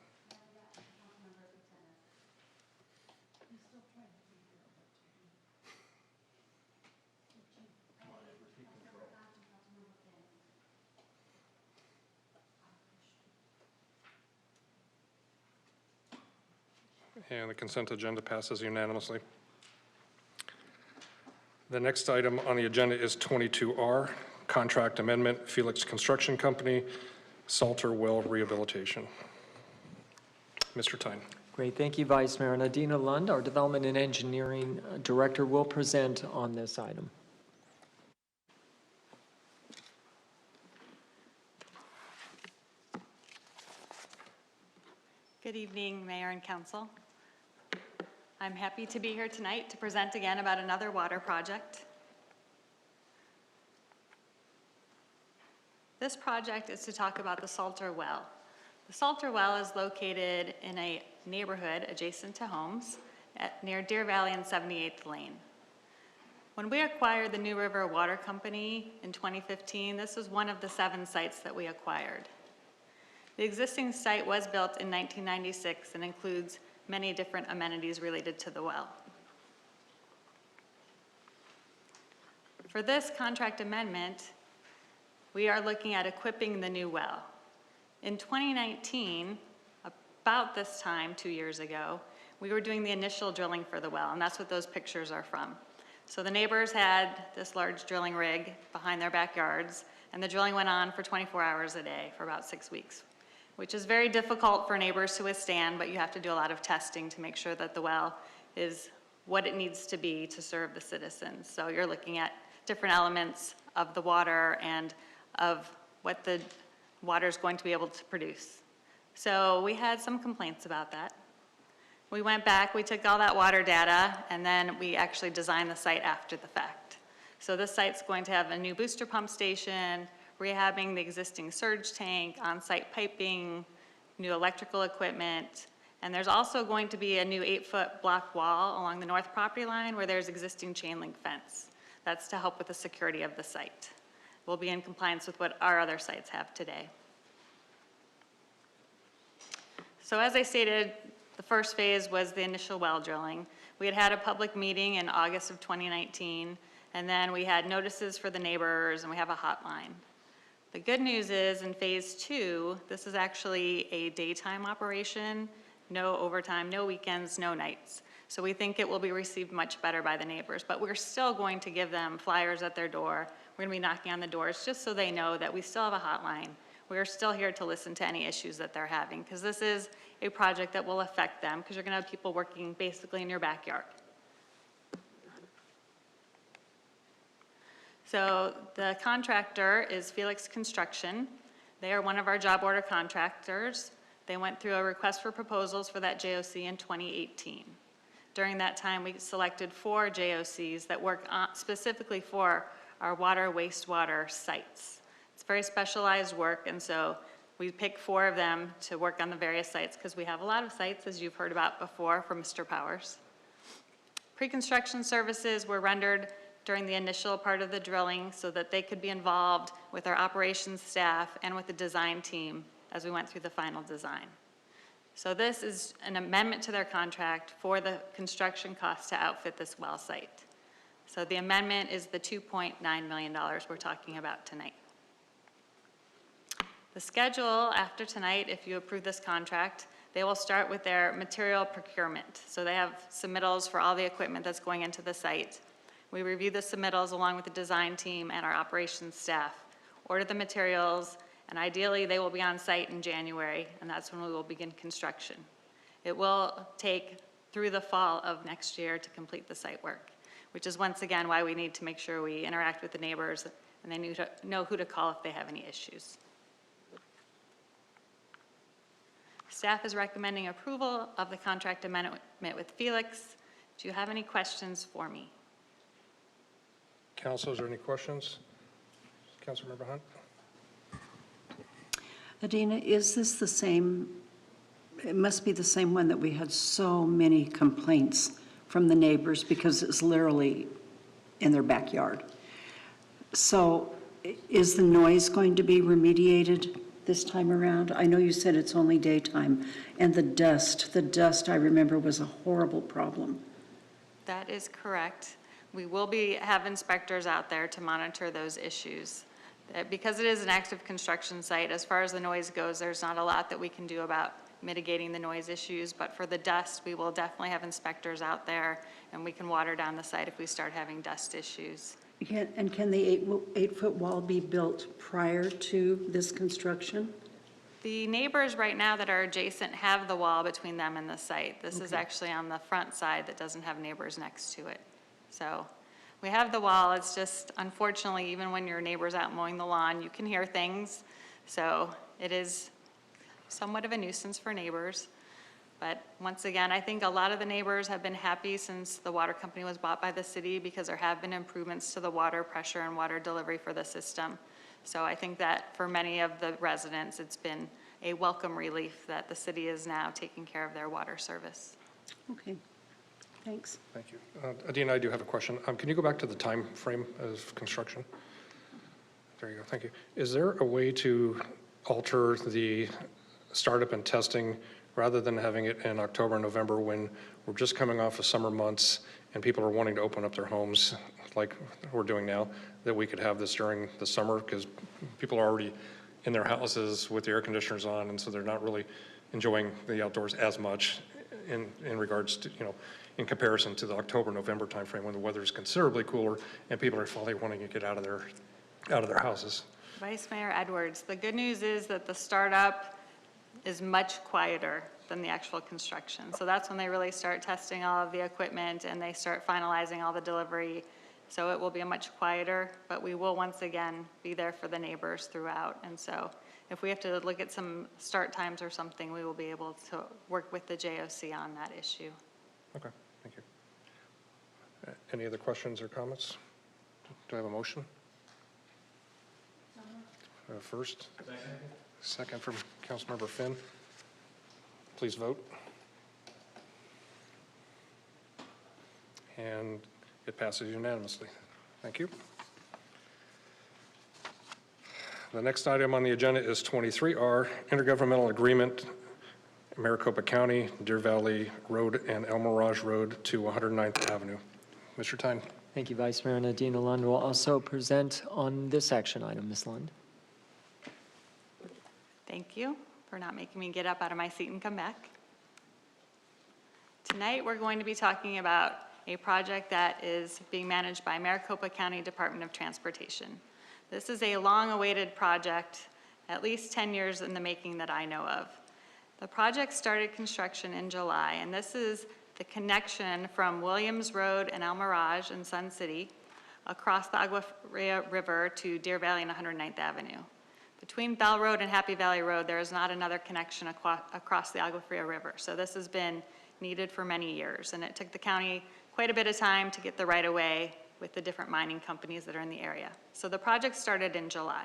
And the consent agenda passes unanimously. The next item on the agenda is 22R, Contract Amendment, Felix Construction Company, Salter Well Rehabilitation. Mr. Tyne. Great, thank you, Vice Mayor. And Adina Lund, our Development and Engineering Director, will present on this item. Good evening, Mayor and Council. I'm happy to be here tonight to present again about another water project. This project is to talk about the Salter Well. The Salter Well is located in a neighborhood adjacent to homes near Deer Valley and 78th Lane. When we acquired the New River Water Company in 2015, this was one of the 7 sites that we acquired. The existing site was built in 1996 and includes many different amenities related to the well. For this contract amendment, we are looking at equipping the new well. In 2019, about this time, 2 years ago, we were doing the initial drilling for the well, and that's what those pictures are from. So the neighbors had this large drilling rig behind their backyards, and the drilling went on for 24 hours a day for about 6 weeks, which is very difficult for neighbors to withstand, but you have to do a lot of testing to make sure that the well is what it needs to be to serve the citizens. So you're looking at different elements of the water and of what the water is going to be able to produce. So we had some complaints about that. We went back, we took all that water data, and then we actually designed the site after the fact. So this site's going to have a new booster pump station, rehabbing the existing surge tank, on-site piping, new electrical equipment, and there's also going to be a new 8-foot block wall along the north property line where there's existing chain link fence. That's to help with the security of the site. We'll be in compliance with what our other sites have today. So as I stated, the first phase was the initial well drilling. We had had a public meeting in August of 2019, And then we had notices for the neighbors, and we have a hotline. The good news is, in phase 2, this is actually a daytime operation, no overtime, no weekends, no nights. So we think it will be received much better by the neighbors, but we're still going to give them flyers at their door. We're gonna be knocking on the doors just so they know that we still have a hotline. We're still here to listen to any issues that they're having, because this is a project that will affect them, because you're gonna have people working basically in your backyard. So the contractor is Felix Construction. They are one of our job order contractors. They went through a request for proposals for that JOC in 2018. During that time, we selected 4 JOCs that work specifically for our water, wastewater sites. It's very specialized work, and so we picked 4 of them to work on the various sites, because we have a lot of sites, as you've heard about before from Mr. Powers. Pre-construction services were rendered during the initial part of the drilling so that they could be involved with our operations staff and with the design team as we went through the final design. So this is an amendment to their contract for the construction costs to outfit this well site. So the amendment is the $2.9 million we're talking about tonight. The schedule after tonight, if you approve this contract, they will start with their material procurement. So they have submittals for all the equipment that's going into the site. We review the submittals along with the design team and our operations staff, order the materials, and ideally they will be on site in January, and that's when we will begin construction. It will take through the fall of next year to complete the site work, which is once again why we need to make sure we interact with the neighbors and they know who to call if they have any issues. Staff is recommending approval of the contract amendment with Felix. Do you have any questions for me? Council, is there any questions? Councilmember Hunt? Adina, is this the same, it must be the same one that we had so many complaints from the neighbors because it's literally in their backyard. So is the noise going to be remediated this time around? I know you said it's only daytime. And the dust I remember was a horrible problem. That is correct. We will have inspectors out there to monitor those issues. Because it is an active construction site, as far as the noise goes, there's not a lot that we can do about mitigating the noise issues, but for the dust, we will definitely have inspectors out there, and we can water down the site if we start having dust issues. And can the 8-foot wall be built prior to this construction? The neighbors right now that are adjacent have the wall between them and the site. This is Okay. actually on the front side that doesn't have neighbors next to it. So we have the wall. It's just, unfortunately, even when your neighbor's out mowing the lawn, you can hear things. So it is somewhat of a nuisance for neighbors. But once again, I think a lot of the neighbors have been happy since the water company was bought by the city because there have been improvements to the water pressure and water delivery for the system. So I think that for many of the residents, it's been a welcome relief that the city is now taking care of their water service. Okay, thanks. Thank you. Adina, I do have a question. Can you go back to the time frame of construction? There you go, thank you. Is there a way to alter the startup and testing rather than having it in October and November when we're just coming off of summer months and people are wanting to open up their homes like we're doing now, that we could have this during the summer because people are already in their houses with the air conditioners on, and so they're not really enjoying the outdoors as much in regards to, in comparison to the October, November timeframe when the weather is considerably cooler and people are finally wanting to get out of their houses. Vice Mayor Edwards, the good news is that the startup is much quieter than the actual construction. So that's when they really start testing all of the equipment and they start finalizing all the delivery. So it will be much quieter, but we will once again be there for the neighbors throughout. And so if we have to look at some start times or something, we will be able to work with the JOC on that issue. Okay, thank you. Any other questions or comments? Do I have a motion? First. Second from Councilmember Finn. Please vote. And it passes unanimously. Thank you. The next item on the agenda is 23R, Intergovernmental Agreement, Maricopa County, Deer Valley Road, and El Mirage Road to 109th Avenue. Mr. Tyne. Thank you, Vice Mayor. Nadina Lund will also present on this action item. Ms. Lund? Thank you for not making me get up out of my seat and come back. Tonight, we're going to be talking about a project that is being managed by Maricopa County Department of Transportation. This is a long-awaited project, at least 10 years in the making that I know of. The project started construction in July, and this is the connection from Williams Road and El Mirage in Sun City across the Agua Fria River to Deer Valley and 109th Avenue. Between Bell Road and Happy Valley Road, there is not another connection across the Agua Fria River. So this has been needed for many years, and it took the county quite a bit of time to get the right-of-way with the different mining companies that are in the area. So the project started in July.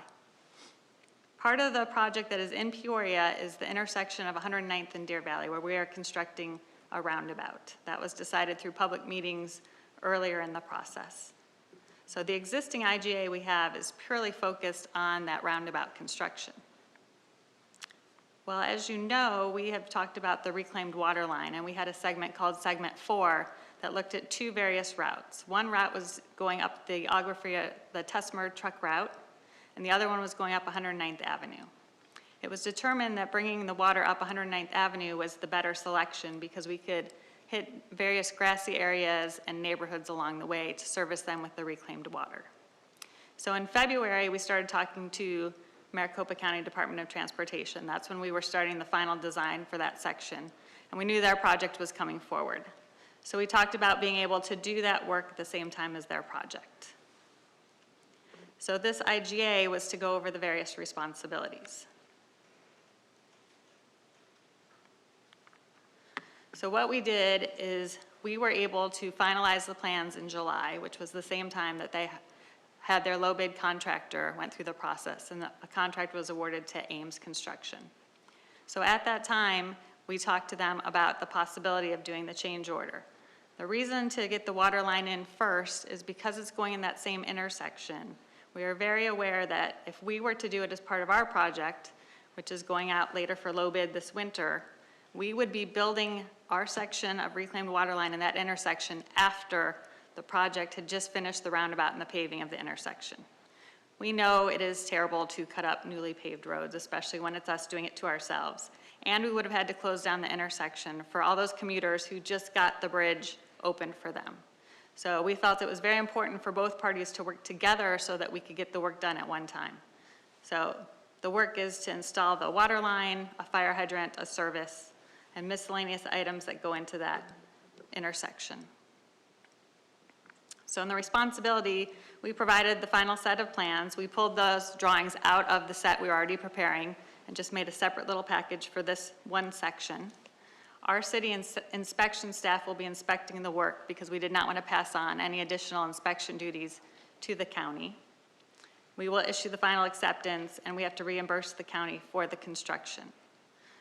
Part of the project that is in Peoria is the intersection of 109th and Deer Valley, where we are constructing a roundabout. That was decided through public meetings earlier in the process. So the existing IGA we have is purely focused on that roundabout construction. Well, as you know, we have talked about the reclaimed water line, and we had a segment called Segment 4 that looked at two various routes. One route was going up the Agua Fria, the Tesmer truck route, and the other one was going up 109th Avenue. It was determined that bringing the water up 109th Avenue was the better selection because we could hit various grassy areas and neighborhoods along the way to service them with the reclaimed water. So in February, we started talking to Maricopa County Department of Transportation. That's when we were starting the final design for that section, and we knew their project was coming forward. So we talked about being able to do that work at the same time as their project. So this IGA was to go over the various responsibilities. So what we did is we were able to finalize the plans in July, which was the same time that they had their low bid contractor went through the process, and a contract was awarded to Ames Construction. So at that time, we talked to them about the possibility of doing the change order. The reason to get the water line in first is because it's going in that same intersection. We are very aware that if we were to do it as part of our project, which is going out later for low bid this winter, we would be building our section of reclaimed water line in that intersection after the project had just finished the roundabout and the paving of the intersection. We know it is terrible to cut up newly paved roads, especially when it's us doing it to ourselves. And we would have had to close down the intersection for all those commuters who just got the bridge open for them. So we felt it was very important for both parties to work together so that we could get the work done at one time. So the work is to install the water line, a fire hydrant, a service, and miscellaneous items that go into that intersection. So in the responsibility, we provided the final set of plans. We pulled those drawings out of the set we were already preparing and just made a separate little package for this one section. Our city inspection staff will be inspecting the work because we did not want to pass on any additional inspection duties to the county. We will issue the final acceptance, and we have to reimburse the county for the construction.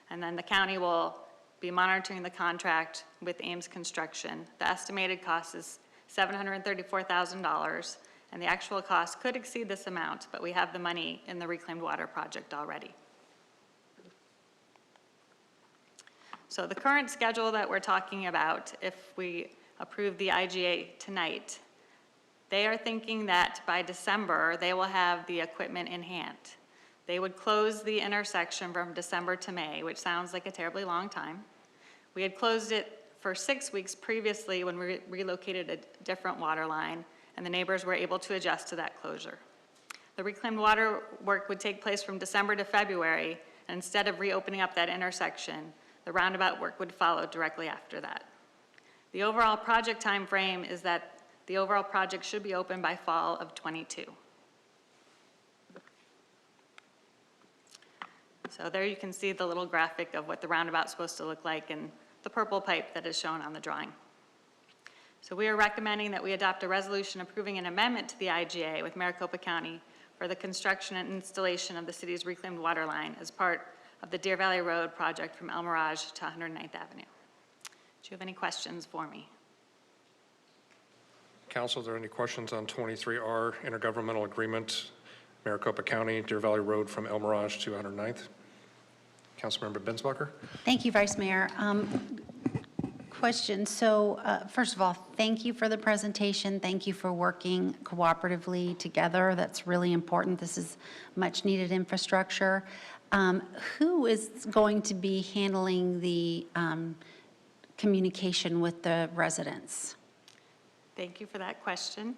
And then the county will be monitoring the contract with Ames Construction. The estimated cost is $734,000, and the actual cost could exceed this amount, but we have the money in the reclaimed water project already. So the current schedule that we're talking about, if we approve the IGA tonight, they are thinking that by December, they will have the equipment in hand. They would close the intersection from December to May, which sounds like a terribly long time. We had closed it for 6 weeks previously when we relocated a different water line, and the neighbors were able to adjust to that closure. The reclaimed water work would take place from December to February, and instead of reopening up that intersection, the roundabout work would follow directly after that. The overall project time frame is that the overall project should be open by fall of '22. So there you can see the little graphic of what the roundabout's supposed to look like and the purple pipe that is shown on the drawing. So we are recommending that we adopt a resolution approving an amendment to the IGA with Maricopa County for the construction and installation of the city's reclaimed water line as part of the Deer Valley Road project from El Mirage to 109th Avenue. Do you have any questions for me? Council, are there any questions on 23R intergovernmental agreement, Maricopa County, Deer Valley Road from El Mirage to 109th? Councilmember Bensbacher. Thank you, Vice Mayor. question. So first of all, thank you for the presentation. Thank you for working cooperatively together. That's really important. This is much needed infrastructure. Who is going to be handling the communication with the residents? Thank you for that question.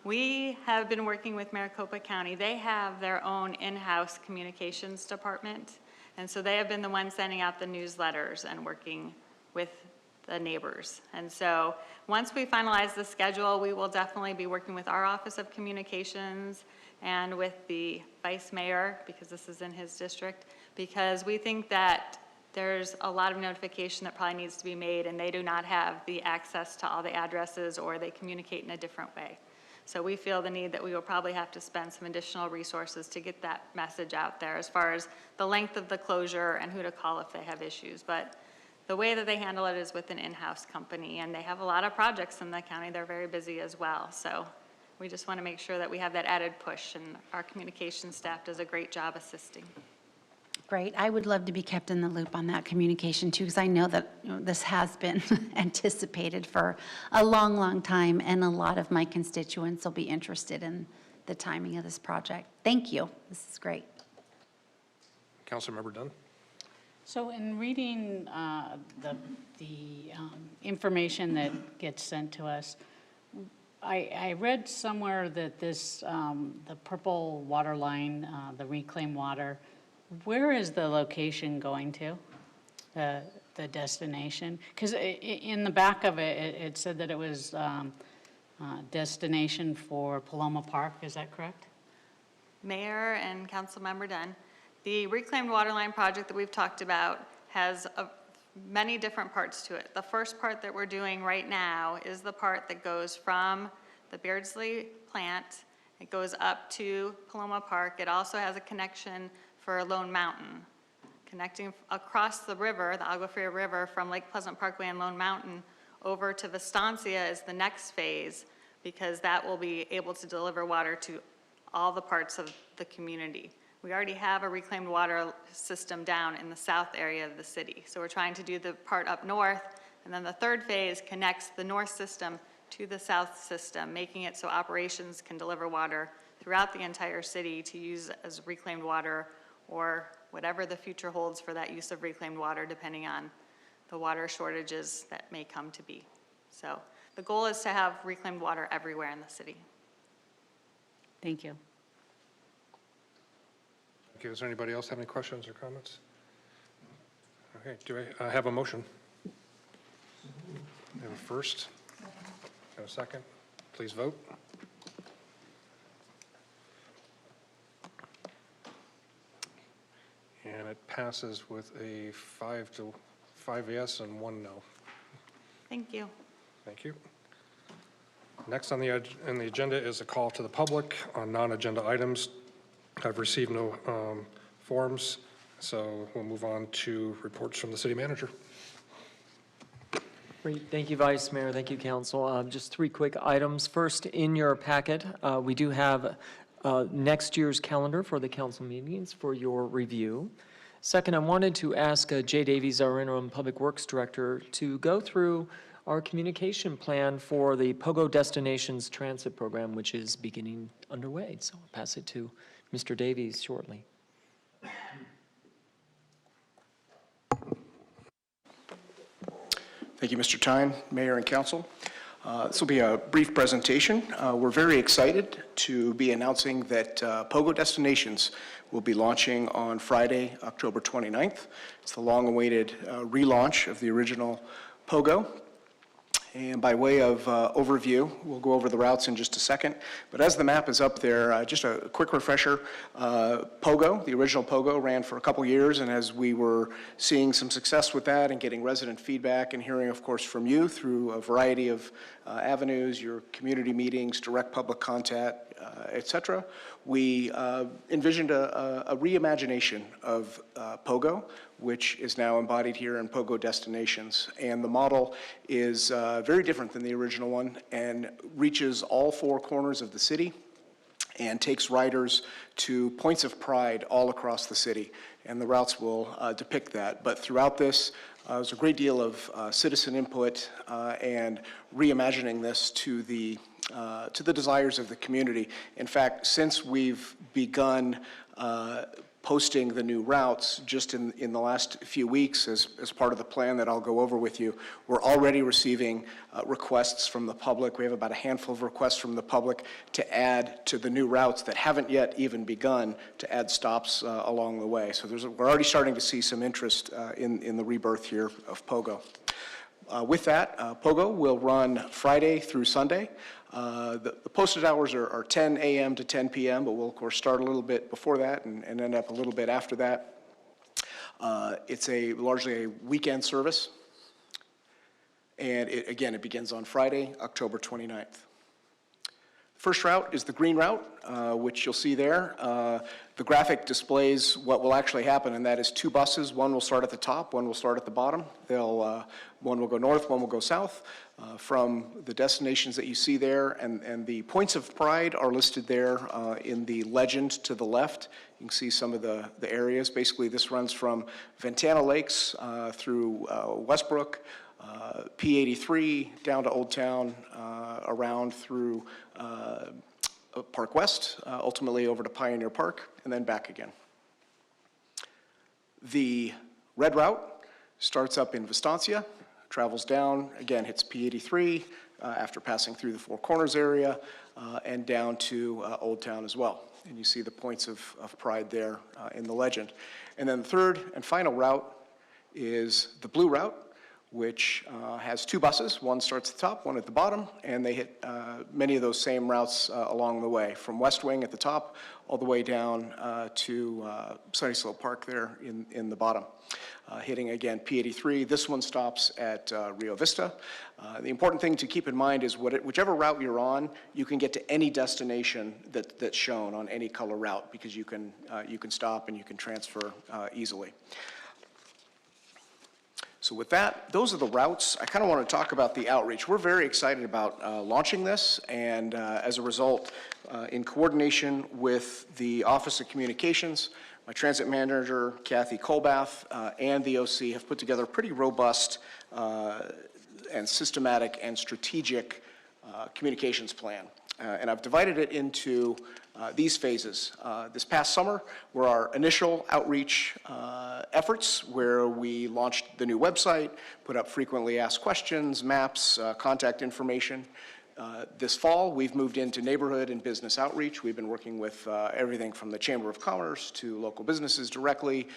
We have been working with Maricopa County. They have their own in-house communications department, and so they have been the ones sending out the newsletters and working with the neighbors. And so once we finalize the schedule, we will definitely be working with our Office of Communications and with the Vice Mayor, because this is in his district, because we think that there's a lot of notification that probably needs to be made, and they do not have the access to all the addresses, or they communicate in a different way. So we feel the need that we will probably have to spend some additional resources to get that message out there as far as the length of the closure and who to call if they have issues. But the way that they handle it is with an in-house company, and they have a lot of projects in the county. They're very busy as well. So we just want to make sure that we have that added push, and our communications staff does a great job assisting. Great. I would love to be kept in the loop on that communication too, because I know that this has been anticipated for a long, long time, and a lot of my constituents will be interested in the timing of this project. Thank you. This is great. Councilmember Dunn. So in reading the information that gets sent to us, I read somewhere that this, the purple water line, the reclaimed water, where is the location going to, the destination? Because in the back of it, it said that it was destination for Paloma Park, is that correct? Mayor and Councilmember Dunn, the reclaimed water line project that we've talked about has many different parts to it. The first part that we're doing right now is the part that goes from the Beardsley plant. It goes up to Paloma Park. It also has a connection for Lone Mountain, connecting across the river, the Agua Fria River, from Lake Pleasant Parkway and Lone Mountain over to Vistancia is the next phase, because that will be able to deliver water to all the parts of the community. We already have a reclaimed water system down in the south area of the city. So we're trying to do the part up north, and then the third phase connects the north system to the south system, making it so operations can deliver water throughout the entire city to use as reclaimed water, or whatever the future holds for that use of reclaimed water, depending on the water shortages that may come to be. So the goal is to have reclaimed water everywhere in the city. Thank you. Okay, does anybody else have any questions or comments? Okay, do I have a motion? I have a first and a second. Please vote. And it passes with a 5 yes and 1 no. Thank you. Thank you. Next on the agenda is a call to the public on non-agenda items. I've received no forms, so we'll move on to reports from the city manager. Great, thank you, Vice Mayor, thank you, Council. Just 3 quick items. First, in your packet, we do have next year's calendar for the council meetings for your review. Second, I wanted to ask Jay Davies, our interim Public Works Director, to go through our communication plan for the POGO Destinations Transit Program, which is beginning underway. So I'll pass it to Mr. Davies shortly. Thank you, Mr. Tyne, Mayor and Council. This will be a brief presentation. We're very excited to be announcing that POGO Destinations will be launching on Friday, October 29th. It's the long-awaited relaunch of the original POGO. And by way of overview, we'll go over the routes in just a second. But as the map is up there, just a quick refresher. POGO, the original POGO, ran for a couple years, and as we were seeing some success with that and getting resident feedback and hearing, of course, from you through a variety of avenues, your community meetings, direct public contact, et cetera, we envisioned a reimagination of POGO, which is now embodied here in POGO Destinations. And the model is very different than the original one and reaches all 4 corners of the city and takes riders to points of pride all across the city. And the routes will depict that. But throughout this, There's a great deal of citizen input and reimagining this to the desires of the community. In fact, since we've begun posting the new routes just in the last few weeks as part of the plan that I'll go over with you, we're already receiving requests from the public. We have about a handful of requests from the public to add to the new routes that haven't yet even begun to add stops along the way. So we're already starting to see some interest in the rebirth here of POGO. With that, POGO will run Friday through Sunday. The posted hours are 10 a.m. to 10 p.m., but we'll, of course, start a little bit before that and end up a little bit after that. It's largely a weekend service, and again, it begins on Friday, October 29th. First route is the green route, which you'll see there. The graphic displays what will actually happen, and that is 2 buses. One will start at the top, one will start at the bottom. One will go north, one will go south from the destinations that you see there, and the points of pride are listed there in the legend to the left. You can see some of the areas. Basically, this runs from Ventana Lakes through Westbrook, P83 down to Old Town, around through Park West, ultimately over to Pioneer Park, and then back again. The red route starts up in Vistancia, travels down, again hits P83 after passing through the Four Corners area, and down to Old Town as well. And you see the points of pride there in the legend. And then the third and final route is the blue route, which has 2 buses. One starts at the top, one at the bottom, and they hit many of those same routes along the way, from West Wing at the top all the way down to Sunny Slope Park there in the bottom. Hitting, again, P83. This one stops at Rio Vista. The important thing to keep in mind is whichever route you're on, you can get to any destination that's shown on any color route, because you can stop and you can transfer easily. So with that, those are the routes. I kind of want to talk about the outreach. We're very excited about launching this, and as a result, in coordination with the Office of Communications, my transit manager, Kathy Colbath, and the OC have put together a pretty robust and systematic and strategic communications plan. And I've divided it into these phases. This past summer were our initial outreach efforts, where we launched the new website, put up frequently asked questions, maps, contact information. This fall, we've moved into neighborhood and business outreach. We've been working with everything from the Chamber of Commerce to local businesses directly,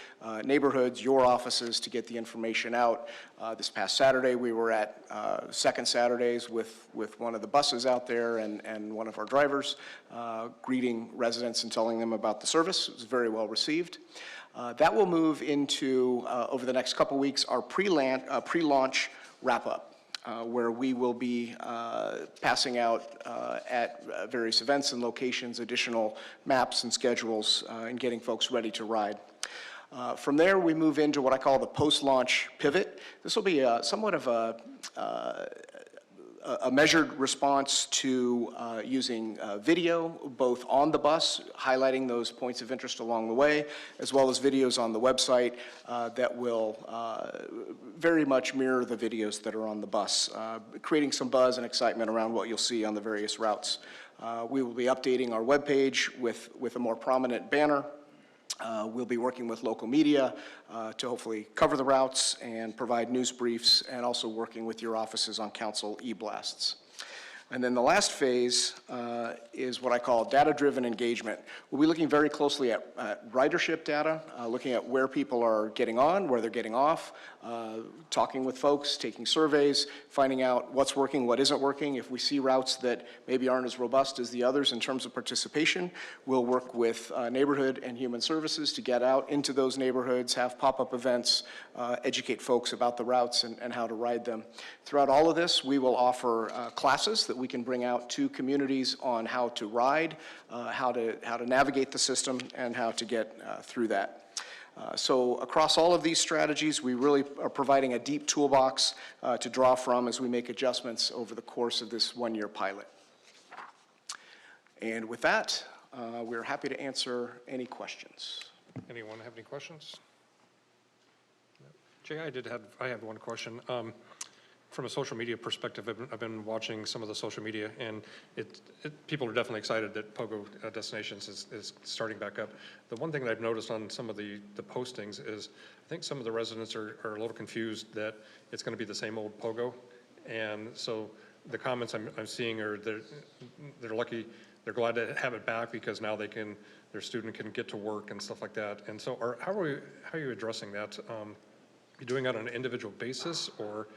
neighborhoods, your offices, to get the information out. This past Saturday, we were at Second Saturdays with one of the buses out there and one of our drivers, greeting residents and telling them about the service. It was very well received. That will move into, over the next couple weeks, our pre-launch wrap-up. Where we will be passing out at various events and locations additional maps and schedules and getting folks ready to ride. From there, we move into what I call the post-launch pivot. This will be somewhat of a measured response to using video, both on the bus, highlighting those points of interest along the way, as well as videos on the website that will very much mirror the videos that are on the bus, creating some buzz and excitement around what you'll see on the various routes. We will be updating our webpage with a more prominent banner. We'll be working with local media to hopefully cover the routes and provide news briefs, and also working with your offices on council e-blasts. And then the last phase is what I call data-driven engagement. We'll be looking very closely at ridership data, looking at where people are getting on, where they're getting off, talking with folks, taking surveys, finding out what's working, what isn't working. If we see routes that maybe aren't as robust as the others in terms of participation, we'll work with neighborhood and human services to get out into those neighborhoods, have pop-up events, educate folks about the routes and how to ride them. Throughout all of this, we will offer classes that we can bring out to communities on how to ride, how to navigate the system, and how to get through that. So across all of these strategies, we really are providing a deep toolbox to draw from as we make adjustments over the course of this one-year pilot. And with that, we're happy to answer any questions. Anyone have any questions? Jay, I have one question. From a social media perspective, I've been watching some of the social media, and people are definitely excited that Pogo Destinations is starting back up. The one thing that I've noticed on some of the postings is I think some of the residents are a little confused that it's going to be the same old Pogo. And so the comments I'm seeing are they're lucky, they're glad to have it back because now their student can get to work and stuff like that. And so how are you addressing that? You doing that on an individual basis, or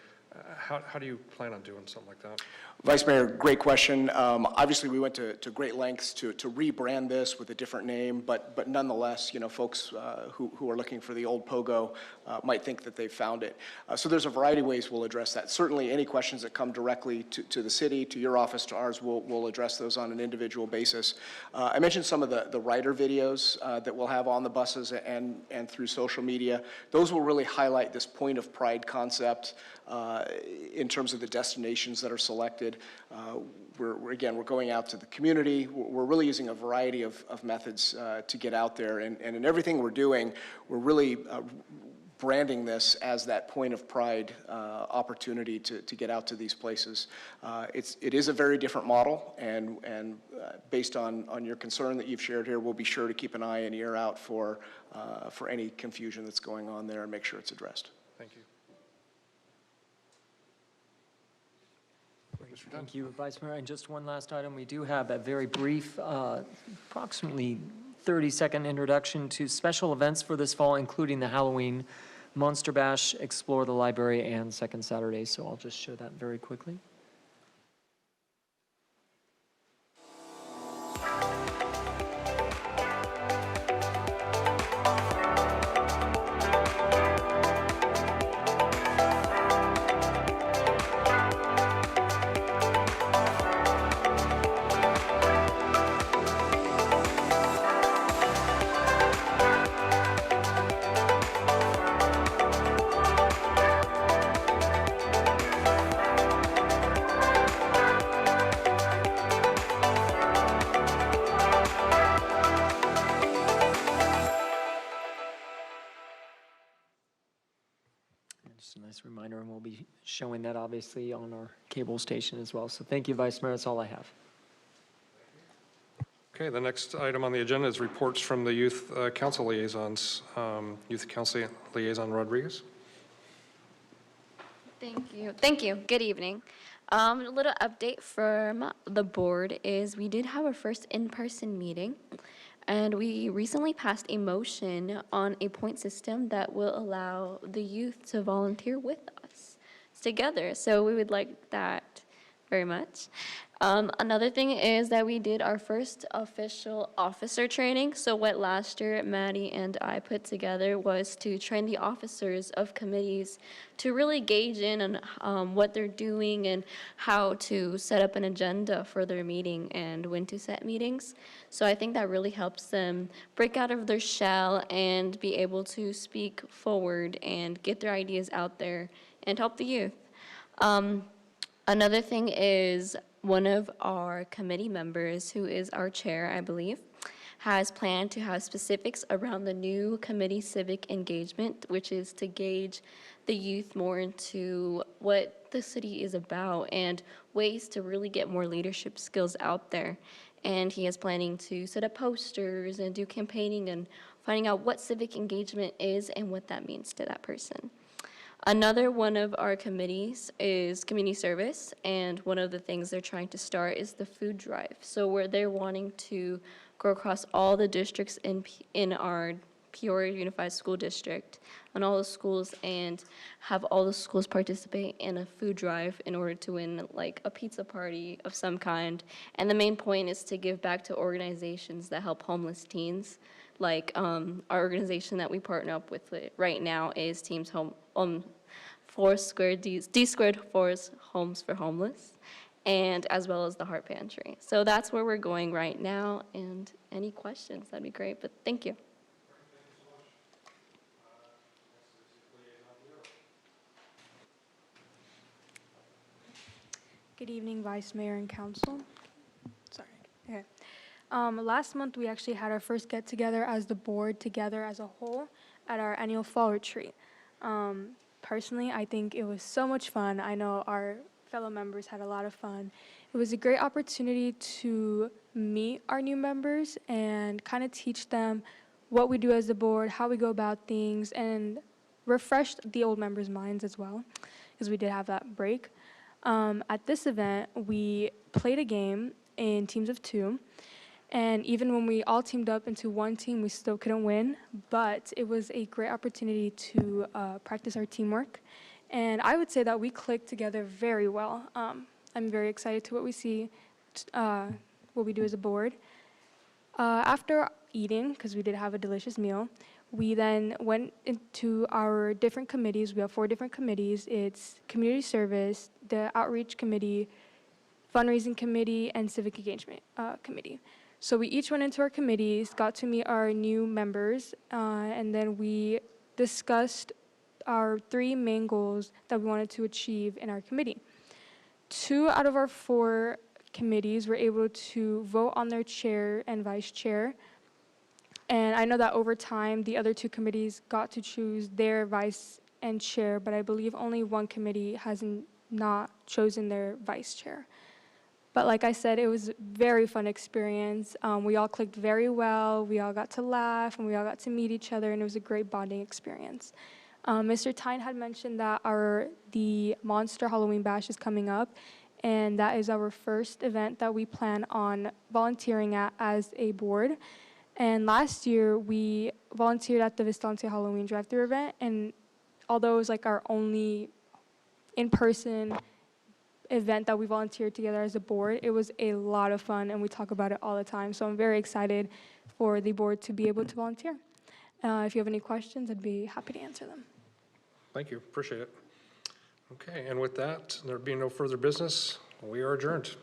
how do you plan on doing something like that? Vice Mayor, great question. Obviously, we went to great lengths to rebrand this with a different name, but nonetheless, folks who are looking for the old Pogo might think that they've found it. So there's a variety of ways we'll address that. Certainly, any questions that come directly to the city, to your office, to ours, we'll address those on an individual basis. I mentioned some of the rider videos that we'll have on the buses and through social media. Those will really highlight this point of pride concept in terms of the destinations that are selected. We're going out to the community. We're really using a variety of methods to get out there. And in everything we're doing, we're really branding this as that point of pride opportunity to get out to these places. It is a very different model, and based on your concern that you've shared here, we'll be sure to keep an eye and ear out for any confusion that's going on there and make sure it's addressed. Thank you. Thank you, Vice Mayor. And just one last item. We do have a very brief, approximately 30-second introduction to special events for this fall, including the Halloween Monster Bash, Explore the Library, and Second Saturday. So I'll just show that very quickly. Just a nice reminder, and we'll be showing that obviously on our cable station as well. So thank you, Vice Mayor. That's all I have. Okay, the next item on the agenda is reports from the Youth Council Liaisons. Youth Council Liaison Rodriguez. Thank you. Thank you. Good evening. A little update from the board is we did have our first in-person meeting, and we recently passed a motion on a point system that will allow the youth to volunteer with us together. So we would like that very much. Another thing is that we did our first official officer training. So what last year Maddie and I put together was to train the officers of committees to really gauge in on what they're doing and how to set up an agenda for their meeting and when to set meetings. So I think that really helps them break out of their shell and be able to speak forward and get their ideas out there and help the youth. Another thing is one of our committee members, who is our chair, I believe, has planned to have specifics around the new committee civic engagement, which is to gauge the youth more into what the city is about and ways to really get more leadership skills out there. And he is planning to set up posters and do campaigning and finding out what civic engagement is and what that means to that person. Another one of our committees is community service, and one of the things they're trying to start is the food drive. So where they're wanting to go across all the districts in our Peoria Unified School District, on all the schools, and have all the schools participate in a food drive in order to win like a pizza party of some kind. And the main point is to give back to organizations that help homeless teens. Like our organization that we partner up with right now is Teams Home D Squared Force Homes for Homeless, and as well as the Heart Pantry. So that's where we're going right now. And any questions, that'd be great. But thank you. Good evening, Vice Mayor and Council. Sorry. Okay. Last month, we actually had our first get-together as the board together as a whole at our annual fall retreat. Personally, I think it was so much fun. I know our fellow members had a lot of fun. It was a great opportunity to meet our new members and kind of teach them what we do as a board, how we go about things, and refreshed the old members' minds as well, because we did have that break. At this event, we played a game in teams of 2, and even when we all teamed up into one team, we still couldn't win, but it was a great opportunity to practice our teamwork, and I would say that we clicked together very well. I'm very excited to what we see, what we do as a board. After eating, because we did have a delicious meal, we then went into our different committees. We have 4 different committees. It's community service, the outreach committee, fundraising committee, and civic engagement committee. So we each went into our committees, got to meet our new members, and then we discussed our 3 main goals that we wanted to achieve in our committee. 2 out of our 4 committees were able to vote on their chair and vice chair. And I know that over time, the other 2 committees got to choose their vice and chair, but I believe only 1 committee has not chosen their vice chair. But like I said, it was a very fun experience. We all clicked very well. We all got to laugh, and we all got to meet each other, and it was a great bonding experience. Mr. Tyne had mentioned that the Monster Halloween Bash is coming up, and that is our first event that we plan on volunteering at as a board. And last year, we volunteered at the Vistancia Halloween drive-thru event, and although it was like our only in-person event that we volunteered together as a board, it was a lot of fun, and we talk about it all the time. So I'm very excited for the board to be able to volunteer. If you have any questions, I'd be happy to answer them. Thank you, appreciate it. Okay, and with that, there being no further business, we are adjourned.